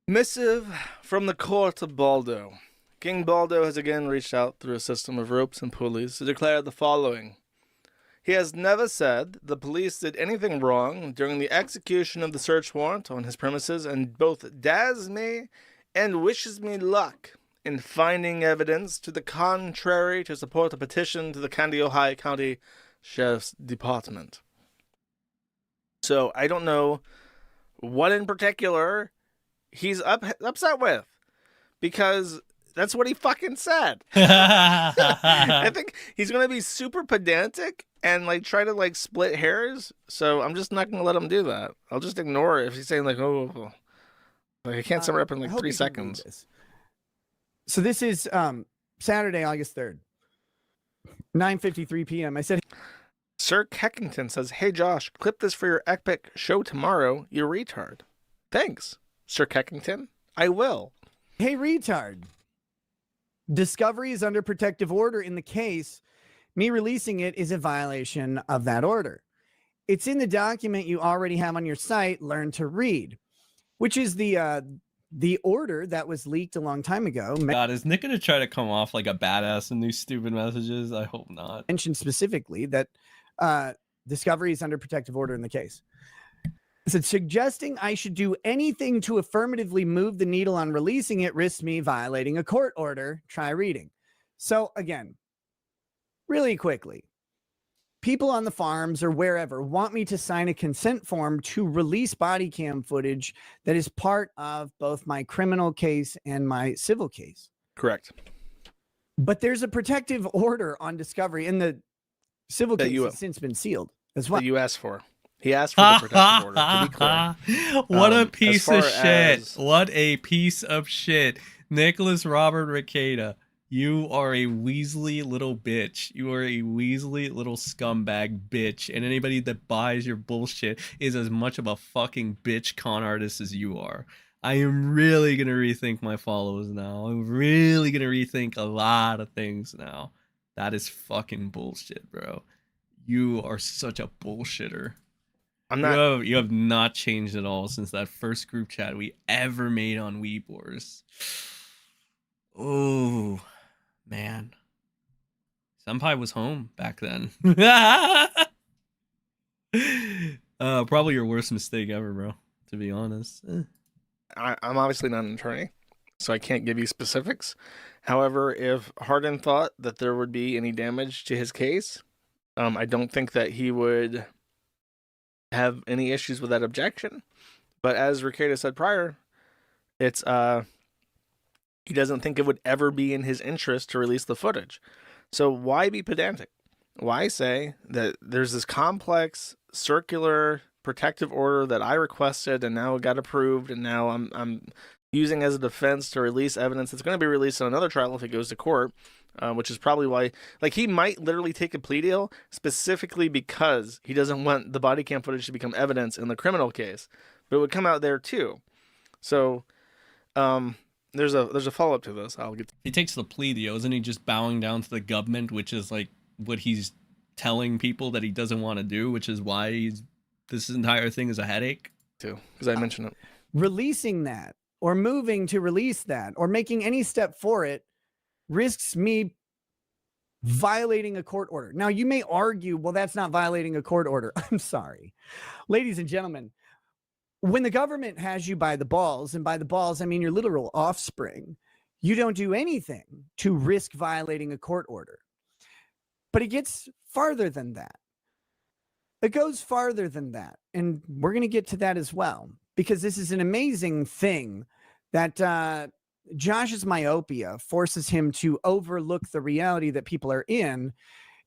Missive from the court of Baldo. King Baldo has again reached out through a system of ropes and pulleys to declare the following. He has never said the police did anything wrong during the execution of the search warrant on his premises, and both dares me and wishes me luck in finding evidence to the contrary to support a petition to the Kandiyohi County Sheriff's Department. So I don't know what in particular he's upset with, because that's what he fucking said. I think he's going to be super pedantic and like try to like split hairs. So I'm just not going to let him do that. I'll just ignore it if he's saying like, oh, like I can't sum it up in like 3 seconds. So this is Saturday, August 3rd, 9:53 p.m. I said, Sir Keckington says, hey Josh, clip this for your epic show tomorrow, you retard. Thanks, Sir Keckington. I will. Hey, retard. Discovery is under protective order in the case. Me releasing it is a violation of that order. It's in the document you already have on your site, Learn to Read, which is the order that was leaked a long time ago. God, is Nick going to try to come off like a badass in these stupid messages? I hope not. Mentioned specifically that Discovery is under protective order in the case. It said, suggesting I should do anything to affirmatively move the needle on releasing it risks me violating a court order. Try reading. So again, really quickly, people on the farms or wherever want me to sign a consent form to release body cam footage that is part of both my criminal case and my civil case. Correct. But there's a protective order on Discovery, and the civil case has since been sealed as well. That you asked for. He asked for the protective order, to be clear. What a As piece far of shit. as- What a piece of shit. Nicholas Robert Rekieta, you are a Weasley little bitch. You are a Weasley little scumbag bitch. And anybody that buys your bullshit is as much of a fucking bitch con artist as you are. I am really going to rethink my follows now. I'm really going to rethink a lot of things now. That is fucking bullshit, bro. You are such a bullshitter. I'm not. You have not changed at all since that first group chat we ever made on Weeb Wars. Oh, man. Senpai was home back then. Probably your worst mistake ever, bro, to be honest. I'm obviously not an attorney, so I can't give you specifics. However, if Hardin thought that there would be any damage to his case, I don't think that he would have any issues with that objection. But as Rekieta said prior, it's he doesn't think it would ever be in his interest to release the footage. So why be pedantic? Why say that there's this complex circular protective order that I requested and now it got approved, and now I'm using as a defense to release evidence that's going to be released in another trial if it goes to court, which is probably why, like, he might literally take a plea deal specifically because he doesn't want the body cam footage to become evidence in the criminal case, but it would come out there too. So there's a follow-up to this. I'll get to. He takes the plea deal, isn't he just bowing down to the government, which is like what he's telling people that he doesn't want to do, which is why this entire thing is a headache? Too, because I mentioned it. Releasing that or moving to release that or making any step for it risks me violating a court order. Now, you may argue, well, that's not violating a court order. I'm sorry. Ladies and gentlemen, when the government has you by the balls, and by the balls, I mean your literal offspring, you don't do anything to risk violating a court order. But it gets farther than that. It goes farther than that. And we're going to get to that as well, because this is an amazing thing that Josh's myopia forces him to overlook the reality that people are in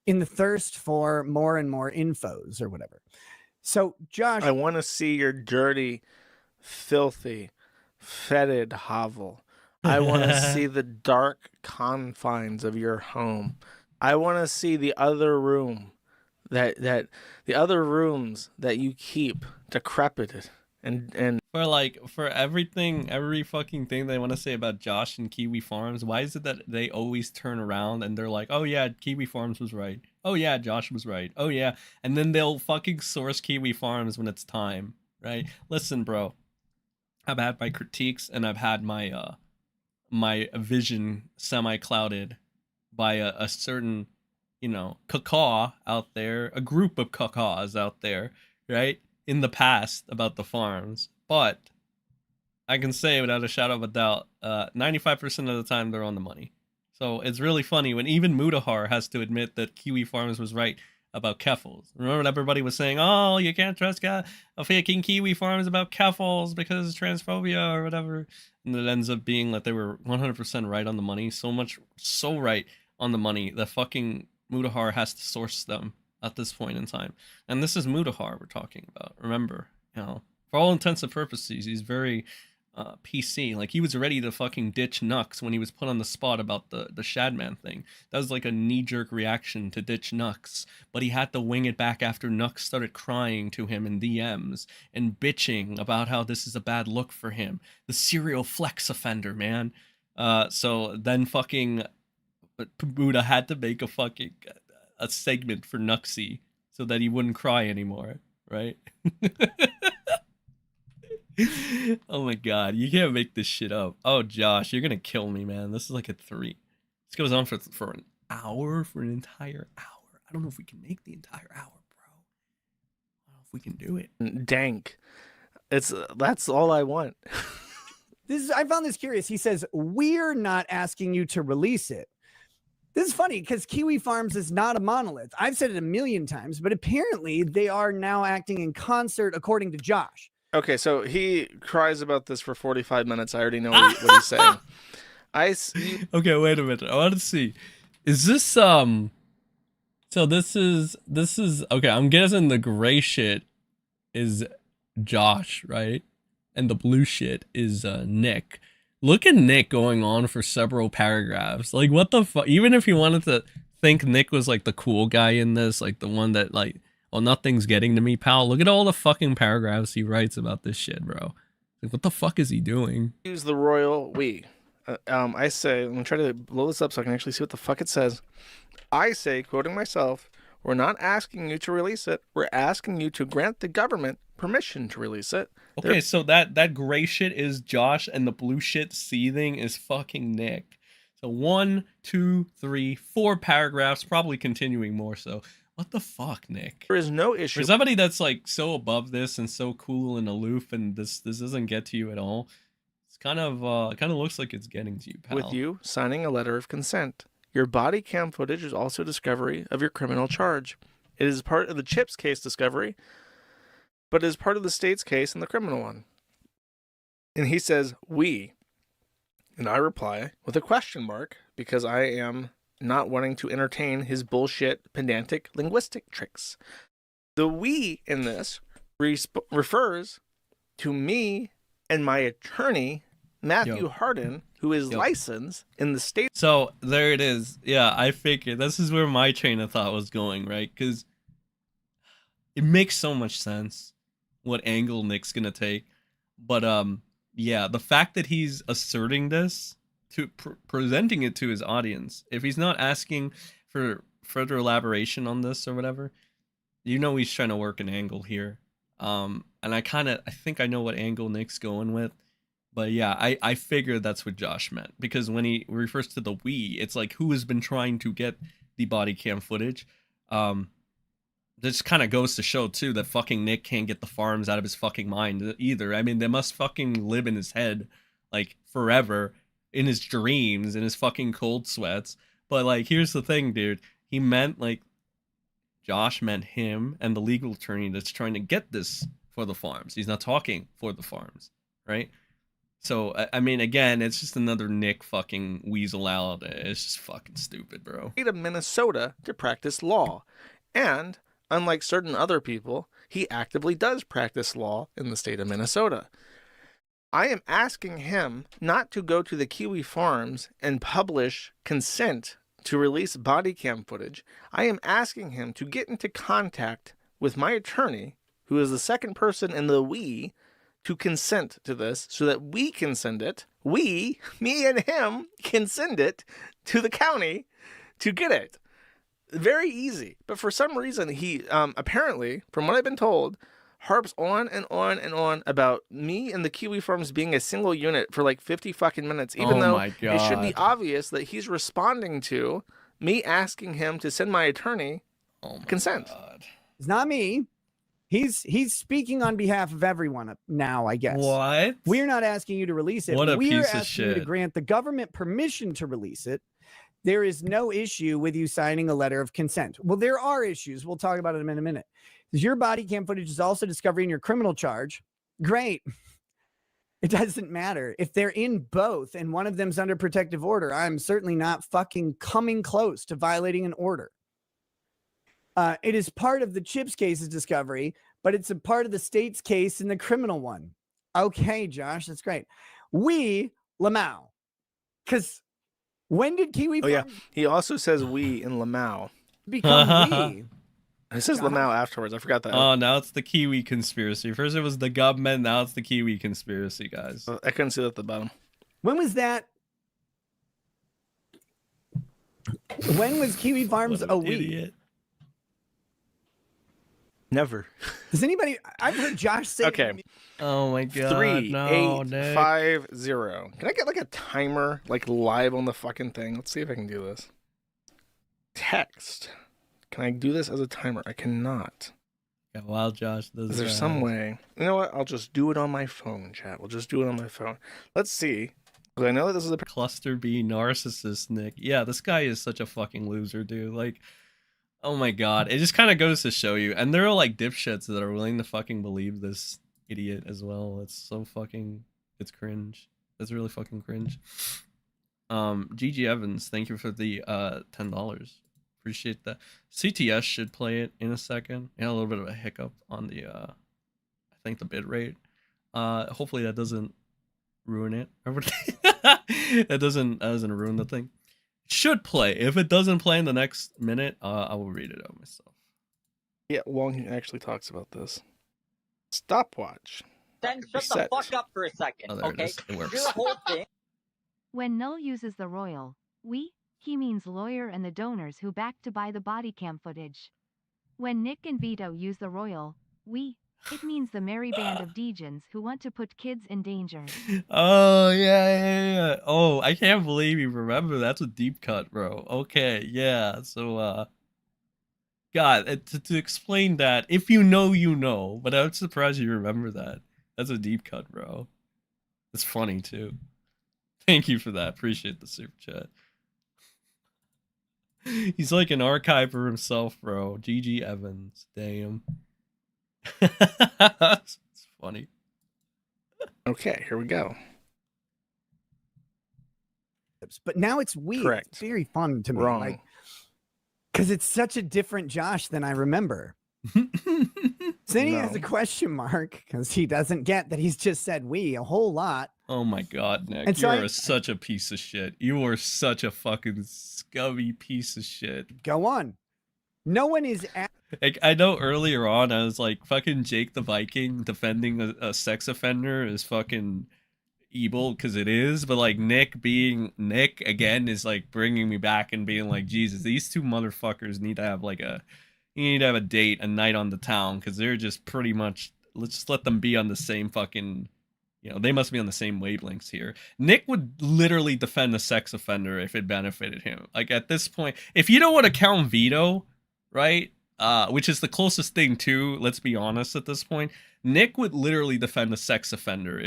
the thirst for more and more infos or whatever. So, Josh, I want to see your dirty, filthy, fetid hovel. I want to see the dark confines of your home. I want to see the other room that the other rooms that you keep decrepit and for everything, every fucking thing they want to say about Josh and Kiwi Farms, why is it that they always turn around and they're like, oh yeah, Kiwi Farms was right, oh yeah, Josh was right, oh yeah, and then they'll fucking source Kiwi Farms when it's time, right? Listen, bro, I've had my critiques and I've had my my vision semi-clouded by a certain, you know, cacaw out there, a group of cacaws out there, right, in the past about the farms. But I can say without a shadow of a doubt, 95% of the time they're on the money. So it's really funny when even Mudahar has to admit that Kiwi Farms was right about Keffels. Remember when everybody was saying, oh, you can't trust a faking Kiwi Farms about Keffels because transphobia or whatever. And it ends up being that they were 100% right on the money. So right on the money that fucking Mudahar has to source them at this point in time. And this is Mudahar we're talking about. Remember, you know, for all intents and purposes, he's very PC. Like, he was ready to fucking ditch Nux when he was put on the spot about the Shadman thing. That was like a knee-jerk reaction to ditch Nux, but he had to wing it back after Nux started crying to him in DMs and bitching about how this is a bad look for him. The serial flex offender, man. So then fucking Buddha had to make a segment for Nuxie so that he wouldn't cry anymore, right? Oh my god, you can't make this shit up. Oh, Josh, you're gonna kill me, man. This is like a 3. This goes on for an hour, for an entire hour. I don't know if we can make the entire hour, bro. I don't know if we can do it. Dank. That's all I want. I found this curious. He says, we're not asking you to release it. This is funny because Kiwi Farms is not a monolith. I've said it a million times, but apparently they are now acting in concert, according to Josh. Okay, so he cries about this for 45 minutes. I already know what he's saying. Okay, wait a minute. I want to see. Is this so this is okay, I'm guessing the gray shit is Josh, right? And the blue shit is Nick. Look at Nick going on for several paragraphs. Like, what the fuck? Even if you wanted to think Nick was like the cool guy in this, like the one that like, oh, nothing's getting to me, pal. Look at all the fucking paragraphs he writes about this shit, bro. Like, what the fuck is he doing? Use the royal we. I say, I'm gonna try to blow this up so I can actually see what the fuck it says. I say, quoting myself, we're not asking you to release it. We're asking you to grant the government permission to release it. Okay, so that gray shit is Josh, and the blue shit seething is fucking Nick. So 1, 2, 3, 4 paragraphs, probably continuing more so. What the fuck, Nick? There is no issue. For somebody that's like so above this and so cool and aloof, and this doesn't get to you at all. It's kind of looks like it's getting to you, pal. With you signing a letter of consent. Your body cam footage is also discovery of your criminal charge. It is part of the Chips case discovery, but it is part of the state's case and the criminal one. And he says, we. And I reply with a question mark because I am not wanting to entertain his bullshit, pedantic, linguistic tricks. The we in this refers to me and my attorney, Matthew Hardin, who is licensed in the state. So there it is. Yeah, I figured this is where my train of thought was going, right? Because it makes so much sense what angle Nick's gonna take, but yeah, the fact that he's asserting this to presenting it to his audience, if he's not asking for further elaboration on this or whatever, you know he's trying to work an angle here. And I think I know what angle Nick's going with. But yeah, I figured that's what Josh meant, because when he refers to the we, it's like who has been trying to get the body cam footage. This kind of goes to show too that fucking Nick can't get the farms out of his fucking mind either. I mean, they must fucking live in his head like forever, in his dreams, in his fucking cold sweats. But like, here's the thing, dude. He meant like Josh meant him and the legal attorney that's trying to get this for the farms. He's not talking for the farms, right? So, I mean, again, it's just another Nick fucking weasel out. It's just fucking stupid, bro. State of Minnesota to practice law. And, unlike certain other people, he actively does practice law in the state of Minnesota. I am asking him not to go to the Kiwi Farms and publish consent to release body cam footage. I am asking him to get into contact with my attorney, who is the second person in the we, to consent to this so that we can send it. We, me and him, can send it to the county to get it. Very easy. But for some reason, he apparently, from what I've been told, harps on and on and on about me and the Kiwi Farms being a single unit for like 50 fucking minutes, even though it should be obvious that he's responding to me asking him to send my attorney consent. It's not me. He's speaking on behalf of everyone now, I guess. What? We're not asking you to release it. What a We're piece of asking you to shit. grant the government permission to release it. There is no issue with you signing a letter of consent. Well, there are issues. We'll talk about it in a minute. Your body cam footage is also discovery in your criminal charge. Great. It doesn't matter. If they're in both and one of them's under protective order, I'm certainly not fucking coming close to violating an order. It is part of the Chips case's discovery, but it's a part of the state's case in the criminal one. Okay, Josh, that's great. We, Lamau, because when did Kiwi Oh, yeah. He also says we in Lamau. become we? It says Lamau afterwards. I forgot that. Oh, now it's the Kiwi conspiracy. First it was the government, now it's the Kiwi conspiracy, guys. I couldn't see that at the bottom. When was that? When was Kiwi Farms a we? Idiot. Never. Does anybody? I've heard Josh say. Okay. Oh my god. 3, no, 8, Nick. 5, 0. Can I get like a timer, like live on the fucking thing? Let's see if I can do this. Text. Can I do this as a timer? I cannot. Yeah, wow, Josh. Is there some way? You know what? I'll just do it on my phone, chat. We'll just do it on my phone. Let's see. Because I know that this is a cluster B narcissist, Nick. Yeah, this guy is such a fucking loser, dude. Like, oh my god. It just kind of goes to show you. And there are like dipshits that are willing to fucking believe this idiot as well. It's so fucking, it's cringe. It's really fucking cringe. GG Evans, thank you for the $10. Appreciate that. CTS should play it in a second. Yeah, a little bit of a hiccup on the think the bit rate. Hopefully that doesn't ruin it. That doesn't ruin the thing. Should play. If it doesn't play in the next minute, I will read it out myself. Yeah, Wong actually talks about this. Stopwatch. Then shut Reset. the fuck up for a second, Oh, there it okay? is. It works. Your whole thing. When Null uses the royal we, he means lawyer and the donors who back to buy the body cam footage. When Nick and Vito use the royal we, it means the merry band of degens who want to put kids in danger. Oh yeah. Oh, I can't believe you remember. That's a deep cut, bro. Okay, yeah. So God, to explain that, if you know, you know. But I'm surprised you remember that. That's a deep cut, bro. It's funny too. Thank you for that. Appreciate the super chat. He's like an archiver himself, bro. GG Evans. Damn. It's funny. Okay, here we go. But now it's weird. Correct. It's very fun to me. Wrong. Like, because it's such a different Josh than I remember. So then he has a question mark because he doesn't get that he's just said we a whole lot. Oh my God, Nick. And You so are such a piece of shit. You are such a fucking scummy piece of shit. Go on. No one is Like, I know earlier on I was like, fucking Jake the Viking defending a sex offender is fucking evil, because it is, but like Nick being Nick again is like bringing me back and being like, Jesus, these two motherfuckers need to have like a date, a night on the town, because they're just pretty much, let's just let them be on the same fucking, you know, they must be on the same wavelengths here. Nick would literally defend a sex offender if it benefited him. Like at this point, if you don't want to count Vito, right, which is the closest thing to, let's be honest at this point, Nick would literally defend a sex offender.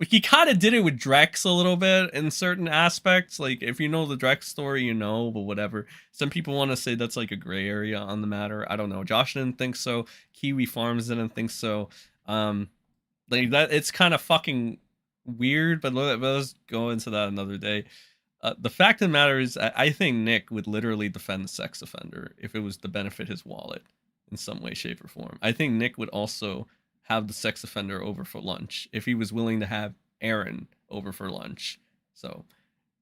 He kind of did it with Drex a little bit in certain aspects. Like, if you know the Drex story, you know, but whatever. Some people want to say that's like a gray area on the matter. I don't know. Josh didn't think so. Kiwi Farms didn't think so. Like that, it's kind of fucking weird, but let's go into that another day. The fact of the matter is, I think Nick would literally defend the sex offender if it was to benefit his wallet in some way, shape, or form. I think Nick would also have the sex offender over for lunch if he was willing to have Aaron over for lunch. So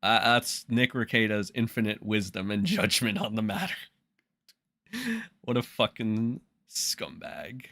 that's Nick Rekieta's infinite wisdom and judgment on the matter. What a fucking scumbag.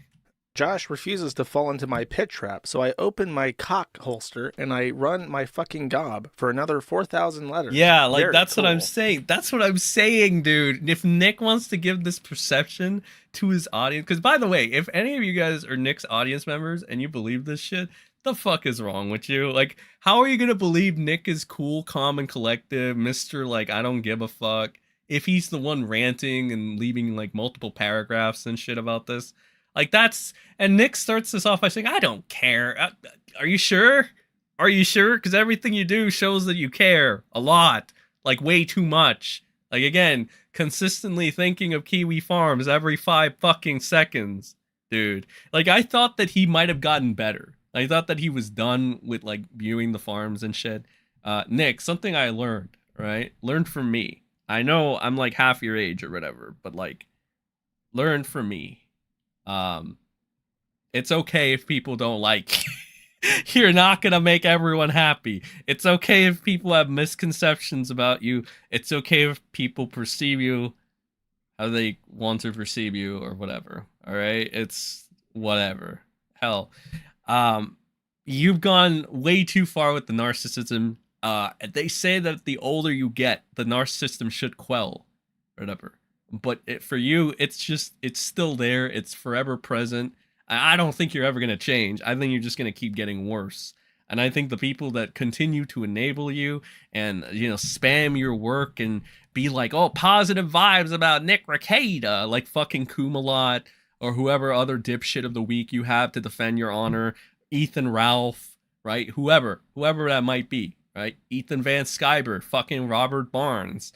Josh refuses to fall into my pit trap, so I open my cock holster and I run my fucking gob for another 4,000 letters. Yeah, like Very that's cool. what I'm saying. That's what I'm saying, dude. If Nick wants to give this perception to his audience, because by the way, if any of you guys are Nick's audience members and you believe this shit, the fuck is wrong with you? Like, how are you gonna believe Nick is cool, calm, and collective, Mr. Like, I don't give a fuck, if he's the one ranting and leaving like multiple paragraphs and shit about this? Like, that's, and Nick starts this off by saying, I don't care. Are you sure? Are you sure? Because everything you do shows that you care a lot, like way too much. Like, again, consistently thinking of Kiwi Farms every 5 fucking seconds, dude. Like, I thought that he might have gotten better. I thought that he was done with like viewing the farms and shit. Nick, something I learned, right? Learned from me. I know I'm like half your age or whatever, but like, learned from me. It's okay if people don't like you. You're not gonna make everyone happy. It's okay if people have misconceptions about you. It's okay if people perceive you how they want to perceive you or whatever. All right, it's whatever. Hell, you've gone way too far with the narcissism. They say that the older you get, the narcissism should quell, or whatever. But for you, it's still there. It's forever present. I don't think you're ever going to change. I think you're just going to keep getting worse. And I think the people that continue to enable you and, you know, spam your work and be like, oh, positive vibes about Nick Rekieta, like fucking Kumalot or whoever other dipshit of the week you have to defend your honor, Ethan Ralph, right? Whoever that might be, right? Ethan Van Skyber, fucking Robert Barnes.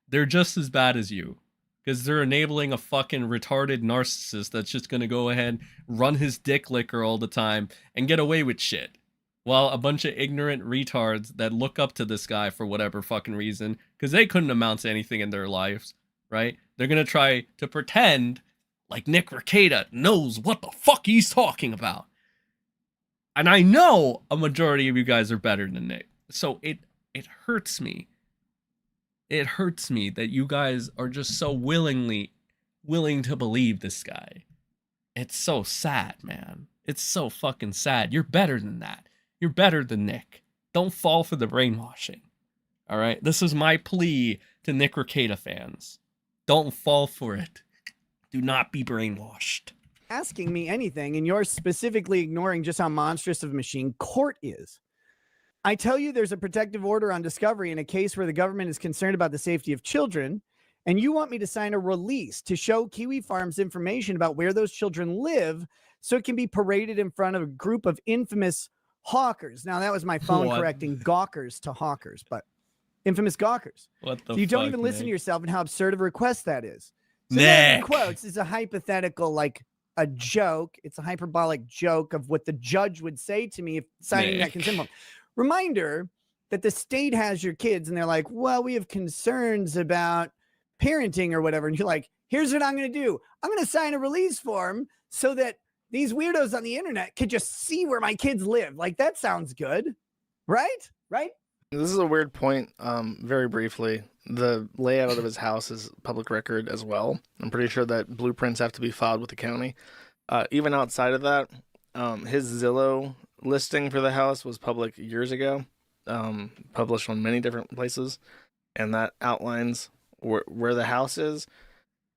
They're just as bad as you. Because they're enabling a fucking retarded narcissist that's just going to go ahead, run his dick licker all the time, and get away with shit. While a bunch of ignorant retards that look up to this guy for whatever fucking reason, because they couldn't amount to anything in their lives, right? They're going to try to pretend like Nick Rekieta knows what the fuck he's talking about. And I know a majority of you guys are better than Nick. So it hurts me. It hurts me that you guys are just so willing to believe this guy. It's so sad, man. It's so fucking sad. You're better than that. You're better than Nick. Don't fall for the brainwashing. All right? This is my plea to Nick Rekieta fans. Don't fall for it. Do not be brainwashed. Asking me anything, and you're specifically ignoring just how monstrous of a machine court is. I tell you there's a protective order on discovery in a case where the government is concerned about the safety of children, and you want me to sign a release to show Kiwi Farms information about where those children live so it can be paraded in front of a group of infamous hawkers. Now, that was my phone correcting gawkers to hawkers, but infamous gawkers. What the so you don't fuck, even listen to Nick? yourself and how absurd of a request that is. So Nick. that, in quotes, is a hypothetical, like a joke. It's a hyperbolic joke of what the judge would say to me if signing that consent form. Reminder that the state has your kids and they're like, well, we have concerns about parenting or whatever. And you're like, here's what I'm going to do. I'm going to sign a release form so that these weirdos on the internet could just see where my kids live. Like, that sounds good. Right? Right? This is a weird point. Very briefly, the layout of his house is public record as well. I'm pretty sure that blueprints have to be filed with the county. Even outside of that, his Zillow listing for the house was public years ago, published on many different places, and that outlines where the house is.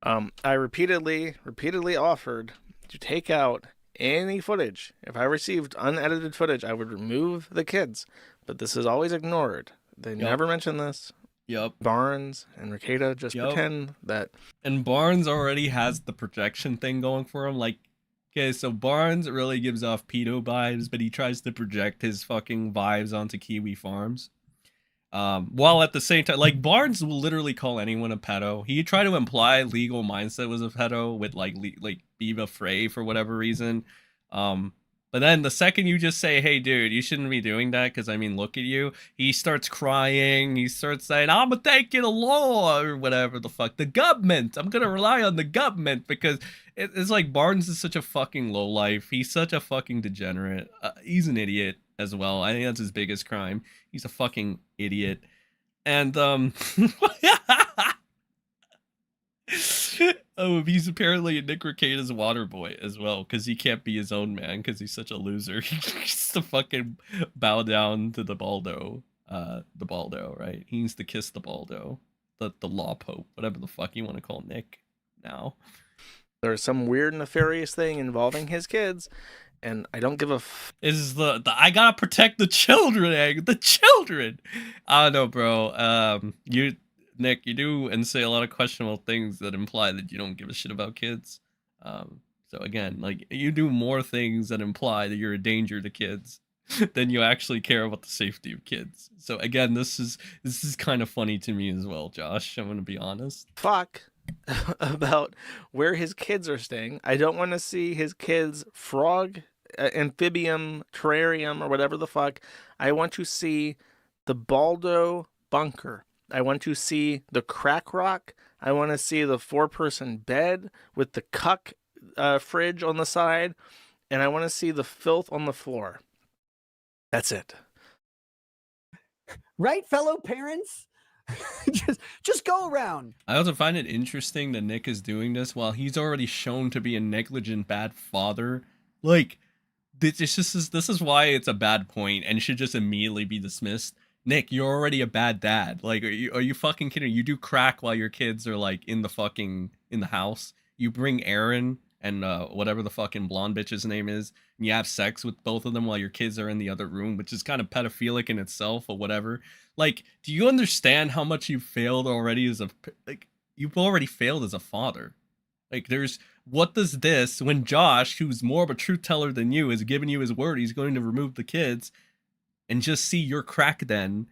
I repeatedly offered to take out any footage. If I received unedited footage, I would remove the kids, but this is always ignored. They never mention this. Yep. Barnes and Rekieta just pretend that. And Barnes already has the projection thing going for him. Like, okay, so Barnes really gives off pedo vibes, but he tries to project his fucking vibes onto Kiwi Farms. While at the same time, like, Barnes will literally call anyone a pedo. He tried to imply Legal Mindset was a pedo with like Biva Frey for whatever reason. But then the second you just say, hey, dude, you shouldn't be doing that because, I mean, look at you. He starts crying. He starts saying, I'm going to take you to law or whatever the fuck. The government. I'm going to rely on the government because it's like Barnes is such a fucking lowlife. He's such a fucking degenerate. He's an idiot as well. I think that's his biggest crime. He's a fucking idiot. And, oh, he's apparently Nick Rekieta's water boy as well, because he can't be his own man because he's such a loser. He needs to fucking bow down to the Baldo. The Baldo, right? He needs to kiss the Baldo. The law pope, whatever the fuck you want to call Nick now. There's some weird nefarious thing involving his kids, and I don't give a Is the I gotta protect the children, egg. The children! I don't know, bro. Nick, you do and say a lot of questionable things that imply that you don't give a shit about kids. So again, like, you do more things that imply that you're a danger to kids than you actually care about the safety of kids. So again, this is kind of funny to me as well, Josh. I'm gonna be honest. fuck about where his kids are staying. I don't want to see his kids' frog, amphibium, terrarium, or whatever the fuck. I want to see the Baldo bunker. I want to see the crack rock. I want to see the 4-person bed with the cuck fridge on the side. And I want to see the filth on the floor. That's it. Right, fellow parents? just go around. I also find it interesting that Nick is doing this while he's already shown to be a negligent bad father. Like, this is why it's a bad point and should just immediately be dismissed. Nick, you're already a bad dad. Like, are you fucking kidding? You do crack while your kids are like in the house. You bring Aaron and whatever the fucking blonde bitch's name is, and you have sex with both of them while your kids are in the other room, which is kind of pedophilic in itself or whatever. Like, do you understand how much you've failed already you've already failed as a father? Like, what does this, when Josh, who's more of a truth teller than you, is giving you his word, he's going to remove the kids, and just see your crack den.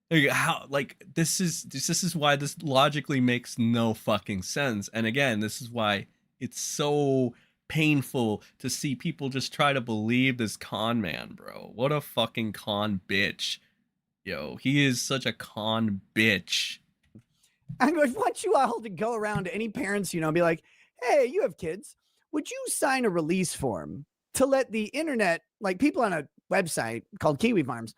This is why this logically makes no fucking sense. And again, this is why it's so painful to see people just try to believe this con man, bro. What a fucking con bitch. Yo, he is such a con bitch. I want you all to go around to any parents, be like, hey, you have kids. Would you sign a release form to let the internet, like people on a website called Kiwi Farms,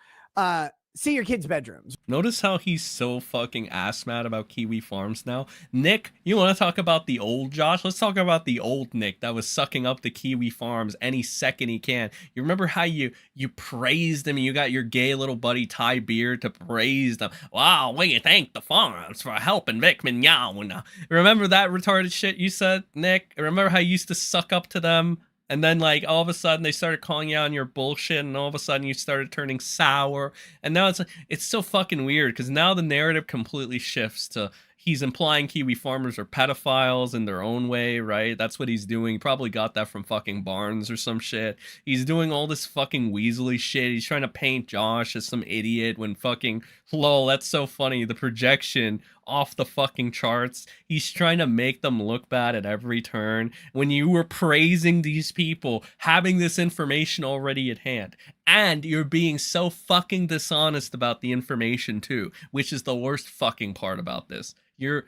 see your kids' bedrooms. Notice how he's so fucking ass mad about Kiwi Farms now. Nick, you want to talk about the old Josh? Let's talk about the old Nick that was sucking up the Kiwi Farms any second he can. You remember how you praised him and you got your gay little buddy Ty Beard to praise them. Wow, we thank the farms for helping Vic Mignon. Remember that retarded shit you said, Nick? Remember how you used to suck up to them? And then, like, all of a sudden, they started calling you out on your bullshit, and all of a sudden, you started turning sour. And now it's so fucking weird, because now the narrative completely shifts to he's implying Kiwi farmers are pedophiles in their own way, right? That's what he's doing. He probably got that from fucking Barnes or some shit. He's doing all this fucking weaselly shit. He's trying to paint Josh as some idiot when fucking, lol, that's so funny. The projection off the fucking charts. He's trying to make them look bad at every turn when you were praising these people, having this information already at hand. And you're being so fucking dishonest about the information too, which is the worst fucking part about this. You're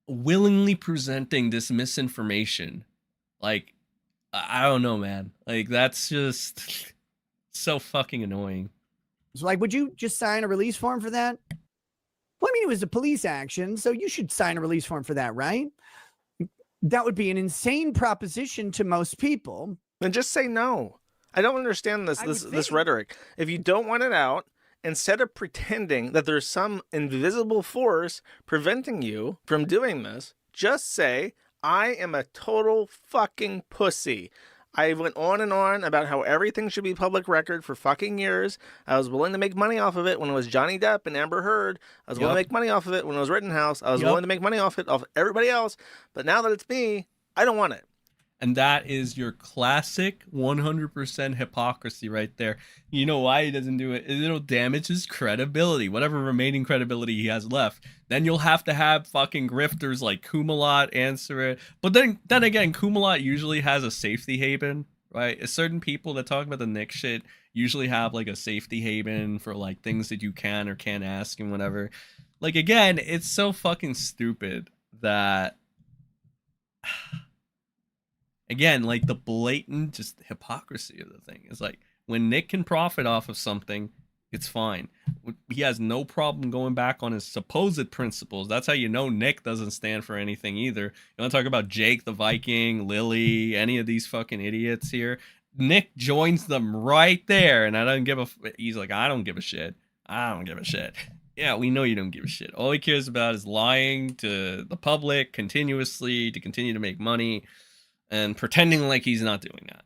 willingly presenting this misinformation. Like, I don't know, man. Like, that's just so fucking annoying. So, like, would you just sign a release form for that? Well, I mean, it was a police action, so you should sign a release form for that, right? That would be an insane proposition to most people. Then just say no. I don't understand this rhetoric. If you don't want it out, instead of pretending that there's some invisible force preventing you from doing this, just say, I am a total fucking pussy. I went on and on about how everything should be public record for fucking years. I was willing to make money off of it when it was Johnny Depp and Amber Heard. I was willing to make money off of it when it was Rittenhouse. I was willing to make money off it, off everybody else. But now that it's me, I don't want it. And that is your classic 100% hypocrisy right there. You know why he doesn't do it? It'll damage his credibility, whatever remaining credibility he has left. Then you'll have to have fucking grifters like Kumalat answer it. But then again, Kumalat usually has a safety haven, right? Certain people that talk about the Nick shit usually have like a safety haven for like things that you can or can't ask and whatever. Like, again, it's so fucking stupid that... Again, like the blatant just hypocrisy of the thing is like when Nick can profit off of something, it's fine. He has no problem going back on his supposed principles. That's how you know Nick doesn't stand for anything either. You want to talk about Jake the Viking, Lily, any of these fucking idiots here? Nick joins them right there, and I don't give a. He's like, I don't give a shit. I don't give a shit. Yeah, we know you don't give a shit. All he cares about is lying to the public continuously to continue to make money. And pretending like he's not doing that.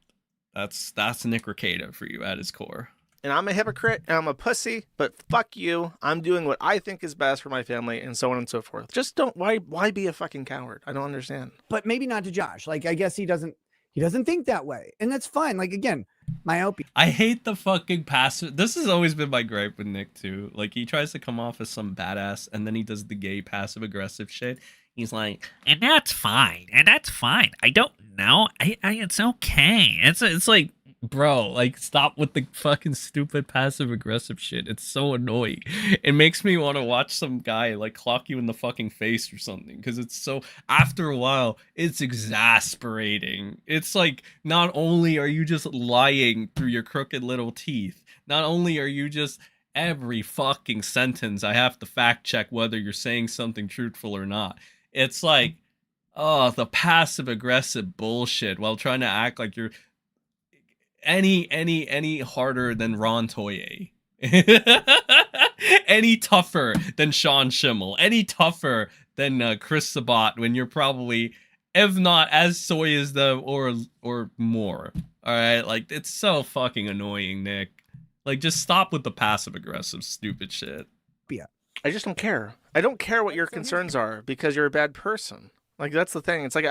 That's Nick Rekieta for you at his core. And I'm a hypocrite, and I'm a pussy, but fuck you. I'm doing what I think is best for my family, and so on and so forth. Just don't, why be a fucking coward? I don't understand. But maybe not to Josh. Like, I guess he doesn't think that way. And that's fine. Like, again, myopia. I hate the fucking passive. This has always been my gripe with Nick, too. Like, he tries to come off as some badass, and then he does the gay passive-aggressive shit. He's like, and that's fine. And that's fine. I don't know. It's okay. It's like, bro, like, stop with the fucking stupid passive aggressive shit. It's so annoying. It makes me want to watch some guy like clock you in the fucking face or something, because it's so, after a while, it's exasperating. It's like, not only are you just lying through your crooked little teeth, not only are you just every fucking sentence I have to fact check whether you're saying something truthful or not. It's like, oh, the passive aggressive bullshit while trying to act like you're any harder than Ron Toye. Any tougher than Sean Schimmel. Any tougher than Chris Sabat when you're probably, if not as soy as them or more. All right, like, it's so fucking annoying, Nick. Like, just stop with the passive aggressive stupid shit. Yeah. I just don't care. I don't care what your concerns are because you're a bad person. Like, that's the thing. It's like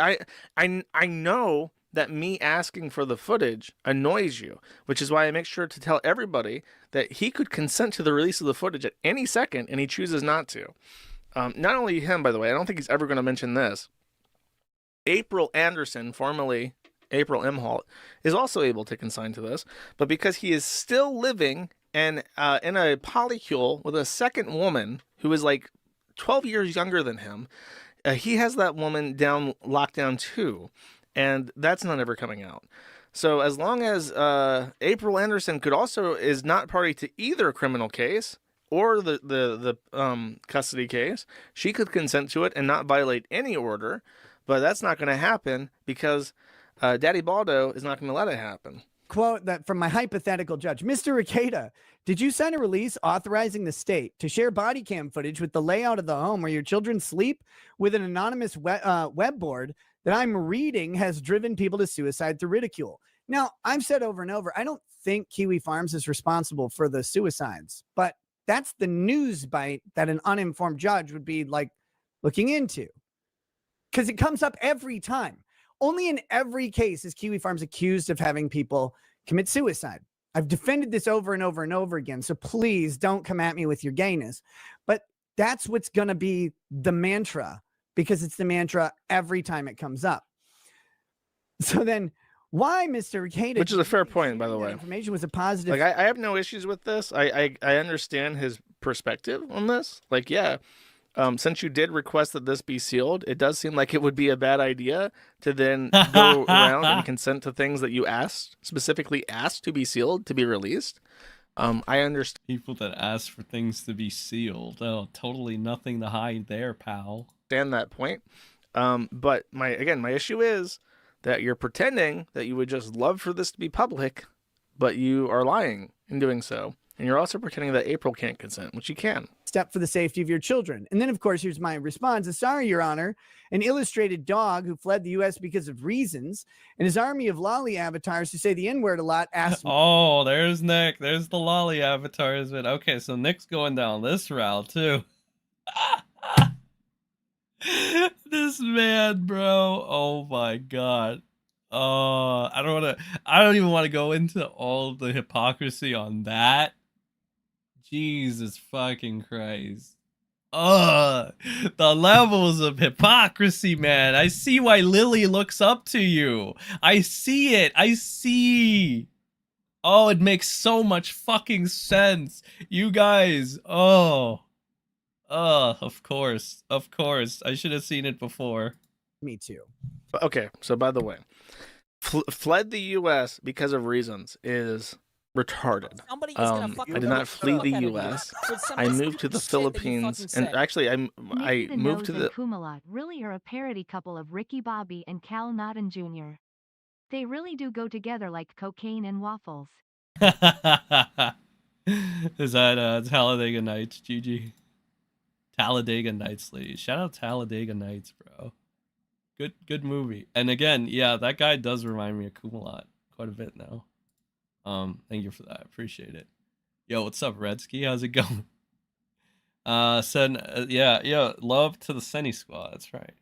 I know that me asking for the footage annoys you, which is why I make sure to tell everybody that he could consent to the release of the footage at any second, and he chooses not to. Not only him, by the way, I don't think he's ever going to mention this. April Anderson, formerly April Imholt, is also able to consign to this, but because he is still living and in a polycule with a second woman who is like 12 years younger than him, he has that woman locked down too, and that's not ever coming out. So as long as April Anderson is not party to either criminal case or the custody case, she could consent to it and not violate any order. But that's not going to happen because Daddy Baldo is not going to let it happen. Quote that from my hypothetical judge. Mr. Rekieta, did you sign a release authorizing the state to share body cam footage with the layout of the home where your children sleep with an anonymous web board that I'm reading has driven people to suicide through ridicule? Now, I've said over and over, I don't think Kiwi Farms is responsible for the suicides, but that's the news bite that an uninformed judge would be like looking into, because it comes up every time. Only in every case is Kiwi Farms accused of having people commit suicide. I've defended this over and over and over again, so please don't come at me with your gayness. But that's what's going to be the mantra, because it's the mantra every time it comes up. So then why, Mr. Rekieta? Which is a fair point, by the way. Information was a positive. Like, I have no issues with this. I understand his perspective on this. Like, yeah. Since you did request that this be sealed, it does seem like it would be a bad idea to then go around and consent to things that you specifically asked to be sealed, to be released. I understand people that ask for things to be sealed. Oh, totally nothing to hide there, pal. Understand that point. But my issue is that you're pretending that you would just love for this to be public, but you are lying in doing so. And you're also pretending that April can't consent, which you can. Step for the safety of your children. And then, of course, here's my response. Sorry, Your Honor, an illustrated dog who fled the U.S. because of reasons, and his army of lolly avatars who say the N-word a lot asked... Oh, there's Nick. There's the lolly avatars. Okay, so Nick's going down this route, too. This man, bro. Oh, my God. I don't even want to go into all the hypocrisy on that. Jesus fucking Christ. The levels of hypocrisy, man. I see why Lily looks up to you. I see it. I see. Oh, it makes so much fucking sense. You guys. Of course. Of course. I should have seen it before. Me too. Okay, so by the way, fled the U.S. because of reasons is retarded. I did not flee the U.S. I moved to the Philippines, and actually, I moved to the. Kumalat really are a parody couple of Ricky Bobby and Cal Naughton Jr. They really do go together like cocaine and waffles. Is that Talladega Nights, GG? Talladega Nights, ladies. Shout out Talladega Nights, bro. Good movie. And again, yeah, that guy does remind me of Kumalat quite a bit now. Thank you for that. Appreciate it. Yo, what's up, Redsky? How's it going? Yeah, love to the Senny Squad. That's right.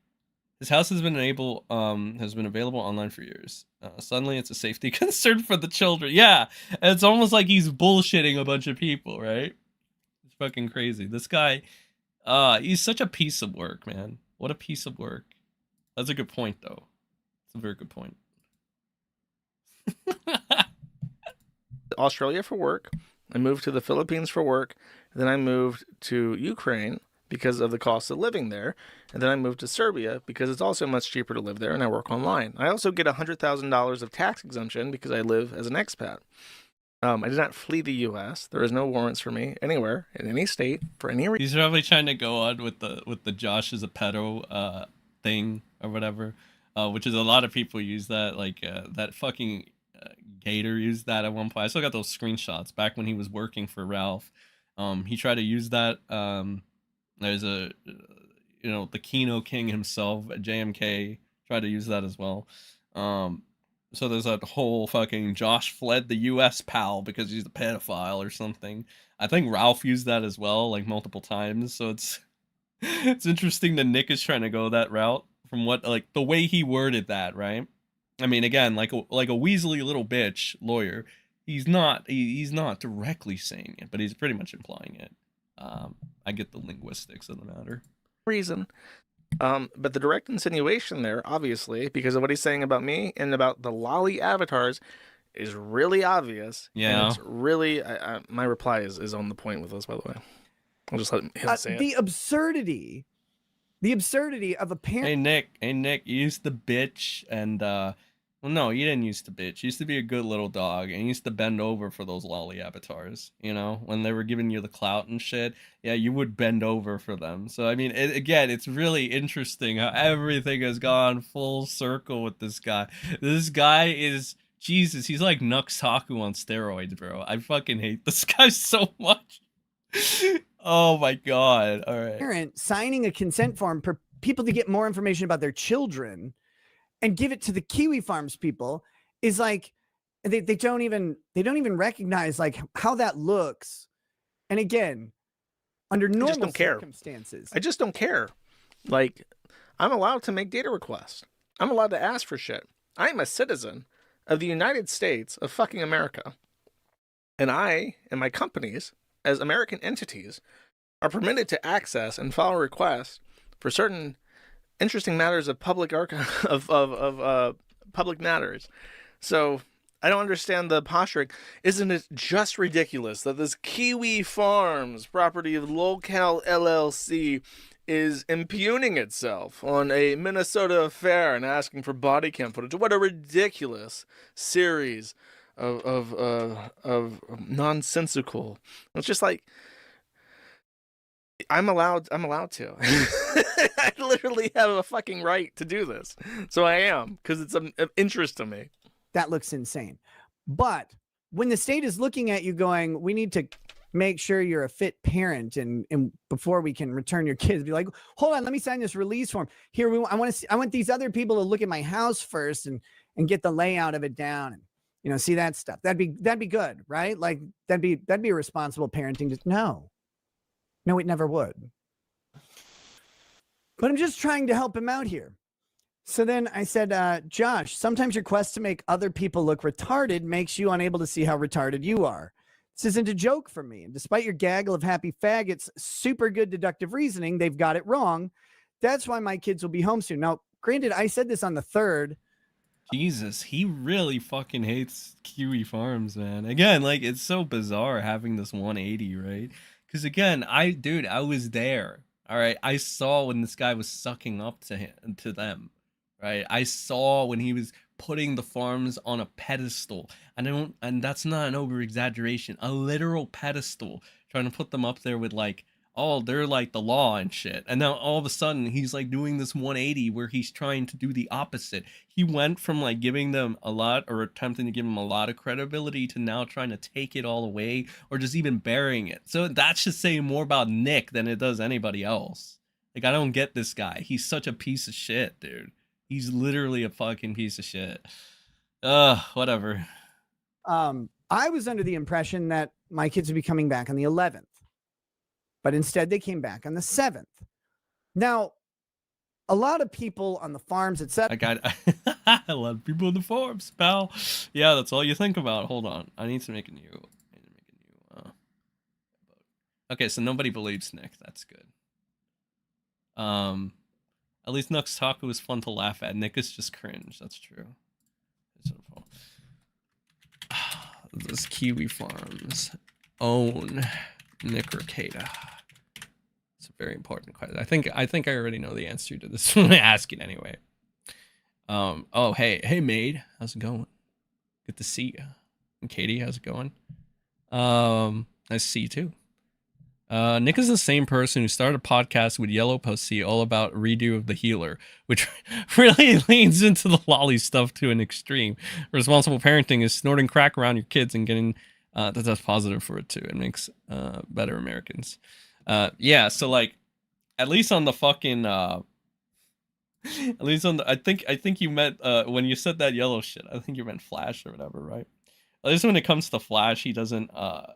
His house has been available online for years. Suddenly, it's a safety concern for the children. Yeah, it's almost like he's bullshitting a bunch of people, right? It's fucking crazy. This guy, he's such a piece of work, man. What a piece of work. That's a good point, though. It's a very good point. Australia for work. I moved to the Philippines for work. Then I moved to Ukraine because of the cost of living there. And then I moved to Serbia because it's also much cheaper to live there and I work online. I also get $100,000 of tax exemption because I live as an expat. I did not flee the U.S. There is no warrants for me anywhere in any state for any reason. He's probably trying to go on with the Josh is a pedo thing or whatever, which is a lot of people use that. Like that fucking Gator used that at one point. I still got those screenshots back when he was working for Ralph. He tried to use that. There's the Kino King himself, JMK, tried to use that as well. So there's that whole fucking Josh fled the U.S. pal because he's a pedophile or something. I think Ralph used that as well, like multiple times. So it's interesting that Nick is trying to go that route from what, like, the way he worded that, right? I mean, again, like a Weasley little bitch lawyer, he's not directly saying it, but he's pretty much implying it. I get the linguistics of the matter. Reason. But the direct insinuation there, obviously, because of what he's saying about me and about the lolly avatars, is really obvious. Yeah. And it's really, my reply is on the point with this, by the way. I'll just let him say the it. absurdity of a parent. Hey Nick, use the bitch and Well, no, you didn't used to bitch. You used to be a good little dog, and you used to bend over for those lolly avatars. You know, when they were giving you the clout and shit. Yeah, you would bend over for them. So I mean, again, it's really interesting how everything has gone full circle with this guy. This guy is Jesus. He's like Nux Taku on steroids, bro. I fucking hate this guy so much. Oh my god! All right. Parent signing a consent form for people to get more information about their children and give it to the Kiwi Farms people is like they don't even recognize like how that looks. And again, under normal circumstances, I just don't care. Like, I'm allowed to make data requests. I'm allowed to ask for shit. I am a citizen of the United States of fucking America. And I and my companies, as American entities, are permitted to access and file requests for certain interesting matters of public public matters. So I don't understand the posturing. Isn't it just ridiculous that this Kiwi Farms property of Locale LLC is impugning itself on a Minnesota affair and asking for body cam footage? What a ridiculous series of nonsensical. It's just like, I'm allowed to. I literally have a fucking right to do this. So I am, because it's of interest to me. That looks insane. But when the state is looking at you going, we need to make sure you're a fit parent and before we can return your kids, be like, hold on, let me sign this release form. Here, I want these other people to look at my house first and get the layout of it down and, you know, see that stuff. That'd be good, right? Like that'd be a responsible parenting. No, it never would. But I'm just trying to help him out here. So then I said, Josh, sometimes your quest to make other people look retarded makes you unable to see how retarded you are. This isn't a joke for me. And despite your gaggle of happy faggots, super good deductive reasoning, they've got it wrong. That's why my kids will be home soon. Now, granted, I said this on the 3rd. Jesus, he really fucking hates Kiwi Farms, man. Again, like, it's so bizarre having this 180, right? Because again, I was there. All right, I saw when this guy was sucking up to them, right? I saw when he was putting the farms on a pedestal, and that's not an over exaggeration, a literal pedestal, trying to put them up there with like, oh, they're like the law and shit. And now all of a sudden he's like doing this 180 where he's trying to do the opposite. He went from like giving them a lot or attempting to give them a lot of credibility to now trying to take it all away or just even burying it. So that should say more about Nick than it does anybody else. Like, I don't get this guy. He's such a piece of shit, dude. He's literally a fucking piece of shit. Whatever. I was under the impression that my kids would be coming back on the 11th. But instead, they came back on the 7th. Now, a lot of people on the farms, etc. I got a lot of people on the farms, pal. Yeah, that's all you think about. Hold on, I need to make a new. Okay, so nobody believes Nick. That's good. At least Nux Taku is fun to laugh at. Nick is just cringe. That's true. This Kiwi Farms own Nick Rekieta. It's a very important question. I think I already know the answer to this when I ask it anyway. Oh, hey maid, how's it going? Good to see you. And Katie, how's it going? Nice to see you too. Nick is the same person who started a podcast with Yellow Pussy all about redo of the healer, which really leans into the lolly stuff to an extreme. Responsible parenting is snorting crack around your kids and getting that's positive for it too. It makes better Americans. Yeah, so like at least on the fucking at least on the I think you meant when you said that yellow shit, I think you meant Flash or whatever, right? At least when it comes to Flash, he doesn't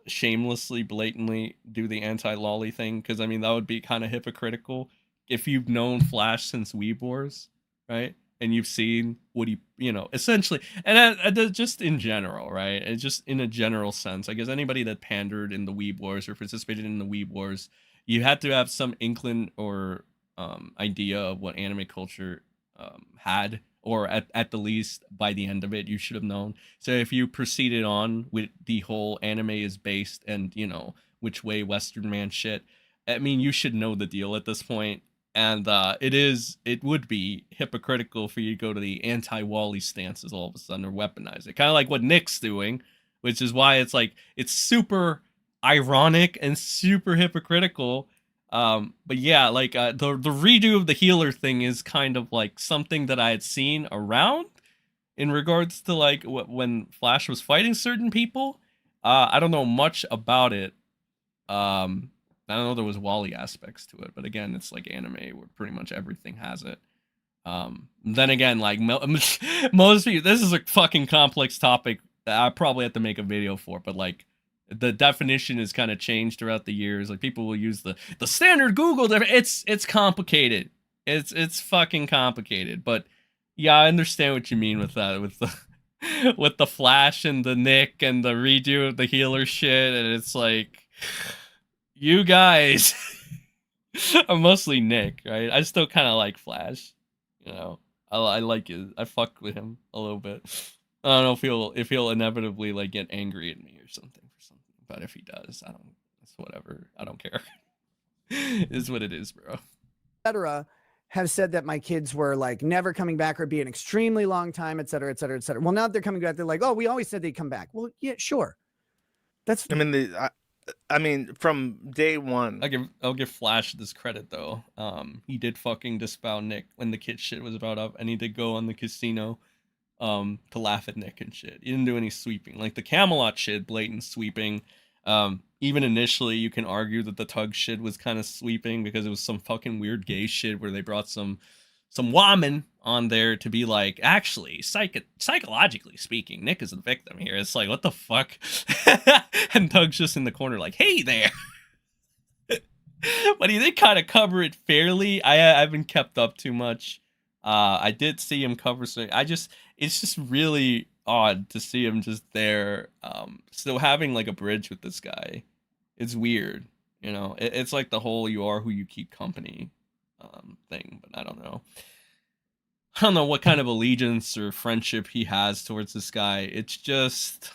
shamelessly, blatantly do the anti-lolly thing, because I mean that would be kind of hypocritical if you've known Flash since Weeb Wars, right? And you've seen what he, you know, essentially, and just in general, right? It's just in a general sense. I guess anybody that pandered in the Weeb Wars or participated in the Weeb Wars, you had to have some inkling or idea of what anime culture had, or at the least by the end of it, you should have known. So if you proceeded on with the whole anime is based and, you know, which way Western man shit, I mean, you should know the deal at this point. And it would be hypocritical for you to go to the anti-Wally stances all of a sudden or weaponize it. Kind of like what Nick's doing, which is why it's like, it's super ironic and super hypocritical. But yeah, like the redo of the healer thing is kind of like something that I had seen around in regards to like when Flash was fighting certain people. I don't know much about it. I don't know there was Wally aspects to it, but again, it's like anime where pretty much everything has it. Then again, like most people, this is a fucking complex topic that I probably have to make a video for, but like the definition is kind of changed throughout the years. Like people will use the standard Google. It's complicated. It's fucking complicated. But yeah, I understand what you mean with that, with the with the Flash and the Nick and the redo of the healer shit, and it's like, you guys are mostly Nick, right? I still kind of like Flash, you know. I like it. I fuck with him a little bit. I don't know if he'll inevitably like get angry at me or something for something, but if he does, it's whatever. I don't care. It's what it is, bro. Etc. have said that my kids were like never coming back or be an extremely long time, et cetera, et cetera, et cetera. Well, now that they're coming back, they're like, oh, we always said they'd come back. Well, yeah, sure. That's. I mean, from day one. I'll give Flash this credit though. He did fucking dispel Nick when the kid shit was brought up, and he did go on the casino, to laugh at Nick and shit. He didn't do any sweeping, like the Camelot shit, blatant sweeping. Even initially, you can argue that the Tug shit was kind of sweeping because it was some fucking weird gay shit where they brought some woman on there to be like, actually, psychologically speaking, Nick is the victim here. It's like, what the fuck? And Tug's just in the corner like, hey there. But he did kind of cover it fairly. I haven't kept up too much. I did see him cover some. It's just really odd to see him just there, still having like a bridge with this guy. It's weird, you know. It's like the whole "you are who you keep company" thing, but I don't know. I don't know what kind of allegiance or friendship he has towards this guy. It's just,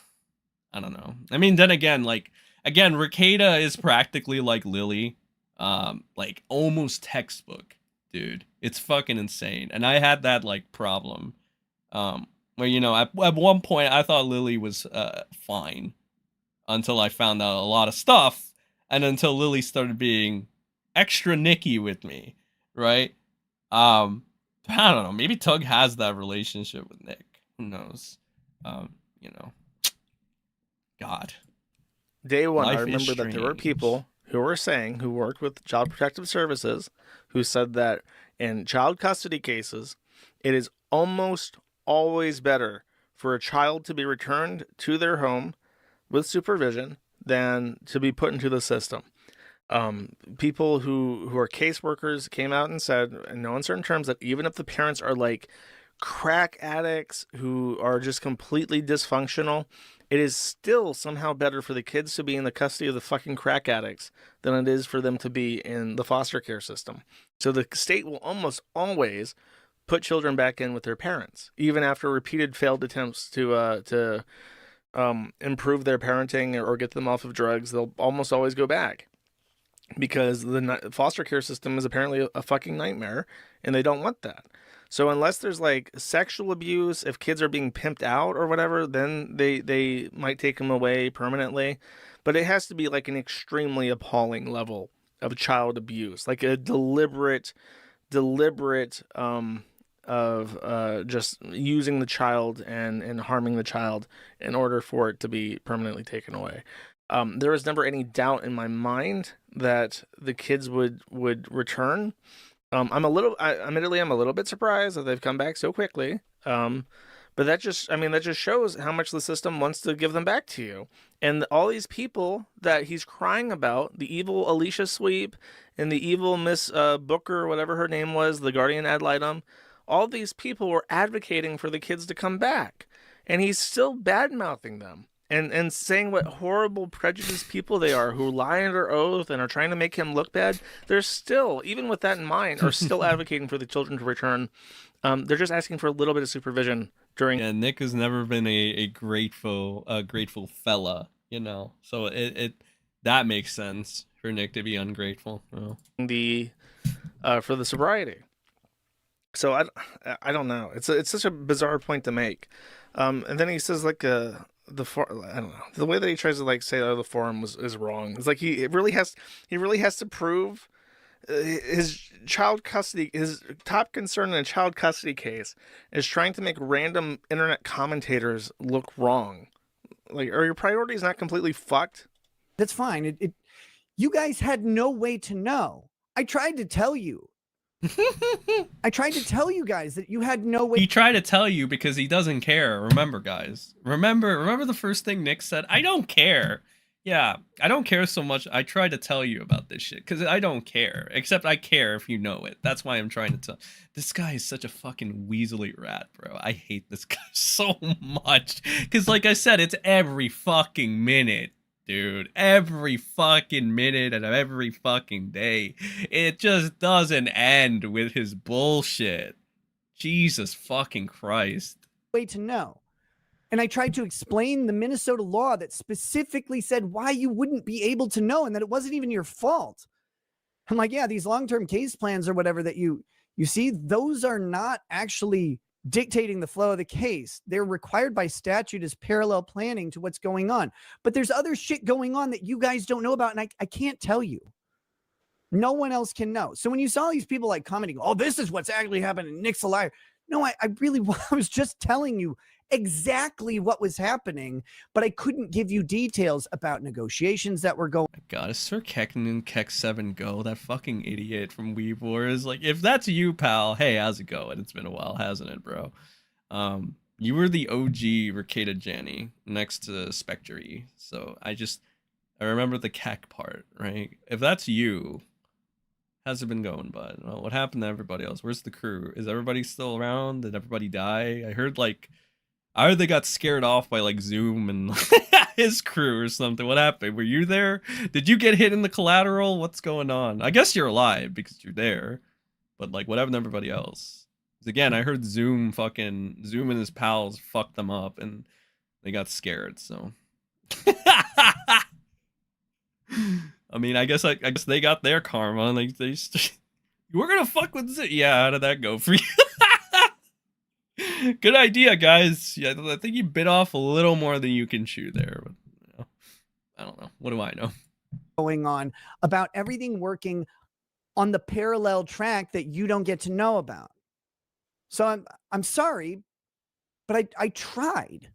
I don't know. I mean, then again, Rekieta is practically like Lily, like almost textbook, dude. It's fucking insane, and I had that like problem. Where, you know, at one point I thought Lily was fine until I found out a lot of stuff, and until Lily started being extra nicky with me, right? I don't know. Maybe Tug has that relationship with Nick. Who knows? You know. God. Day one, Life I remember that there were people who worked with Child Protective Services, who said that in child custody cases, it is almost always better for a child to be returned to their home with supervision than to be put into the system. People who are caseworkers came out and said, in no uncertain terms, that even if the parents are like crack addicts who are just completely dysfunctional, it is still somehow better for the kids to be in the custody of the fucking crack addicts than it is for them to be in the foster care system. So the state will almost always put children back in with their parents, even after repeated failed attempts to improve their parenting or get them off of drugs. They'll almost always go back because the foster care system is apparently a fucking nightmare, and they don't want that. So unless there's like sexual abuse, if kids are being pimped out or whatever, then they might take them away permanently. But it has to be like an extremely appalling level of child abuse, like a deliberate of just using the child and harming the child in order for it to be permanently taken away. There was never any doubt in my mind that the kids would return. I'm a little bit surprised that they've come back so quickly. But that just shows how much the system wants to give them back to you. And all these people that he's crying about, the evil Alicia Sweep and the evil Miss Booker, whatever her name was, the guardian ad litem, all these people were advocating for the kids to come back. And he's still bad-mouthing them and saying what horrible prejudiced people they are who lie under oath and are trying to make him look bad. They're still, even with that in mind, are still advocating for the children to return. They're just asking for a little bit of supervision during. Yeah, Nick has never been a grateful fella, you know. So it that makes sense for Nick to be ungrateful. The for the sobriety. So I don't know. It's such a bizarre point to make. And then he says like I don't know, the way that he tries to like say the forum is wrong. It's like he really has to prove his child custody. His top concern in a child custody case is trying to make random internet commentators look wrong. Like, are your priorities not completely fucked? That's fine. You guys had no way to know. I tried to tell you. I tried to tell you guys that you had no way. He tried to tell you because he doesn't care. Remember, guys. Remember the first thing Nick said? I don't care. Yeah, I don't care so much. I tried to tell you about this shit because I don't care. Except I care if you know it. That's why I'm trying to tell. This guy is such a fucking weaselly rat, bro. I hate this guy so much. Because like I said, it's every fucking minute. Dude, every fucking minute and every fucking day. It just doesn't end with his bullshit. Jesus fucking Christ. Way to know. And I tried to explain the Minnesota law that specifically said why you wouldn't be able to know and that it wasn't even your fault. I'm like, yeah, these long-term case plans or whatever that you see, those are not actually dictating the flow of the case. They're required by statute as parallel planning to what's going on. But there's other shit going on that you guys don't know about, and I can't tell you. No one else can know. So when you saw these people like commenting, oh, this is what's actually happening, Nick's a liar. No, I was just telling you exactly what was happening, but I couldn't give you details about negotiations that were going. God, is Sir Keknin Kek7 Go, that fucking idiot from Weeb Wars? Like, if that's you, pal, hey, how's it going? It's been a while, hasn't it, bro? You were the OG Rekieta Janny next to Spectre. So I remember the Kek part, right? If that's you, how's it been going, bud? Well, what happened to everybody else? Where's the crew? Is everybody still around? Did everybody die? I heard either they got scared off by like Zoom and his crew or something. What happened? Were you there? Did you get hit in the collateral? What's going on? I guess you're alive because you're there. But like, what happened to everybody else? 'Cause again, I heard Zoom and his pals fucked them up and they got scared. So, I mean, I guess they got their karma. And they we're gonna fuck with Zoom. Yeah, how did that go for you? Good idea, guys. Yeah, I think you bit off a little more than you can chew there. But, I don't know. What do I know? Going on about everything working on the parallel track that you don't get to know about. So I'm sorry, but I tried.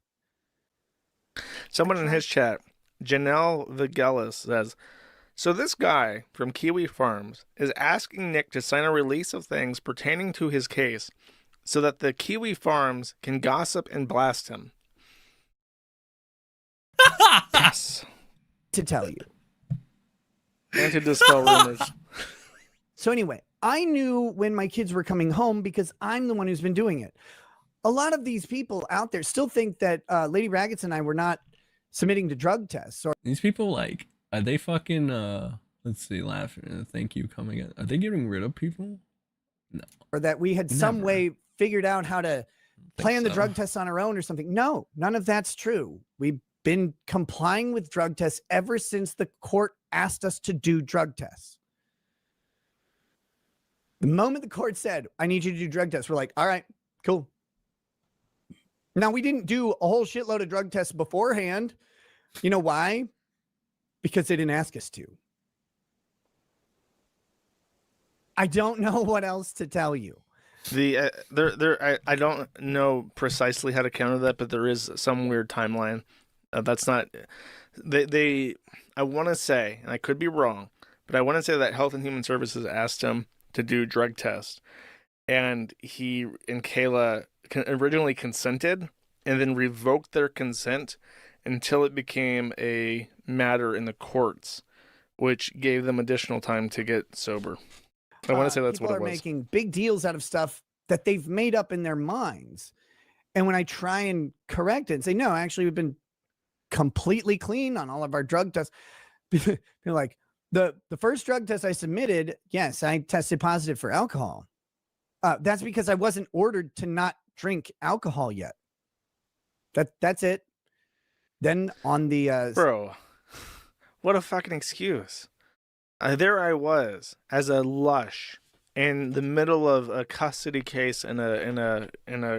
Someone in his chat, Janelle Vigelis, says, so this guy from Kiwi Farms is asking Nick to sign a release of things pertaining to his case so that the Kiwi Farms can gossip and blast him. Yes. To tell you. And to dispel rumors. So anyway, I knew when my kids were coming home because I'm the one who's been doing it. A lot of these people out there still think that Lady Raggets and I were not submitting to drug tests. Or these people, like, are they fucking, let's see, laughing. Thank you, coming in. Are they getting rid of people? No. Or that we had some way figured out how to plan the drug tests on our own or something. No, none of that's true. We've been complying with drug tests ever since the court asked us to do drug tests. The moment the court said, I need you to do drug tests, we're like, all right, cool. Now, we didn't do a whole shitload of drug tests beforehand. You know why? Because they didn't ask us to. I don't know what else to tell you. I don't know precisely how to counter that, but there is some weird timeline. That's not I want to say, and I could be wrong, but I want to say that Health and Human Services asked him to do drug tests, and he and Kayla originally consented and then revoked their consent until it became a matter in the courts, which gave them additional time to get sober. I want to say that's what it was. People are making big deals out of stuff that they've made up in their minds. And when I try and correct it and say, no, actually, we've been completely clean on all of our drug tests. You're like, the first drug test I submitted, yes, I tested positive for alcohol. That's because I wasn't ordered to not drink alcohol yet. That's it. Then on the... Bro, what a fucking excuse. There I was, as a lush, in the middle of a custody case in a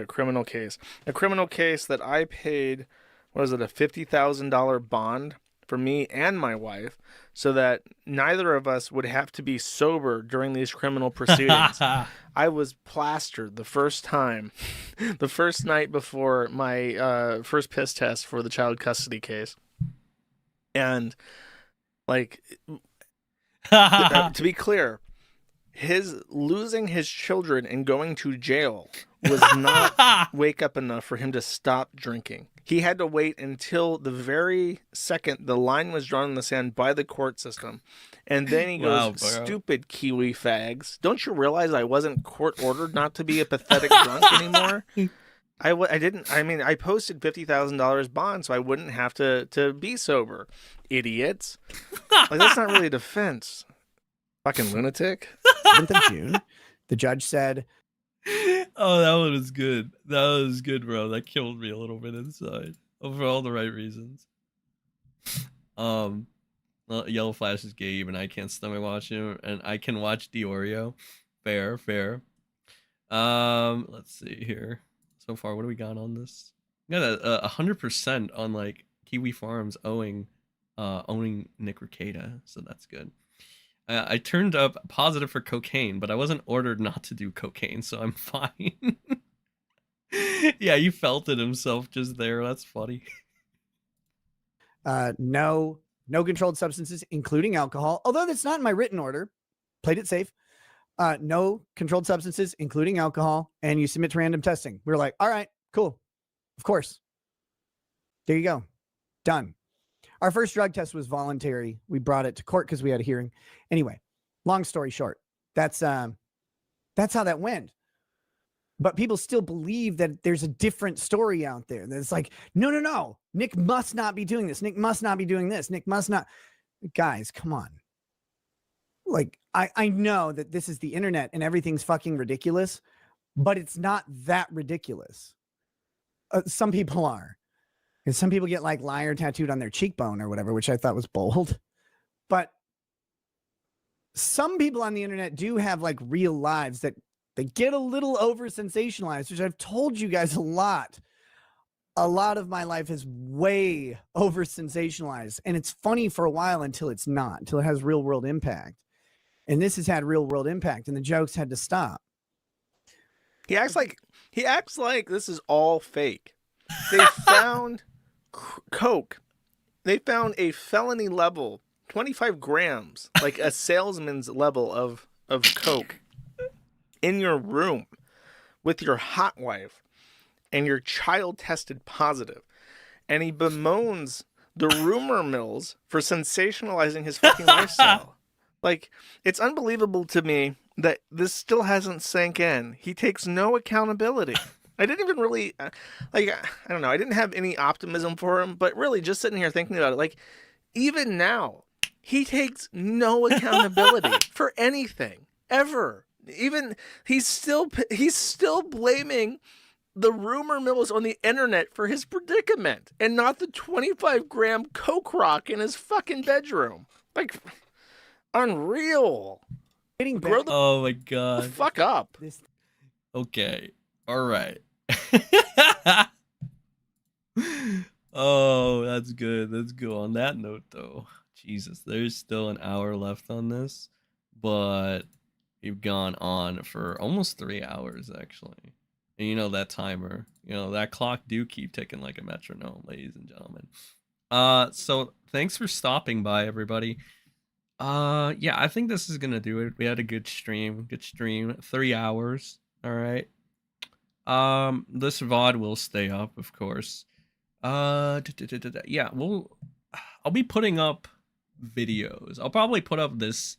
criminal case. A criminal case that I paid, what was it, a $50,000 bond for me and my wife, so that neither of us would have to be sober during these criminal proceedings. I was plastered the first time, the first night before my first piss test for the child custody case. And, like, to be clear, his losing his children and going to jail was not wake up enough for him to stop drinking. He had to wait until the very second the line was drawn in the sand by the court system. And then he goes, stupid Kiwi fags. Don't you realize I wasn't court ordered not to be a pathetic drunk anymore? I posted $50,000 bond so I wouldn't have to be sober. Idiots. Like, that's not really a defense. Fucking lunatic. 7th of June, the judge said, oh, that one was good. That was good, bro. That killed me a little bit inside. For all the right reasons. Yellow Flash is gay, and I can't stomach watch him, and I can watch Diorio. Fair. Let's see here. So far, what do we got on this? We got a 100% on like Kiwi Farms owning Nick Rekieta, so that's good. I turned up positive for cocaine, but I wasn't ordered not to do cocaine, so I'm fine. Yeah, he felt it himself just there. That's funny. No controlled substances, including alcohol. Although that's not in my written order. Played it safe. No controlled substances, including alcohol, and you submit to random testing. We were like, all right, cool. Of course. There you go. Done. Our first drug test was voluntary. We brought it to court because we had a hearing. Anyway, long story short, that's how that went. But people still believe that there's a different story out there. That it's like, no. Nick must not be doing this. Nick must not be doing this. Nick must not. Guys, come on. Like, I know that this is the internet and everything's fucking ridiculous, but it's not that ridiculous. Some people are. And some people get like liar tattooed on their cheekbone or whatever, which I thought was bold. But some people on the internet do have like real lives that they get a little over sensationalized, which I've told you guys a lot. A lot of my life is way over sensationalized, and it's funny for a while until it's not, until it has real world impact. And this has had real world impact, and the jokes had to stop. He acts like this is all fake. They found coke. They found a felony level, 25 grams, like a salesman's level of coke in your room with your hot wife, and your child tested positive. And he bemoans the rumor mills for sensationalizing his fucking lifestyle. Like, it's unbelievable to me that this still hasn't sank in. He takes no accountability. I didn't even really, I don't know, I didn't have any optimism for him, but really just sitting here thinking about it, like, even now, he takes no accountability for anything, ever. Even, he's still blaming the rumor mills on the internet for his predicament, and not the 25-gram coke rock in his fucking bedroom. Like, unreal. Oh my god. Fuck up. Okay. All right. Oh, that's good. Let's go on that note, though. Jesus, there's still an hour left on this, but we've gone on for almost 3 hours, actually. And you know that timer, you know, that clock do keep ticking like a metronome, ladies and gentlemen. So thanks for stopping by, everybody. Yeah, I think this is gonna do it. We had a good stream, 3 hours. All right. This VOD will stay up, of course. Yeah, I'll be putting up videos. I'll probably put up this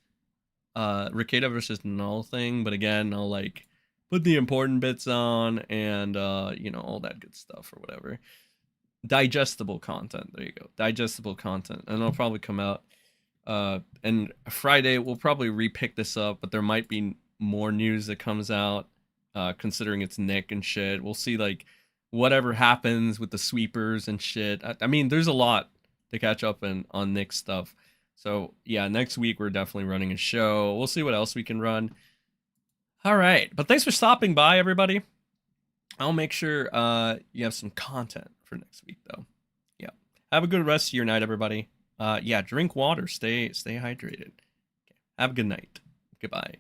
Rekieta versus Null thing, but again, I'll like put the important bits on and you know, all that good stuff or whatever. Digestible content. There you go. Digestible content. And it'll probably come out and Friday we'll probably repick this up, but there might be more news that comes out considering it's Nick and shit. We'll see like whatever happens with the sweepers and shit. I mean, there's a lot to catch up on Nick's stuff. So yeah, next week we're definitely running a show. We'll see what else we can run. All right, but thanks for stopping by, everybody. I'll make sure you have some content for next week, though. Yeah. Have a good rest of your night, everybody. Yeah, drink water. Stay hydrated. Okay. Have a good night. Goodbye.